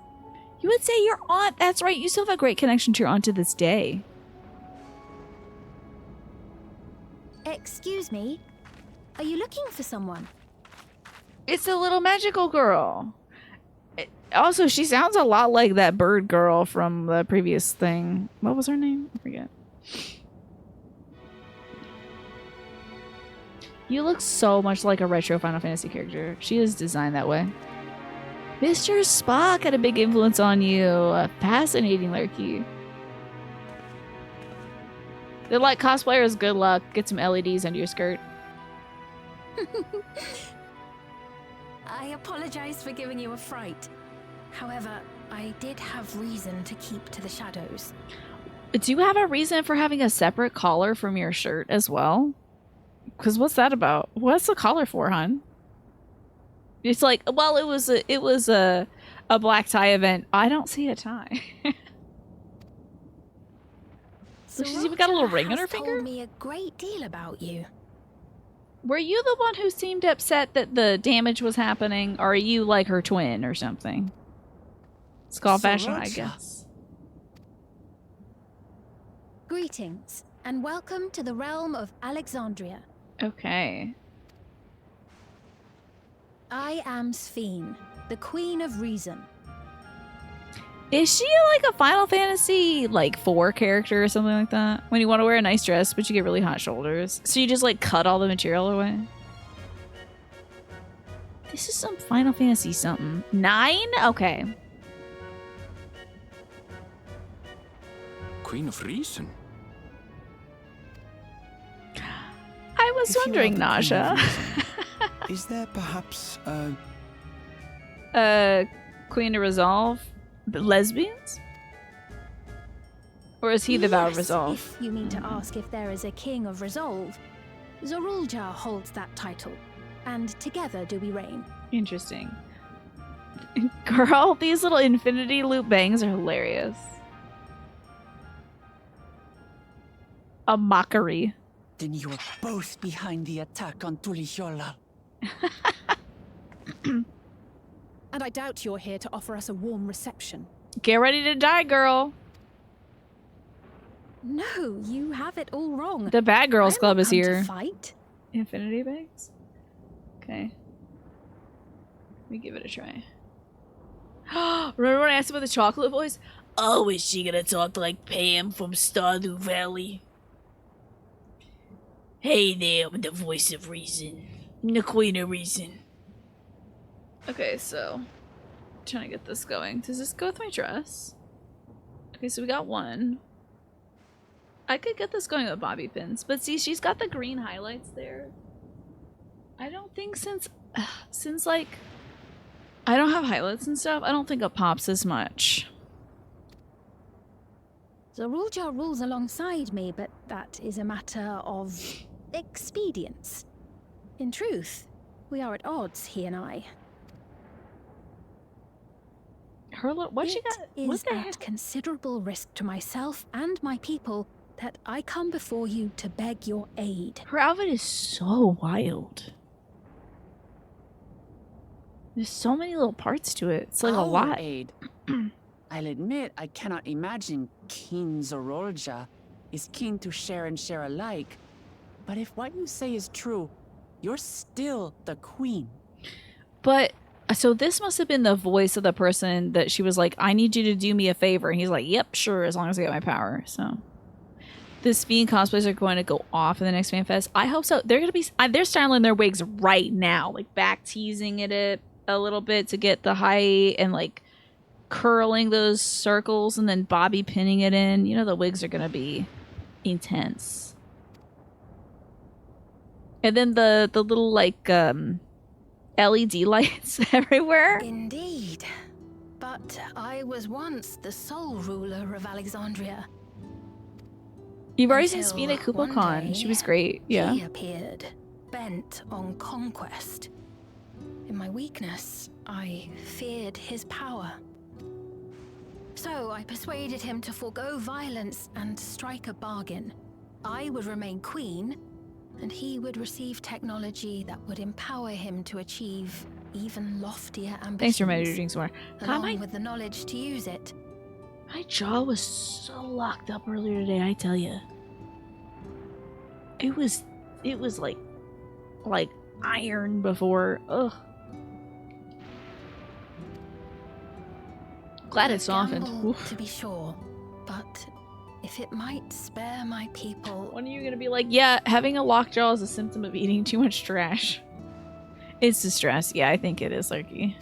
You would say your aunt. That's right. You still have a great connection to your aunt to this day. Excuse me? Are you looking for someone? It's a little magical girl. Also, she sounds a lot like that bird girl from the previous thing. What was her name? I forget. You look so much like a retro Final Fantasy character. She is designed that way. Mr. Spock had a big influence on you. Fascinating, Lurky. They're like cosplayers, good luck. Get some LEDs under your skirt. I apologize for giving you a fright. However, I did have reason to keep to the shadows. Do you have a reason for having a separate collar from your shirt as well? Because what's that about? What's the collar for, hon? It's like, well, it was a black tie event. I don't see a tie. So she's even got a little ring on her finger? Told me a great deal about you. Were you the one who seemed upset that the damage was happening, or are you like her twin or something? Skull fashion, I guess. Greetings, and welcome to the realm of Alexandria. Okay. I am Sphene, the Queen of Reason. Is she like a Final Fantasy like 4 character or something like that? When you want to wear a nice dress, but you get really hot shoulders. So you just like cut all the material away? This is some Final Fantasy something. 9? Okay. Queen of Reason? I was wondering, Naja. Is there perhaps Queen of Resolve? Lesbians? Or is he the Vow of Resolve? If you mean to ask if there is a King of Resolve, Zorulja holds that title, and together do we reign. Interesting. Girl, these little infinity loop bangs are hilarious. A mockery. Then you are both behind the attack on Tulihiola. And I doubt you're here to offer us a warm reception. Get ready to die, girl. No, you have it all wrong. The Bad Girls Club is here. To fight. Infinity bangs? Okay. Let me give it a try. Remember when I asked about the chocolate voice? Oh, is she gonna talk like Pam from Stardew Valley? Hey there, I'm the voice of reason. I'm the Queen of Reason. Okay, so trying to get this going. Does this go with my dress? Okay, so we got one. I could get this going with bobby pins, but see, she's got the green highlights there. I don't think since like I don't have highlights and stuff, I don't think it pops as much. Zorulja rules alongside me, but that is a matter of expedience. In truth, we are at odds, he and I. What she got? It is at considerable risk to myself and my people that I come before you to beg your aid. Her outfit is so wild. There's so many little parts to it. It's like a lot. Aid. I'll admit I cannot imagine King Zorulja is keen to share and share alike. But if what you say is true, you're still the queen. But so this must have been the voice of the person that she was like, I need you to do me a favor. And he's like, yep, sure, as long as I get my power. So the Sphene cosplays are going to go off in the next fan fest. I hope so. They're going to be, they're styling their wigs right now, like back teasing it a little bit to get the height and like curling those circles and then bobby pinning it in. You know, the wigs are going to be intense. And then the little like LED lights everywhere. Indeed. But I was once the sole ruler of Alexandria. You've already seen Until Sphene at one KupoCon. day, She was great. Yeah. He appeared, bent on conquest. In my weakness, I feared his power. So I persuaded him to forego violence and strike a bargain. I would remain queen, and he would receive technology that would empower him to achieve even loftier ambitions. Thanks for meditating more. Along with the knowledge to use it. My jaw was so locked up earlier today, I tell you. It was like iron before. Ugh. Glad it softened. Gamble, to be sure, but if it might spare my people. When are you gonna be like, yeah, having a lockjaw is a symptom of eating too much trash? It's the stress. Yeah, I think it is, Lurky.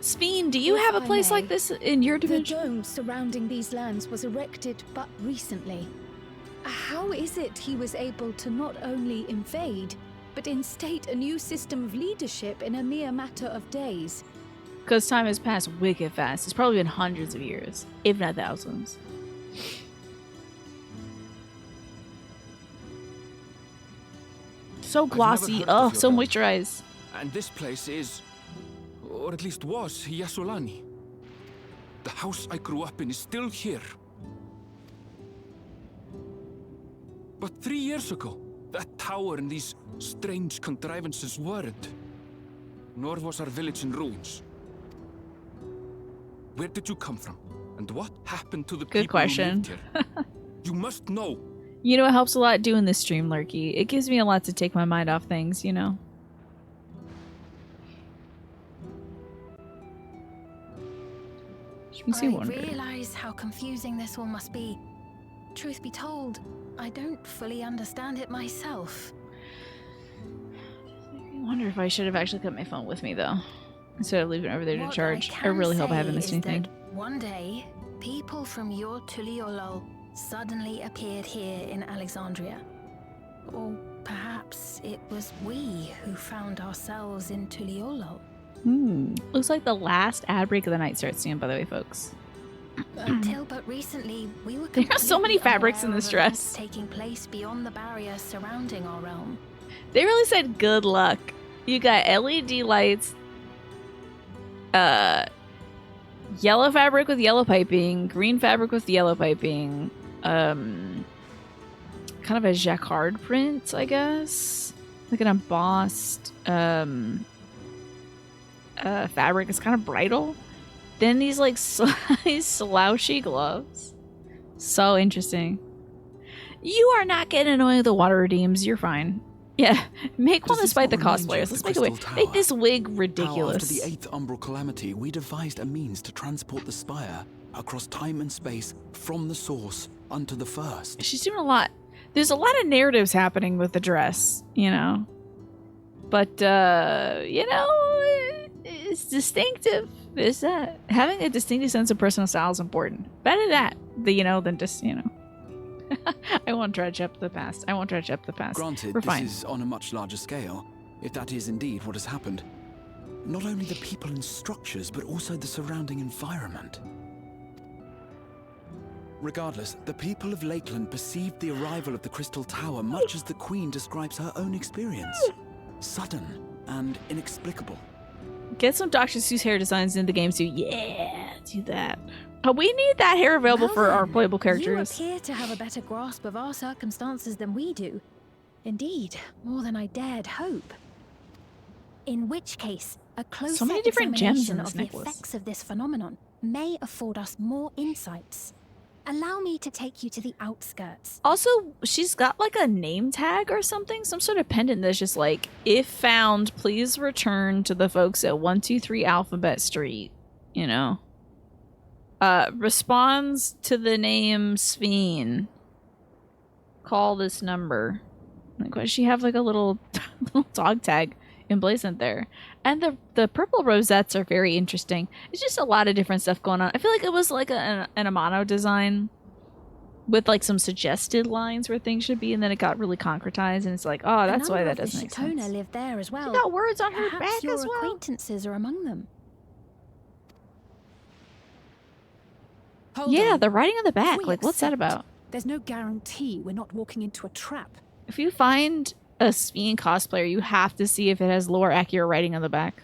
Sphene, do you have a place like this in your dimension? The dome surrounding these lands was erected but recently. How is it he was able to not only invade, but instate a new system of leadership in a mere matter of days? Because time has passed wicked fast. It's probably been hundreds of years, if not thousands. So glossy. Oh, so moisturized. And this place is, or at least was, Yasolani. The house I grew up in is still here. But 3 years ago, that tower and these strange contrivances weren't. Nor was our village in ruins. Where did you come from? And what happened to the Good people question. who lived here? You must know. You know, it helps a lot doing this stream, Lurky. It gives me a lot to take my mind off things, you know? I realize how confusing this all must be. Truth be told, I don't fully understand it myself. I wonder if I should have actually kept my phone with me, though, instead of leaving it over there to What charge. I can really hope I say haven't missed is anything. that one day, people from your Tuliolol suddenly appeared here in Alexandria. Or perhaps it was we who found ourselves in Tuliolol. Looks like the last ad break of the night starts soon, by the way, folks. Until but recently, we were There are so many completely fabrics in unaware this of events dress. taking place beyond the barrier surrounding our realm. They really said good luck. You got LED lights, yellow fabric with yellow piping, green fabric with yellow piping, kind of a jacquard print, I guess, like an embossed fabric. It's kind of bridal. Then these like slouchy gloves. So interesting. You are not getting annoying with the water redeems. You're fine. Yeah, make one despite the cosplayers. Let's make it wig. Make this wig ridiculous. After the 8th Umbral Calamity, we devised a means to transport the Spire across time and space from the source unto the first. She's doing a lot. There's a lot of narratives happening with the dress, you know. But, you know, it's distinctive. Is that having a distinctive sense of personal style is important. Better that, than just, I won't dredge up the past. Granted, We're this fine. is on a much larger scale, if that is indeed what has happened. Not only the people and structures, but also the surrounding environment. Regardless, the people of Lakeland perceived the arrival of the Crystal Tower much as the Queen describes her own experience. Sudden and inexplicable. Get some Dr. Seuss hair designs in the game too. Yeah, do that. We need that hair available for our playable characters. You appear to have a better grasp of our circumstances than we do. Indeed, more than I dared hope. In which case, a closer many different gems in examination this of the necklace. effects of this phenomenon may afford us more insights. Allow me to take you to the outskirts. Also, she's got like a name tag or something, some sort of pendant that's just like, if found, please return to the folks at 123 Alphabet Street, responds to the name Sphene. Call this number. Like, why does she have like a little dog tag emblazoned there? And the purple rosettes are very interesting. It's just a lot of different stuff going on. I feel like it was like an Amano design with like some suggested lines where things should be, and then it got really concretized, and it's like, oh, that's why that doesn't make sense. Shikona live there as well. She got words on her Perhaps back your as well. acquaintances are among them. Yeah, on. the writing on the back. We Like, what's that accept. about? There's no guarantee we're not walking into a trap. If you find a Sphene cosplayer, you have to see if it has lore accurate writing on the back.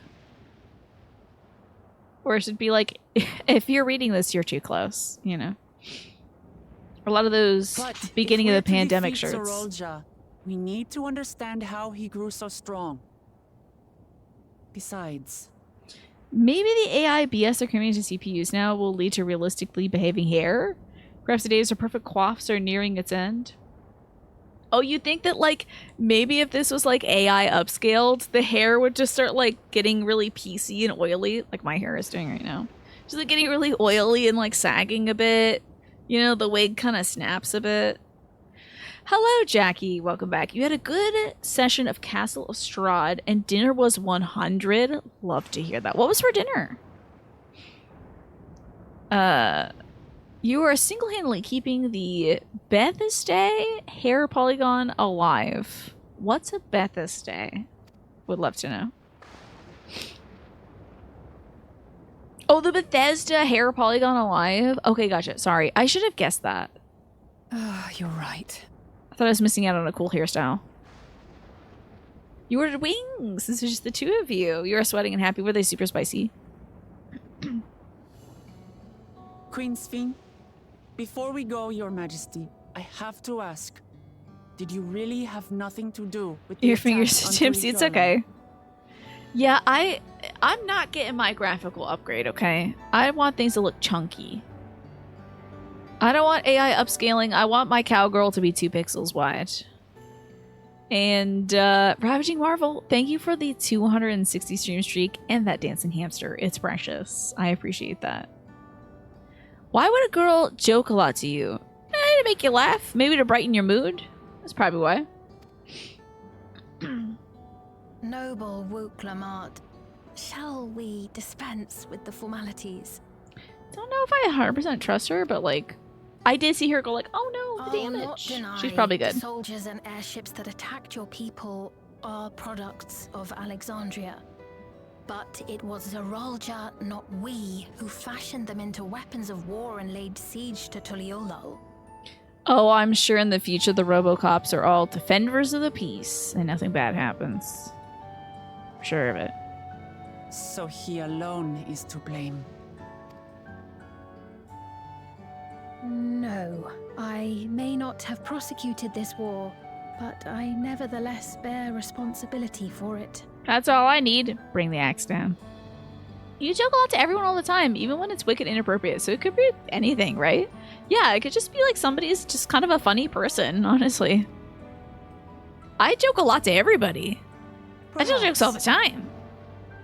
Or it should be like, if you're reading this, you're too close, you know? A lot of those But beginning of if the we're to pandemic defeat shirts. Zorolja, we need to understand how he grew so strong. Besides, Maybe the AI BS they're coming into CPUs now will lead to realistically behaving hair? Perhaps the days of perfect coiffs are nearing its end? Oh, you think that, like, maybe if this was, like, AI upscaled, the hair would just start, like, getting really PC and oily, like my hair is doing right now. Just, like, getting really oily and, like, sagging a bit. You know, the wig kind of snaps a bit. Hello, Jackie. Welcome back. You had a good session of Castle of Strahd, and dinner was 100. Love to hear that. What was for dinner? You are single-handedly keeping the Bethesday hair polygon alive. What's a Bethesday? Would love to know. Oh, the Bethesda hair polygon alive? Okay, gotcha. Sorry. I should have guessed that. You're right. I thought I was missing out on a cool hairstyle. You ordered wings. This is just the two of you. You are sweating and happy. Were they super spicy? Queen Sphene, before we go, Your Majesty, I have to ask, did you really have nothing to do with the Your attack fingers on tipsy. It's Turriallo? okay. Yeah, I'm not getting my graphical upgrade, okay? I want things to look chunky. I don't want AI upscaling. I want my cowgirl to be 2 pixels wide. And Ravaging Marvel, thank you for the 260 stream streak and that dancing hamster. It's precious. I appreciate that. Why would a girl joke a lot to you? To make you laugh. Maybe to brighten your mood. That's probably why. Noble Wook Lamart, shall we dispense with the formalities? Don't know if I 100% trust her, but like, I did see her go like, oh no, the I'll not damage. deny She's probably good. the soldiers and airships that attacked your people are products of Alexandria. But it was Zorolja, not we, who fashioned them into weapons of war and laid siege to Turriallo. Oh, I'm sure in the future the Robocops are all defenders of the peace and nothing bad happens. Sure of it. So he alone is to blame. No, I may not have prosecuted this war, but I nevertheless bear responsibility for it. That's all I need. Bring the axe down. You joke a lot to everyone all the time, even when it's wicked inappropriate, so it could be anything, right? Yeah, it could just be like somebody's just kind of a funny person, honestly. I joke a lot to everybody. I tell jokes all the time.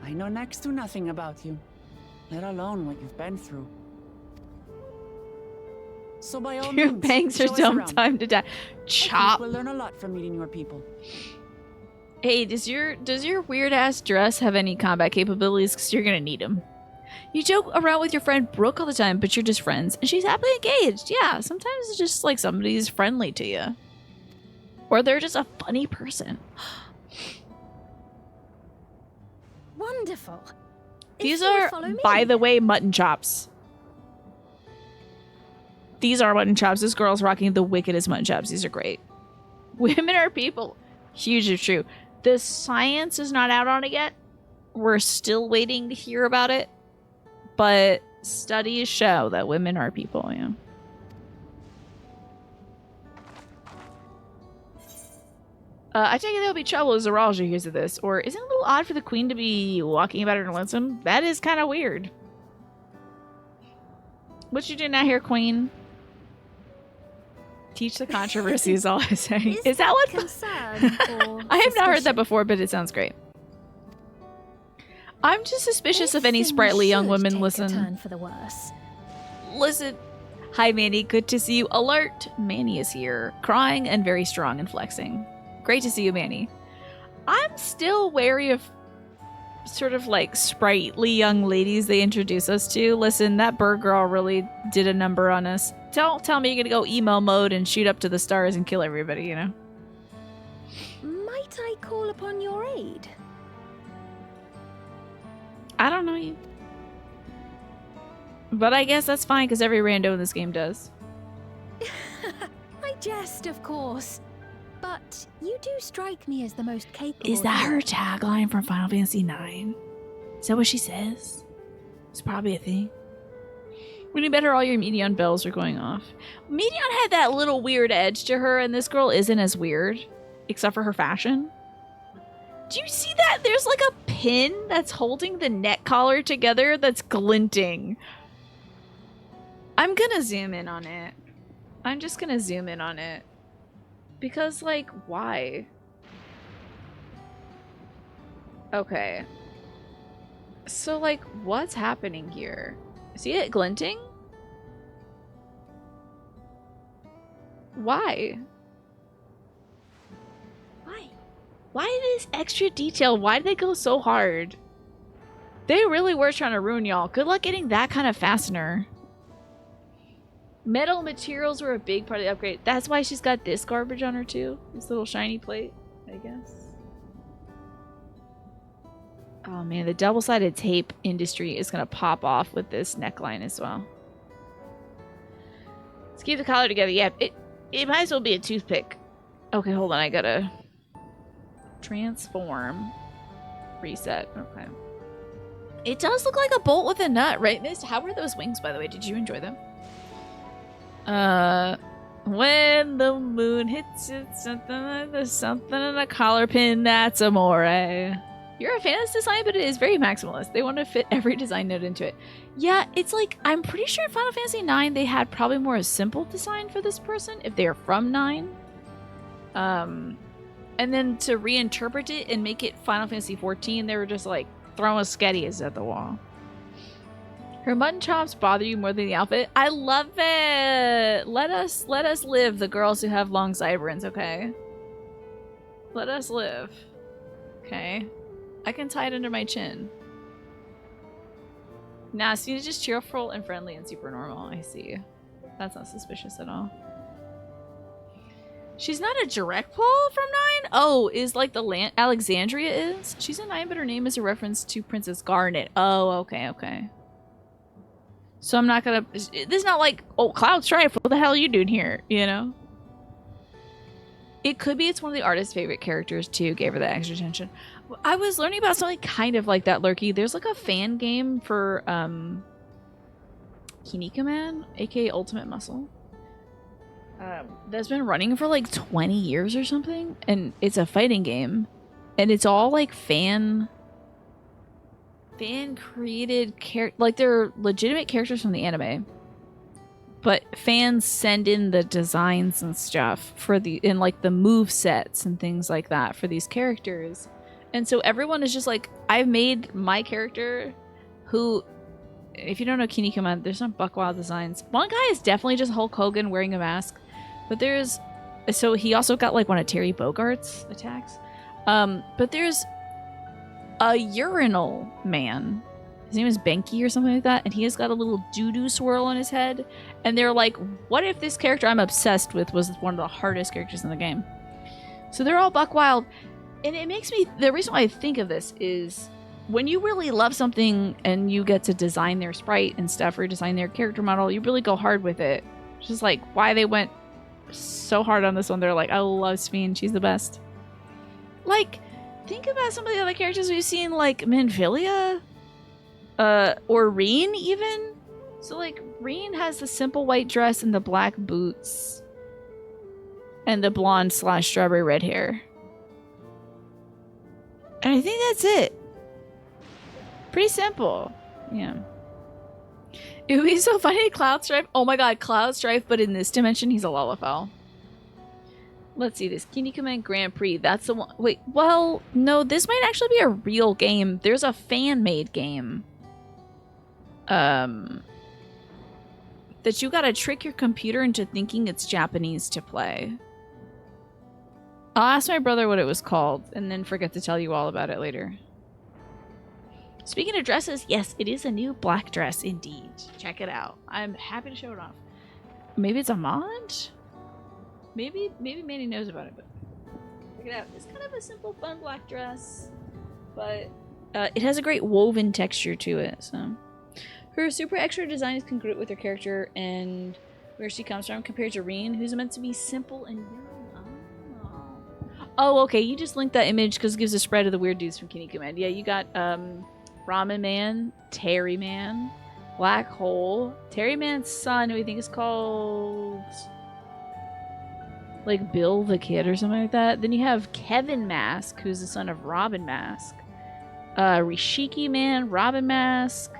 I know next to nothing about you, let alone what you've been through. So by all Your means, bangs are show us dumb around. time to die. I Chop. think we'll learn a lot from meeting your people. Hey, does your weird ass dress have any combat capabilities? Because you're gonna need them. You joke around with your friend Brooke all the time, but you're just friends, and she's happily engaged. Yeah, sometimes it's just like somebody's friendly to you, or they're just a funny person. Wonderful. These If you would are, follow me. by the way, mutton chops. These are mutton chops. This girl's rocking the wickedest mutton chops. These are great. Women are people. Huge if true. The science is not out on it yet. We're still waiting to hear about it. But studies show that women are people, yeah. I take it there'll be trouble as Zorolja hears of this. Or isn't it a little odd for the queen to be walking about her lonesome? That is kind of weird. What you doing out here, queen? Teach the controversy is all I'm saying. Is that what? I have not heard that before, but it sounds great. I'm just suspicious of any sprightly young women. Listen. Turn for the worse. Listen. Hi, Manny. Good to see you. Alert. Manny is here, crying and very strong and flexing. Great to see you, Manny. I'm still wary of sort of like sprightly young ladies they introduce us to. Listen, that bird girl really did a number on us. Don't tell me you're gonna go emo mode and shoot up to the stars and kill everybody, you know? Might I call upon your aid? I don't know you. But I guess that's fine because every rando in this game does. I jest, of course. But you do strike me as the most capable. Is that her here. tagline from Final Fantasy IX? Is that what she says? It's probably a thing. When you better all your Medion bells are going off. Medion had that little weird edge to her, and this girl isn't as weird. Except for her fashion. Do you see that? There's like a pin that's holding the neck collar together that's glinting. I'm gonna zoom in on it. I'm just gonna zoom in on it. Because, like, why? Okay. So, like, what's happening here? See it glinting? Why? Why this extra detail? Why did they go so hard? They really were trying to ruin y'all. Good luck getting that kind of fastener. Metal materials were a big part of the upgrade. That's why she's got this garbage on her too. This little shiny plate, I guess. Oh man, the double-sided tape industry is gonna pop off with this neckline as well. Let's keep the collar together. Yeah, it might as well be a toothpick. Okay, hold on. I gotta transform. Reset. Okay. It does look like a bolt with a nut, right, Mist? How were those wings, by the way? Did you enjoy them? When the moon hits it, there's something in a collar pin that's amore. You're a fan of this design, but it is very maximalist. They want to fit every design note into it. Yeah, it's like, I'm pretty sure in Final Fantasy IX, they had probably more a simple design for this person, if they're from 9. And then to reinterpret it and make it Final Fantasy XIV, they were just like throwing sketties at the wall. Her mutton chops bother you more than the outfit? I love it! Let us live, the girls who have long sideburns, okay? Let us live. Okay. I can tie it under my chin. Nah, Sphene is just cheerful and friendly and super normal. I see. That's not suspicious at all. She's not a direct pull from 9? Oh, is like the Alexandria is? She's a 9, but her name is a reference to Princess Garnet. Oh, okay, okay. So I'm not gonna... This is not like, oh, Cloud Strife, what the hell are you doing here? You know? It could be it's one of the artist's favorite characters, too. Gave her that extra attention. I was learning about something kind of like that, Lurky. There's like a fan game for, Kinika Man, aka Ultimate Muscle. That's been running for like 20 years or something. And it's a fighting game. And it's all like fan created like they're legitimate characters from the anime, but fans send in the designs and stuff for in like the move sets and things like that for these characters. And so everyone is just like, I've made my character who, if you don't know Kinikama, there's some buckwild designs. One guy is definitely just Hulk Hogan wearing a mask, but so he also got like one of Terry Bogart's attacks. But there's a urinal man. His name is Benki or something like that, and he has got a little doo-doo swirl on his head. And they're like, what if this character I'm obsessed with was one of the hardest characters in the game? So they're all buck wild. And it makes me... The reason why I think of this is when you really love something and you get to design their sprite and stuff, or design their character model, you really go hard with it. It's just like why they went so hard on this one. They're like, I love Sphene. She's the best. Like... Think about some of the other characters we've seen, like Minfilia, or Reen even. So like Reen has the simple white dress and the black boots, and the blonde / strawberry red hair, and I think that's it. Pretty simple, yeah. It would be so funny, Cloud Strife. Oh my god, Cloud Strife, but in this dimension, he's a Lullafell. Let's see this. Kinikama Grand Prix. That's the one. Wait, well, no, this might actually be a real game. There's a fan-made game. That you gotta trick your computer into thinking it's Japanese to play. I'll ask my brother what it was called, and then forget to tell you all about it later. Speaking of dresses, yes, it is a new black dress indeed. Check it out. I'm happy to show it off. Maybe it's a mod? Maybe Manny knows about it, but check it out. It's kind of a simple, fun black dress, but it has a great woven texture to it. So Her super extra design is congruent with her character and where she comes from compared to Reen, who's meant to be simple and young. Oh, okay. You just linked that image because it gives a spread of the weird dudes from Kinnikuman Man. Yeah, you got Ramen Man, Terry Man, Black Hole, Terry Man's son, who I think is called like Bill the Kid or something like that. Then you have Kevin Mask, who's the son of Robin Mask. Rishiki Man, Robin Mask.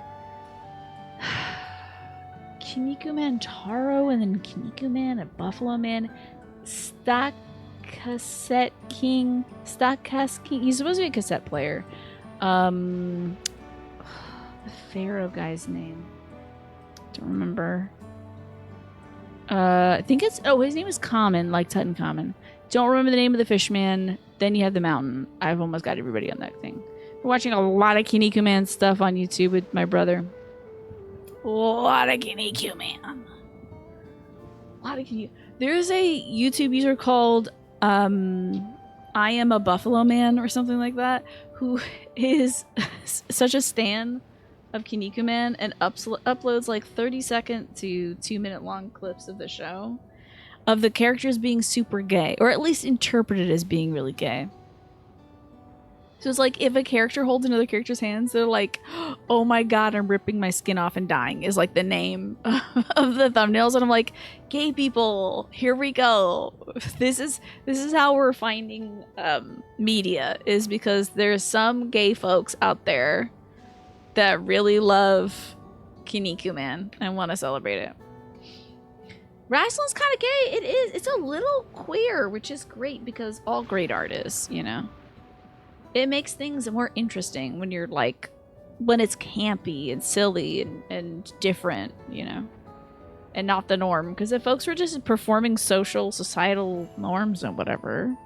Kinnikuman Taro, and then Kinnikuman and Buffalo Man. Stock Cassette King. He's supposed to be a cassette player. The Pharaoh guy's name. Don't remember. I think it's... Oh, his name is Common, like Tutankhamun. Don't remember the name of the fishman. Then you have the mountain. I've almost got everybody on that thing. We're watching a lot of Kinnikuman stuff on YouTube with my brother. A lot of Kinnikuman. There's a YouTube user called I Am a Buffalo Man or something like that, who is such a stan of Kinnikuman and uploads like 30-second to 2-minute long clips of the show of the characters being super gay, or at least interpreted as being really gay. So it's like if a character holds another character's hands, they're like, "Oh my god, I'm ripping my skin off and dying," is like the name of the thumbnails, and I'm like, "Gay people, here we go. This is how we're finding media, is because there's some gay folks out there that really love Kinnikuman and want to celebrate it." Wrestling's kind of gay. It is. It's a little queer, which is great because all great art is, you know. It makes things more interesting when you're like, when it's campy and silly and different, you know, and not the norm. Because if folks were just performing social, societal norms and whatever,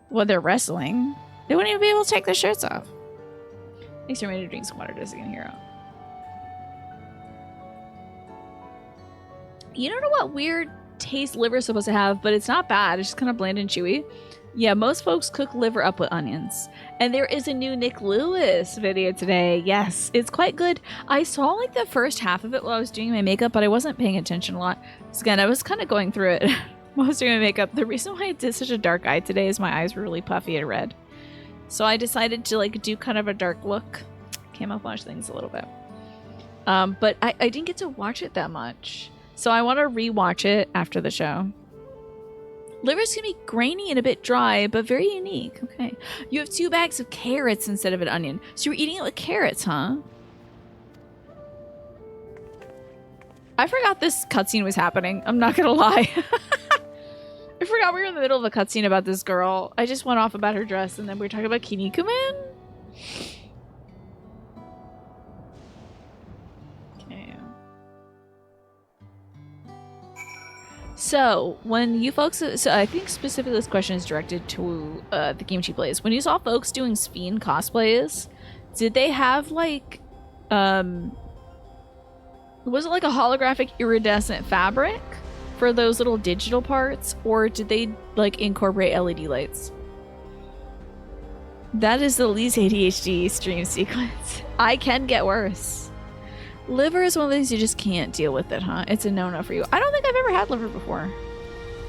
when they're wrestling, they wouldn't even be able to take their shirts off. Thanks for me to drink some water, Disney Hero. You don't know what weird taste liver is supposed to have, but it's not bad. It's just kind of bland and chewy. Yeah, most folks cook liver up with onions. And there is a new Nick Lewis video today. Yes, it's quite good. I saw like the first half of it while I was doing my makeup, but I wasn't paying attention a lot. So again, I was kind of going through it while I was doing my makeup. The reason why I did such a dark eye today is my eyes were really puffy and red. So I decided to like do kind of a dark look. Camouflage things a little bit. But I didn't get to watch it that much. So I want to rewatch it after the show. Liver's gonna be grainy and a bit dry, but very unique. Okay. You have 2 bags of carrots instead of an onion. So you're eating it with carrots, huh? I forgot this cutscene was happening. I'm not gonna lie. I forgot we were in the middle of a cutscene about this girl. I just went off about her dress and then we were talking about Kinnikuman. Okay. So, when you folks... So, I think specifically this question is directed to the game she plays. When you saw folks doing Sphene cosplays, did they have, like... was it like a holographic iridescent fabric for those little digital parts? Or did they, like, incorporate LED lights? That is the Lee's ADHD stream sequence. I can get worse. Liver is one of those you just can't deal with it, huh? It's a no-no for you. I don't think I've ever had liver before.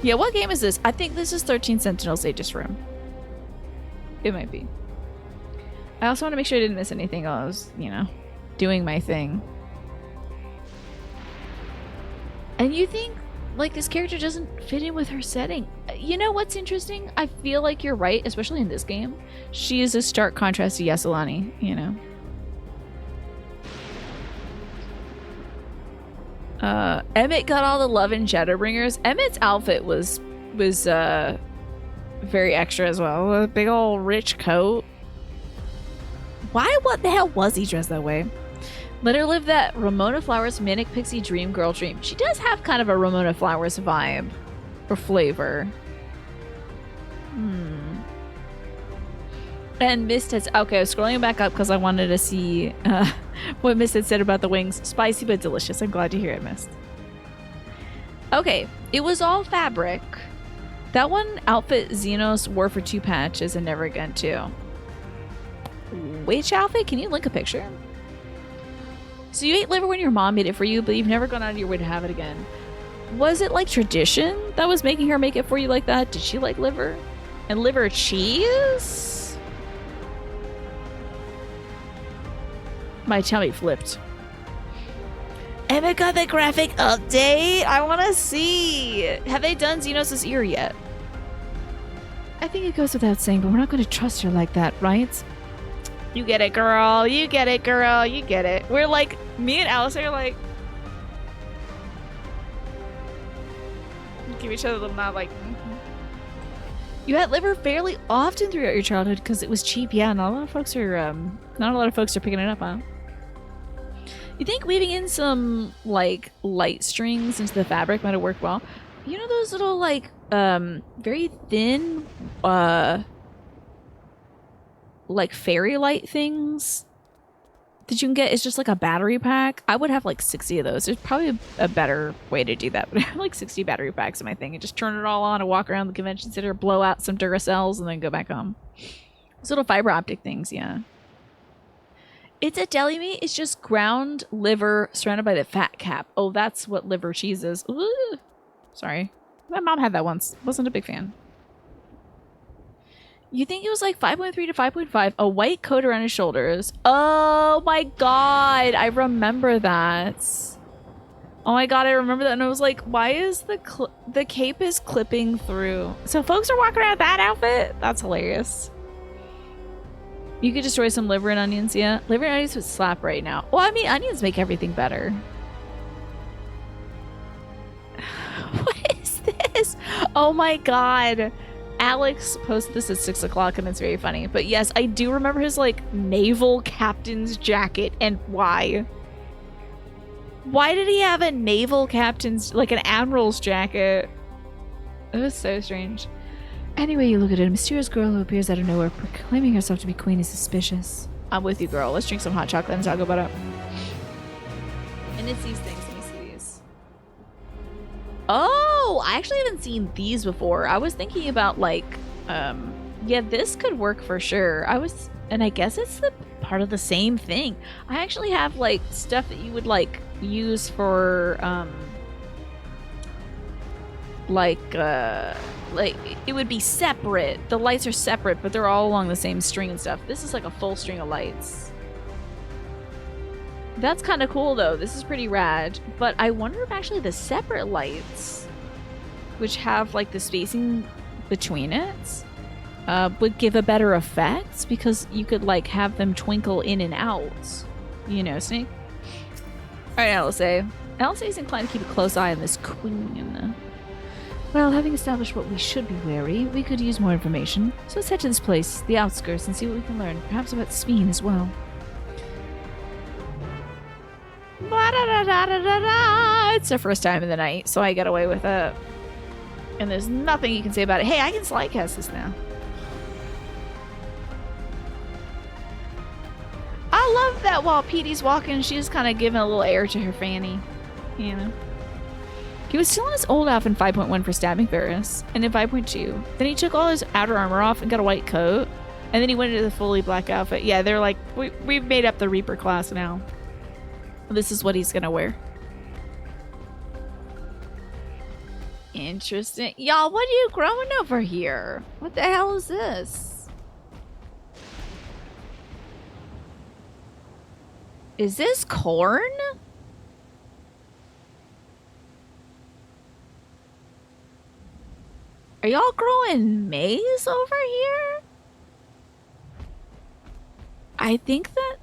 Yeah, what game is this? I think this is 13 Sentinels Aegis Room. It might be. I also want to make sure I didn't miss anything while I was, you know, doing my thing. And you think, like, this character doesn't fit in with her setting. You know what's interesting? I feel like you're right, especially in this game. She is a stark contrast to Yasselani, you know. Emmett got all the love in Shadowbringers. Emmett's outfit was very extra as well. A big old rich coat. What the hell was he dressed that way? Let her live that Ramona Flowers Manic Pixie Dream Girl dream. She does have kind of a Ramona Flowers vibe or flavor. And Mist has... Okay, I was scrolling back up because I wanted to see what Mist had said about the wings. Spicy but delicious. I'm glad to hear it, Mist. Okay, it was all fabric. That one outfit Xenos wore for 2 patches and never again too. Which outfit? Can you link a picture? So you ate liver when your mom made it for you, but you've never gone out of your way to have it again. Was it like tradition that was making her make it for you like that? Did she like liver? And liver cheese? My tummy flipped. Emma got the graphic update? I want to see. Have they done Xenos' ear yet? I think it goes without saying, but we're not going to trust her like that, right? You get it, girl. You get it, girl. You get it. We're like, me and Alice are like, give each other a little nod like, You had liver fairly often throughout your childhood because it was cheap. Yeah, not a lot of folks are picking it up, huh? You think weaving in some like light strings into the fabric might have worked well? You know those little like very thin like fairy light things that you can get? It's just like a battery pack. I would have like 60 of those. There's probably a better way to do that, but I have like 60 battery packs in my thing and just turn it all on and walk around the convention center, blow out some Duracells, and then go back home. Those little fiber optic things, yeah. It's a deli meat. It's just ground liver surrounded by the fat cap. Oh, that's what liver cheese is. Ooh. Sorry. My mom had that once. Wasn't a big fan. You think it was like 5.3 to 5.5. A white coat around his shoulders. Oh my god. I remember that. Oh my god, I remember that. And I was like, why is the cape is clipping through? So folks are walking around that outfit? That's hilarious. You could destroy some liver and onions, yeah. Liver and onions would slap right now. Well, I mean, onions make everything better. What is this? Oh my god. Alex posted this at 6 o'clock and it's very funny. But yes, I do remember his like naval captain's jacket. And why? Why did he have a naval captain's, like an admiral's jacket? It was so strange. Anyway, you look at it, a mysterious girl who appears out of nowhere proclaiming herself to be queen is suspicious. I'm with you, girl. Let's drink some hot chocolate and talk about it. And it's these things. Let me see these. Oh, I actually haven't seen these before. I was thinking about like, yeah, this could work for sure. And I guess it's the part of the same thing. I actually have like stuff that you would like use for, like it would be separate. The lights are separate, but they're all along the same string and stuff. This is like a full string of lights. That's kind of cool though. This is pretty rad. But I wonder if actually the separate lights, which have like the spacing between it, would give a better effect because you could like have them twinkle in and out. You know, Snake? Alright, LSA. LSA is inclined to keep a close eye on this queen. Well, having established what we should be wary, we could use more information. So let's head to this place, the outskirts, and see what we can learn. Perhaps about Sphene as well. It's the first time of the night, so I get away with it. And there's nothing you can say about it. Hey, I can slide cast this now. I love that while Petey's walking, she's kind of giving a little air to her fanny. You know? He was still in his old outfit in 5.1 for stabbing Ferris, and in 5.2. Then he took all his outer armor off and got a white coat, and then he went into the fully black outfit. Yeah, they're like, we've made up the Reaper class now. This is what he's gonna wear. Interesting. Y'all, what are you growing over here? What the hell is this? Is this corn? Are y'all growing maize over here? I think that...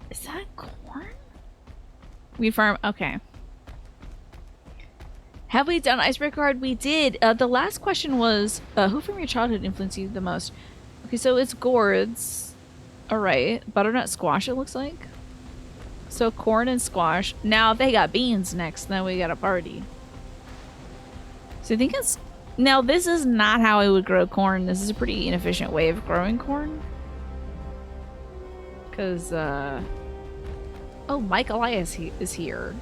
Is that corn? We farm... Okay. Have we done Icebreaker Card? We did. The last question was, who from your childhood influenced you the most? Okay, so it's gourds. Alright. Butternut squash, it looks like. So corn and squash. Now, if they got beans next, then we got a party. So I think it's... Now, this is not how I would grow corn. This is a pretty inefficient way of growing corn. Because, Oh, Mike Elias is here.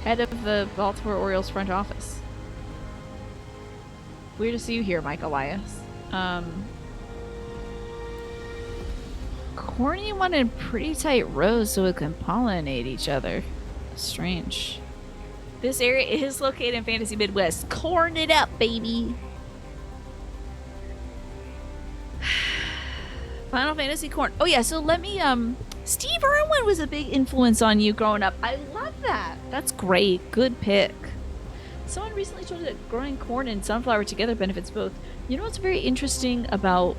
Head of the Baltimore Orioles front office. Weird to see you here, Mike Elias. corn you want in pretty tight rows so it can pollinate each other. Strange. This area is located in Fantasy Midwest. Corn it up, baby. Final Fantasy corn. Oh yeah, so let me Steve Irwin was a big influence on you growing up. I love that. That's great. Good pick. Someone recently told me that growing corn and sunflower together benefits both. You know what's very interesting about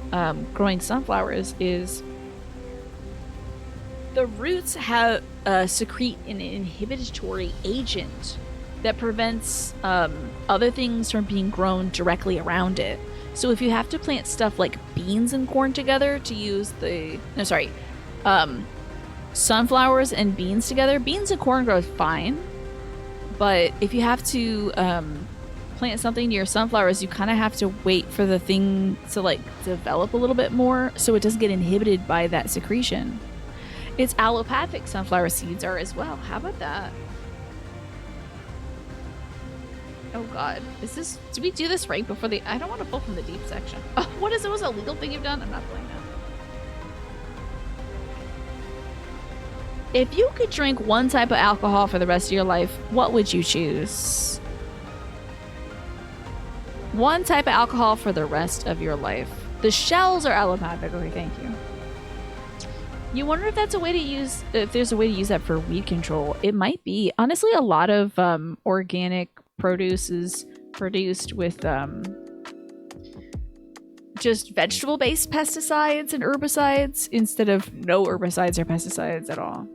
growing sunflowers is the roots have secrete an inhibitory agent that prevents other things from being grown directly around it. So if you have to plant stuff like beans and corn together to use sunflowers and beans together, beans and corn grow fine. But if you have to plant something near sunflowers, you kind of have to wait for the thing to like develop a little bit more so it doesn't get inhibited by that secretion. It's allopathic sunflower seeds are as well. How about that? Oh god. Did we do this right before I don't want to pull from the deep section. Oh, what is it? Was a legal thing you've done? I'm not playing that. If you could drink one type of alcohol for the rest of your life, what would you choose? One type of alcohol for the rest of your life. The shells are allopathic. Okay, thank you. You wonder if that's a way to use, if there's a way to use that for weed control. It might be. Honestly, a lot of organic produce is produced with just vegetable-based pesticides and herbicides instead of no herbicides or pesticides at all.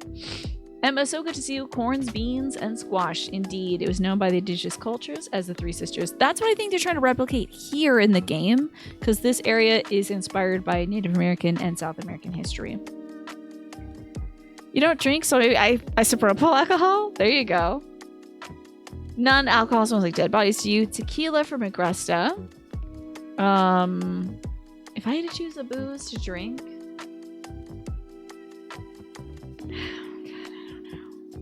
Emma, so good to see you. Corns, beans, and squash. Indeed, it was known by the indigenous cultures as the Three Sisters. That's what I think they're trying to replicate here in the game, because this area is inspired by Native American and South American history. You don't drink, so I support alcohol? There you go. Non-alcohol smells like dead bodies to you. Tequila from Agresta. If I had to choose a booze to drink,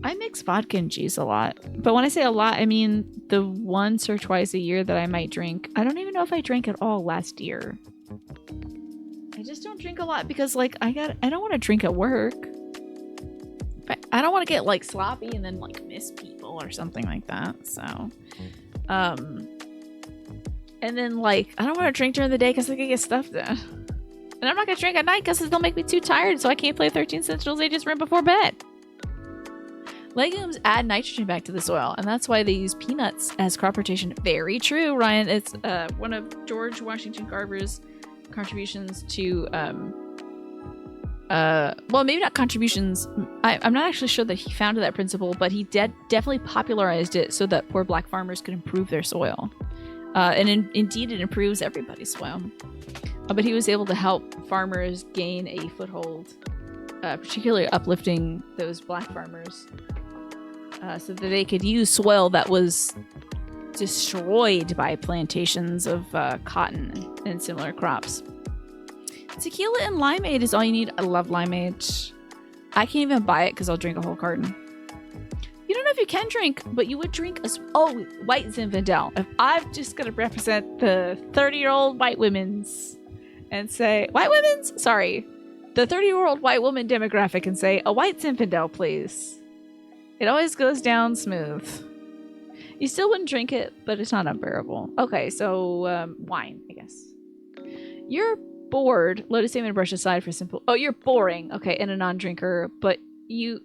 I mix vodka and juice a lot. But when I say a lot, I mean the once or twice a year that I might drink. I don't even know if I drank at all last year. I just don't drink a lot because like I don't want to drink at work. But I don't want to get like sloppy and then like miss people or something like that. So and then like I don't want to drink during the day because I can get stuff done. And I'm not gonna drink at night because it'll make me too tired, so I can't play 13 Sentinels Aegis right before bed. Legumes add nitrogen back to the soil, and that's why they use peanuts as crop rotation. Very true, Ryan. It's one of George Washington Carver's contributions to well, maybe not contributions. I'm not actually sure that he founded that principle, but he definitely popularized it so that poor black farmers could improve their soil. And indeed, it improves everybody's soil. But he was able to help farmers gain a foothold, particularly uplifting those black farmers, so that they could use soil that was destroyed by plantations of cotton and similar crops. Tequila and limeade is all you need. I love limeade. I can't even buy it because I'll drink a whole carton. You don't know if you can drink, but you would drink white Zinfandel. If I'm just going to represent the 30-year-old white women's and say, the 30-year-old white woman demographic and say, a white Zinfandel, please. It always goes down smooth. You still wouldn't drink it, but it's not unbearable. Okay, so wine, I guess. You're bored. Lotus Salmon brush aside for simple. Oh, you're boring. Okay, and a non-drinker, but you...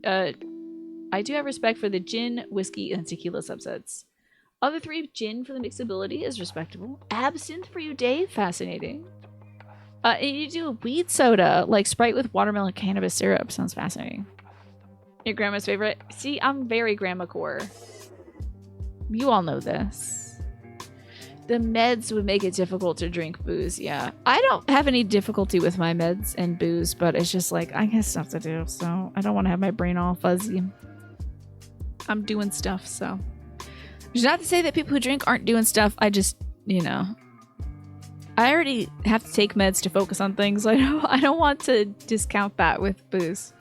I do have respect for the gin, whiskey, and tequila subsets. Other three, gin for the mixability is respectable. Absinthe for you, Dave? Fascinating. And you do a weed soda, like Sprite with watermelon cannabis syrup. Sounds fascinating. Your grandma's favorite? See, I'm very grandma core. You all know this. The meds would make it difficult to drink booze, yeah. I don't have any difficulty with my meds and booze, but it's just like, I got stuff to do, so I don't want to have my brain all fuzzy. I'm doing stuff, so. Which is not to say that people who drink aren't doing stuff. I just, you know. I already have to take meds to focus on things. I don't want to discount that with booze.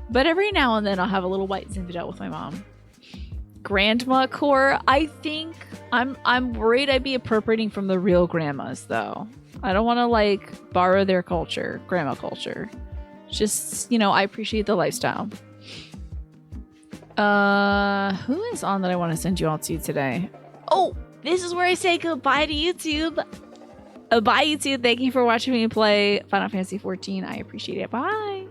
But every now and then I'll have a little white Zinfandel with my mom. Grandma core, I think I'm worried I'd be appropriating from the real grandmas though. I don't want to like borrow their culture, grandma culture. Just, you know, I appreciate the lifestyle. Who is on that I want to send you all to today? Oh, this is where I say goodbye to YouTube. Bye, YouTube. Thank you for watching me play Final Fantasy XIV. I appreciate it. Bye.